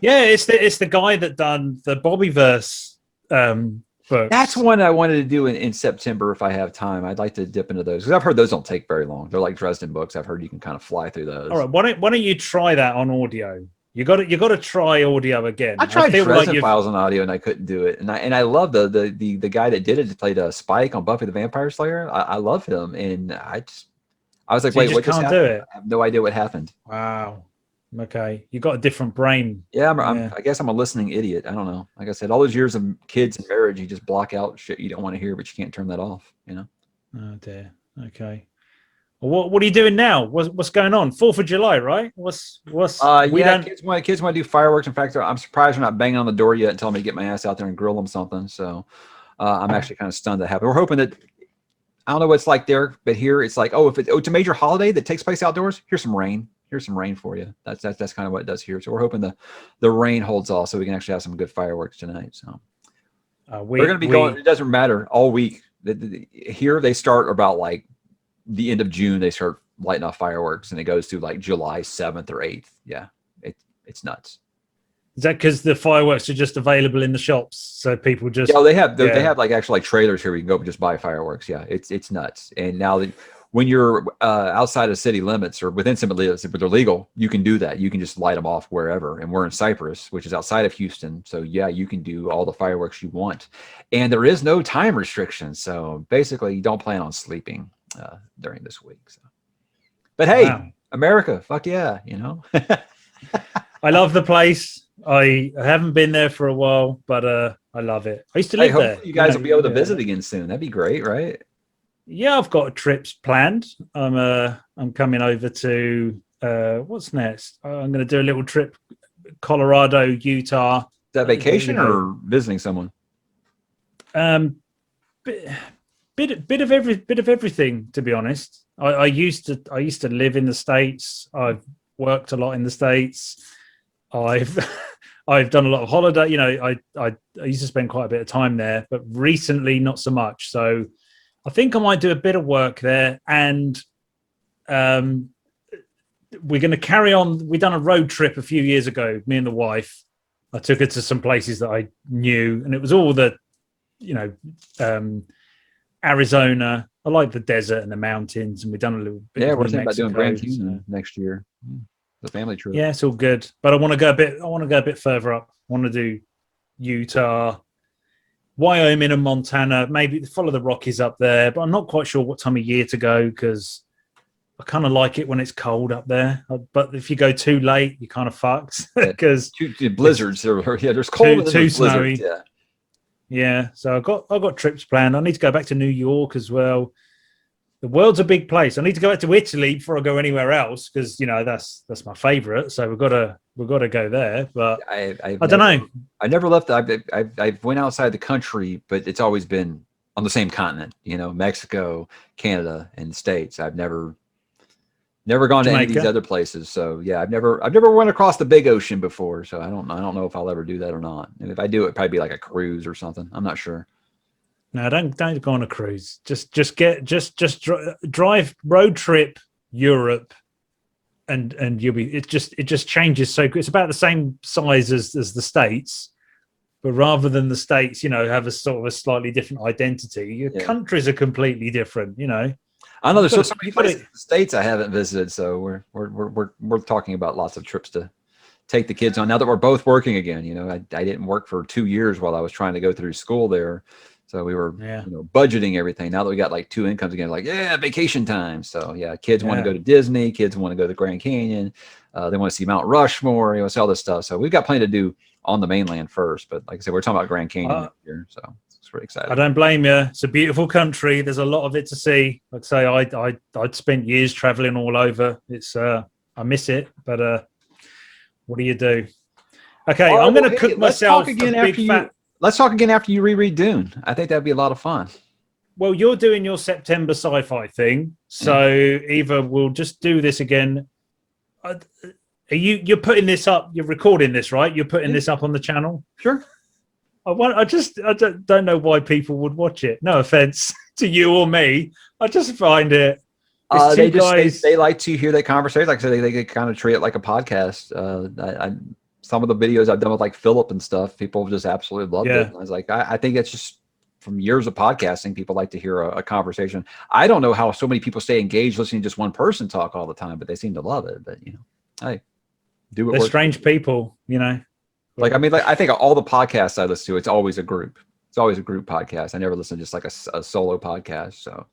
Yeah, it's the guy that done the Bobbyverse books. That's one I wanted to do in September if I have time. I'd like to dip into those because I've heard those don't take very long. They're like Dresden books. I've heard you can kind of fly through those. All right, why don't you try that on audio? You got to try audio again. I tried Dresden Files on audio and I couldn't do it. And I love the guy that did it, played Spike on Buffy the Vampire Slayer. I love him, and I was like, wait, what just happened? Do it? I have no idea what happened. Wow. Okay, you got a different brain. Yeah, I guess I'm a listening idiot. I don't know. Like I said, all those years of kids and marriage, you just block out shit you don't want to hear, but you can't turn that off. Oh dear. Okay. Well, what are you doing now? What's going on? 4th of July, right? What's kids want to do fireworks. In fact, I'm surprised they're not banging on the door yet and telling me to get my ass out there and grill them something. So I'm actually kind of stunned that happened. We're hoping that, I don't know what it's like there, but here it's like, it's a major holiday that takes place outdoors. Here's some rain. Here's some rain for you. That's kind of what it does here. So we're hoping the rain holds off so we can actually have some good fireworks tonight. So we're going to be going. It doesn't matter all week. Here they start about like the end of June. They start lighting off fireworks, and it goes through like July 7th or 8th. Yeah, it's nuts. Is that because the fireworks are just available in the shops, so people just? Yeah, they have like actually like trailers here where you can go and just buy fireworks. Yeah, it's nuts. And now when you're outside of city limits or within city limits, if they're legal, you can do that. You can just light them off wherever. And we're in Cypress, which is outside of Houston. So yeah, you can do all the fireworks you want. And there is no time restriction. So basically you don't plan on sleeping during this week. So. But hey, wow. America, fuck yeah, I love the place. I haven't been there for a while, but I love it. I used to live there. You guys will be able to visit again soon. That'd be great, right? Yeah, I've got trips planned. I'm coming over to what's next? I'm going to do a little trip, Colorado, Utah. Is that vacation or visiting someone? Bit of everything, to be honest. I used to live in the States. I've worked a lot in the States. I've done a lot of holiday. I used to spend quite a bit of time there, but recently not so much. So I think I might do a bit of work there, and we're going to carry on. We done a road trip a few years ago, me and the wife. I took her to some places that I knew, and it was all Arizona. I like the desert and the mountains, and we've done a little bit. Yeah, we're thinking about doing Grand Canyon next year, the family trip. Yeah, it's all good, but I want to go a bit further up. I want to do Utah, Wyoming and Montana, maybe follow the Rockies up there, but I'm not quite sure what time of year to go because I kind of like it when it's cold up there. But if you go too late, you're kind of fucked because blizzards. There's cold, too snowy. Yeah. So I've got trips planned. I need to go back to New York as well. The world's a big place. I need to go back to Italy before I go anywhere else because that's my favorite. So we've got to go there. But I don't know. I never left. I went outside the country, but it's always been on the same continent. Mexico, Canada, and the States. I've never gone to any of these other places. So yeah, I've never went across the big ocean before. So I don't know if I'll ever do that or not. And if I do, it'd probably be like a cruise or something. I'm not sure. No, don't go on a cruise. Just drive road trip Europe, and you'll be. It just changes so. It's about the same size as the States, but rather than the States, have a sort of a slightly different identity. Your countries are completely different. I know there's so many places in the States I haven't visited, so we're talking about lots of trips to take the kids on. Now that we're both working again, I didn't work for 2 years while I was trying to go through school there. So we were budgeting everything. Now that we got like 2 incomes again, like, vacation time. So yeah, kids want to go to Disney, kids want to go to the Grand Canyon. They want to see Mount Rushmore, see all this stuff. So we've got plenty to do on the mainland first. But like I said, we're talking about Grand Canyon next year. So it's pretty exciting. I don't blame you. It's a beautiful country. There's a lot of it to see. Like I say, I'd spent years traveling all over. It's I miss it, but what do you do? Okay, I'm going to cook myself a big fat. Let's talk again after you reread Dune. I think that'd be a lot of fun. Well, you're doing your September sci-fi thing, so either we'll just do this again. You're putting this up? You're recording this, right? You're putting this up on the channel? Sure. I don't know why people would watch it. No offense to you or me. I just find it. They like to hear that conversation. Like I said, they kind of treat it like a podcast. Some of the videos I've done with like Philip and stuff, people just absolutely loved it. And I was like, I think it's just from years of podcasting, people like to hear a conversation. I don't know how so many people stay engaged listening to just one person talk all the time, but they seem to love it. But hey, do it. They're strange people, Like I think all the podcasts I listen to, it's always a group. It's always a group podcast. I never listen to just like a solo podcast. So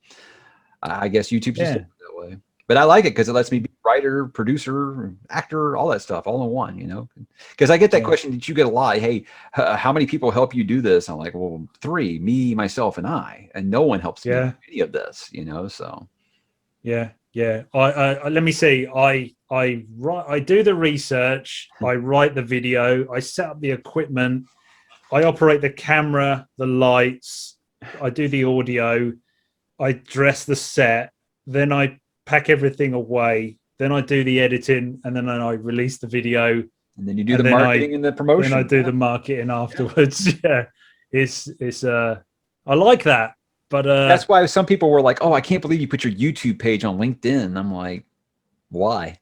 I guess YouTube's just that way. But I like it because it lets me be writer, producer, actor, all that stuff all in one, because I get that question that you get a lot. Hey, how many people help you do this? I'm like, well, 3, me, myself, and I, and no one helps me do any of this, so. Yeah. Let me see. I do the research. I write the video. I set up the equipment. I operate the camera, the lights. I do the audio. I dress the set. Then I pack everything away. Then I do the editing, and then I release the video. And then you do the marketing and the promotion. Then I do the marketing afterwards. It's I like that. But that's why some people were like, "Oh, I can't believe you put your YouTube page on LinkedIn." I'm like, "Why?"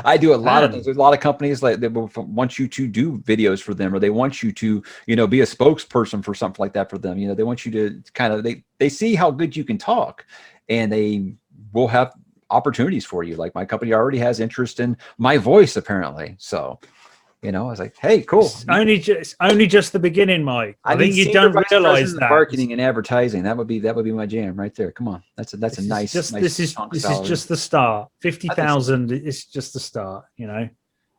I do a lot of things. There's a lot of companies like that want you to do videos for them, or they want you to, be a spokesperson for something like that for them. They want you to kind of they see how good you can talk, and they will have opportunities for you. Like my company already has interest in my voice, apparently. So, I was like, hey, cool. It's only just the beginning, Mike. I think you don't realize that. Marketing and advertising, that would be my jam right there. Come on. This is just the start. 50,000 is just the start,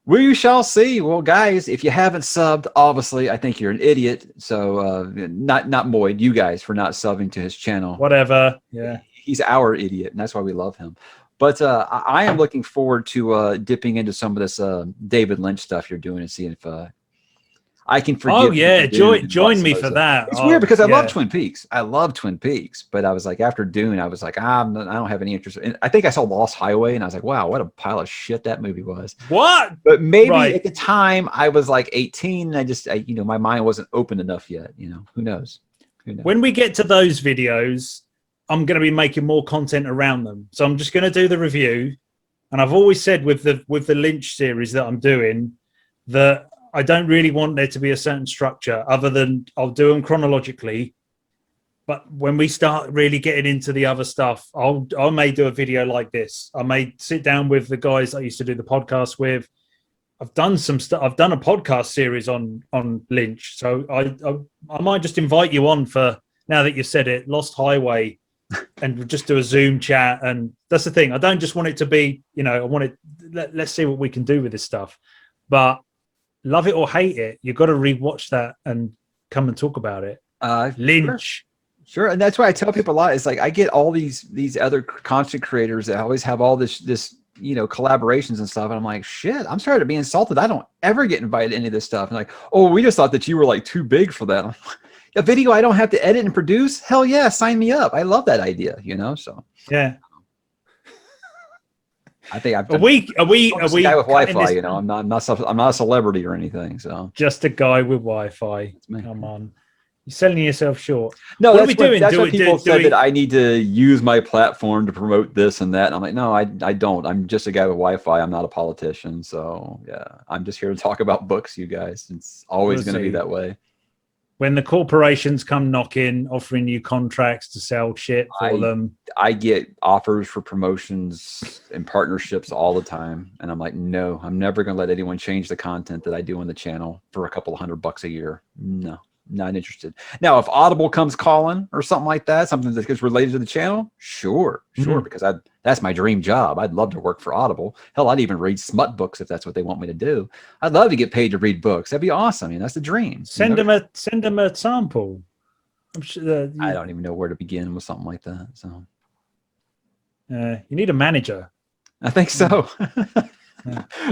We shall see. Well, guys, if you haven't subbed, obviously, I think you're an idiot. So not Moid, you guys, for not subbing to his channel. Whatever. Yeah. He's our idiot, and that's why we love him. But I am looking forward to dipping into some of this David Lynch stuff you're doing and seeing if I can forgive. Oh yeah, join me for that. It's weird because I love Twin Peaks. I love Twin Peaks, but I was like, after Dune, I was like, I don't have any interest. I think I saw Lost Highway, and I was like, wow, what a pile of shit that movie was. What? But maybe at the time I was like 18. And my mind wasn't open enough yet. Who knows? When we get to those videos, I'm going to be making more content around them. So I'm just going to do the review. And I've always said with the Lynch series that I'm doing that I don't really want there to be a certain structure other than I'll do them chronologically. But when we start really getting into the other stuff, I may do a video like this. I may sit down with the guys I used to do the podcast with. I've done some stuff. I've done a podcast series on Lynch. So I might just invite you on for, now that you said it, Lost Highway, and just do a Zoom chat. And that's the thing. I don't just want it to be, I want it, let's see what we can do with this stuff. But love it or hate it, you've got to rewatch that and come and talk about it. Lynch. Sure. And that's why I tell people a lot. It's like, I get all these other content creators that always have all this, collaborations and stuff. And I'm like, shit, I'm starting to be insulted. I don't ever get invited to any of this stuff. And like, oh, we just thought that you were like too big for that. A video I don't have to edit and produce? Hell yeah, sign me up. I love that idea, so. Yeah. I think I've a week guy with Wi-Fi, I'm not a celebrity or anything, so. Just a guy with Wi-Fi. Come on. You're selling yourself short. No, what are we doing? That's what people said that I need to use my platform to promote this and that. And I'm like, no, I don't. I'm just a guy with Wi-Fi. I'm not a politician. So yeah, I'm just here to talk about books, you guys. It's always going to be that way. When the corporations come knocking, offering you contracts to sell shit for them. I get offers for promotions and partnerships all the time. And I'm like, no, I'm never going to let anyone change the content that I do on the channel for a couple of $100 a year. No. not interested. Now, if Audible comes calling or something like that, something that gets related to the channel, sure, because that's my dream job. I'd love to work for Audible. Hell, I'd even read smut books if that's what they want me to do. I'd love to get paid to read books. That'd be awesome. I mean, that's the dream. Send them a sample. I'm sure I don't even know where to begin with something like that. So you need a manager. I think so.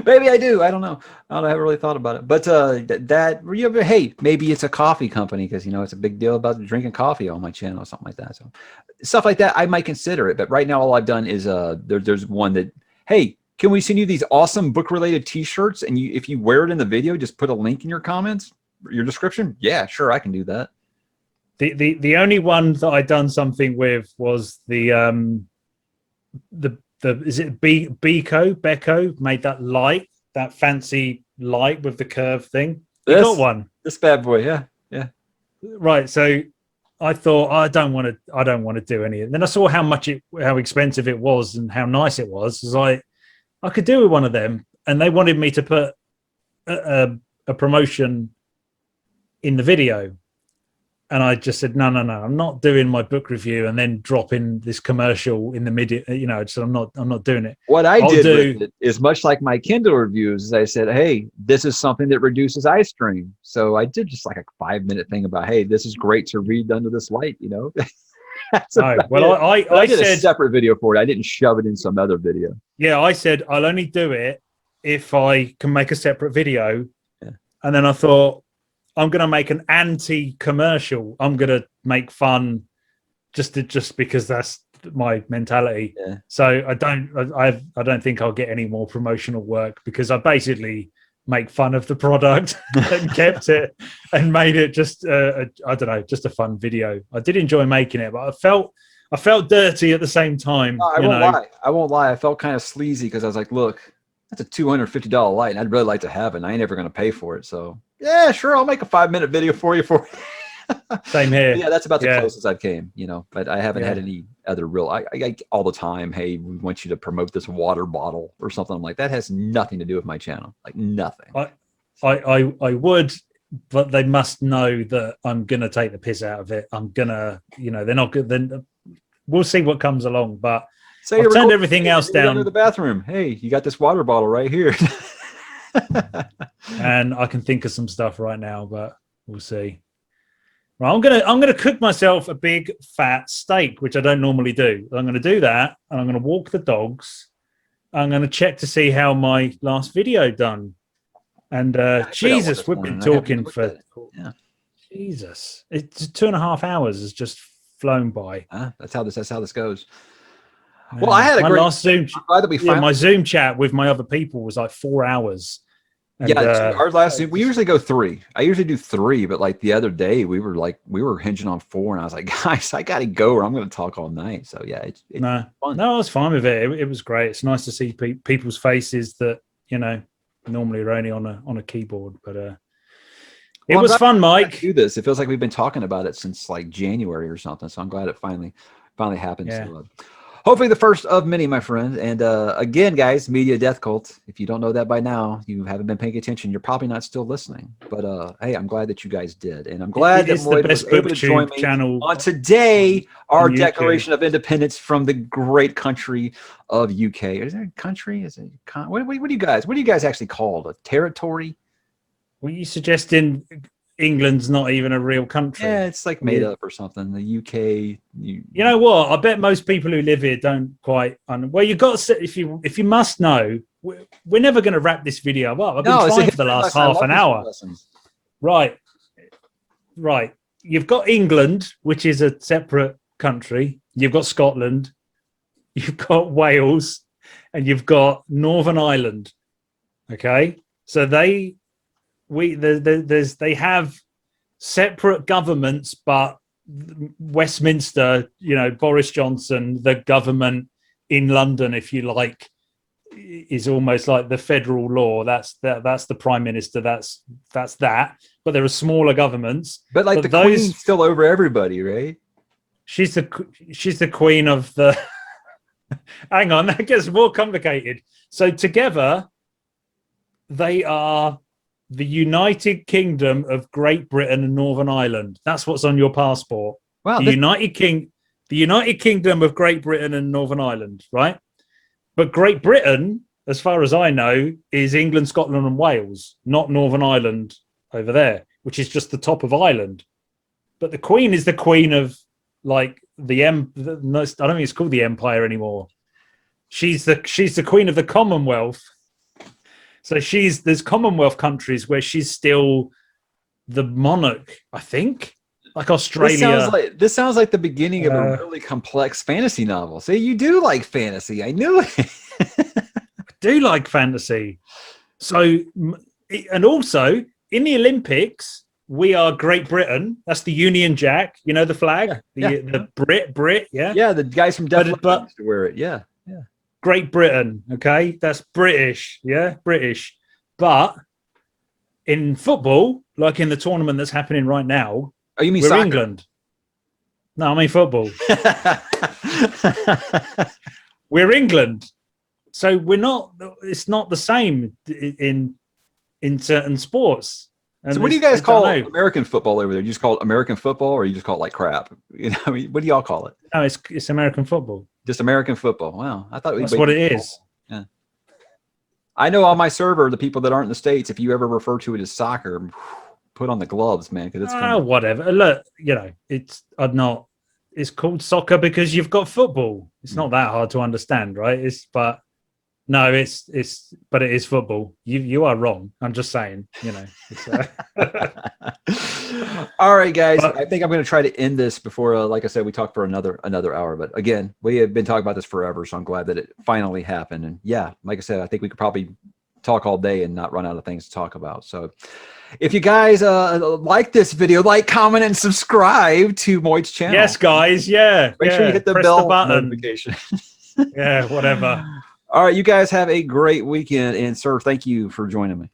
Maybe I do. I don't know. I haven't really thought about it. But hey, maybe it's a coffee company because it's a big deal about drinking coffee on my channel or something like that. So stuff like that, I might consider it. But right now, all I've done is there's one that, hey, can we send you these awesome book related T-shirts? And if you wear it in the video, just put a link in your comments, your description. Yeah, sure, I can do that. The only one that I done something with was the is it Beko made that light, that fancy light with the curve thing. You got one. This bad boy, yeah. Right. So I thought I don't want to do any of it. Then I saw how expensive it was and how nice it was. It's like I could do with one of them, and they wanted me to put a promotion in the video. And I just said, no, I'm not doing my book review and then dropping this commercial in the middle. So I'm not doing it. What I did with it is much like my Kindle reviews. I said, hey, this is something that reduces eye strain. So I did just like a 5-minute thing about, hey, this is great to read under this light. I did a separate video for it. I didn't shove it in some other video. Yeah, I said I'll only do it if I can make a separate video. Yeah. And then I thought, I'm going to make an anti-commercial. I'm going to make fun just because that's my mentality. Yeah. So I don't think I'll get any more promotional work because I basically make fun of the product and kept it and made it just just a fun video. I did enjoy making it, but I felt dirty at the same time. No, I won't lie. I felt kind of sleazy because I was like, look, that's a $250 light, and I'd really like to have it. And I ain't ever going to pay for it. So yeah, sure, I'll make a 5-minute video for you. Same here. Yeah, that's about the closest I've came. But I haven't had any other real. I all the time. Hey, we want you to promote this water bottle or something. I'm like, that has nothing to do with my channel. Like nothing. I would, but they must know that I'm gonna take the piss out of it. I'm gonna, they're not good. Then we'll see what comes along. But I've turned everything else down. To the bathroom. Hey, you got this water bottle right here. And I can think of some stuff right now, but we'll see. Right, I'm gonna cook myself a big fat steak, which I don't normally do. I'm gonna do that, and I'm gonna walk the dogs. I'm gonna check to see how my last video done. And Jesus, we've been talking for Jesus. It's 2.5 hours has just flown by. That's how this goes. Well, I had a great last Zoom. My Zoom chat with my other people was like 4 hours. And, our last Zoom, we usually go 3. I usually do 3, but like the other day we were hinging on 4, and I was like, guys, I gotta go, or I'm going to talk all night. So yeah, it's fun. No, I was fine with it. It was great. It's nice to see people's faces that normally are only on a keyboard, but it was fun, Mike. Do this. It feels like we've been talking about it since like January or something. So I'm glad it finally happened. Yeah. So, hopefully the first of many, my friend. And again, guys, Media Death Cult. If you don't know that by now, you haven't been paying attention. You're probably not still listening. But hey, I'm glad that you guys did, and I'm glad that Moid was able to join me on today, our Declaration of Independence from the great country of UK. Is there a country? Is it what do you guys actually called? A territory? Were you suggesting England's not even a real country? Yeah, it's like made up or something. The UK. You know what? I bet most people who live here don't quite. Well, you got to. If you must know, we're never going to wrap this video up. I've been trying for the last half an hour. Right. You've got England, which is a separate country. You've got Scotland. You've got Wales, and you've got Northern Ireland. Okay, so they have separate governments, but Westminster, Boris Johnson, the government in London, if you like, is almost like the federal law. That's the prime minister. That's that. But there are smaller governments. But like the Queen's still over everybody, right? She's the queen of the. Hang on, that gets more complicated. So together, they are the United Kingdom of Great Britain and Northern Ireland. That's what's on your passport. Wow. The United Kingdom of Great Britain and Northern Ireland, right? But Great Britain, as far as I know, is England, Scotland, and Wales, not Northern Ireland over there, which is just the top of Ireland. But the Queen is the Queen of like I don't think it's called the Empire anymore. She's the Queen of the Commonwealth. So there's Commonwealth countries where she's still the monarch, I think. Like Australia. This sounds like the beginning of a really complex fantasy novel. See, you do like fantasy. I knew it. I do like fantasy. So, and also in the Olympics, we are Great Britain. That's the Union Jack. You know the flag, the Brit. Yeah, yeah. The guys from Def Leppard used to wear it. Yeah, yeah. Great Britain. Okay, that's British. Yeah, British. But in football, like in the tournament that's happening right now. Oh, you mean we're soccer? England? No, I mean football. We're England, so we're not. It's not the same in certain sports. And so, what do you guys call American football over there? Do you just call it American football, or you just call it like crap? You know, I mean, what do y'all call it? No, it's American football. Just American football. Wow, I thought that's what it is. Yeah. I know on my server, the people that aren't in the States, if you ever refer to it as soccer, put on the gloves, man, because it's whatever. Look, you know, it's called soccer because you've got football. It's not that hard to understand, right? It is football. You are wrong. I'm just saying, you know. All right, guys. I think I'm going to try to end this before, like I said, we talked for another hour. But again, we have been talking about this forever, so I'm glad that it finally happened. And yeah, like I said, I think we could probably talk all day and not run out of things to talk about. So if you guys like this video, like, comment, and subscribe to Moid's channel. Yes, guys. Yeah. Make sure you hit the bell notification. Yeah, whatever. All right, you guys have a great weekend. And sir, thank you for joining me.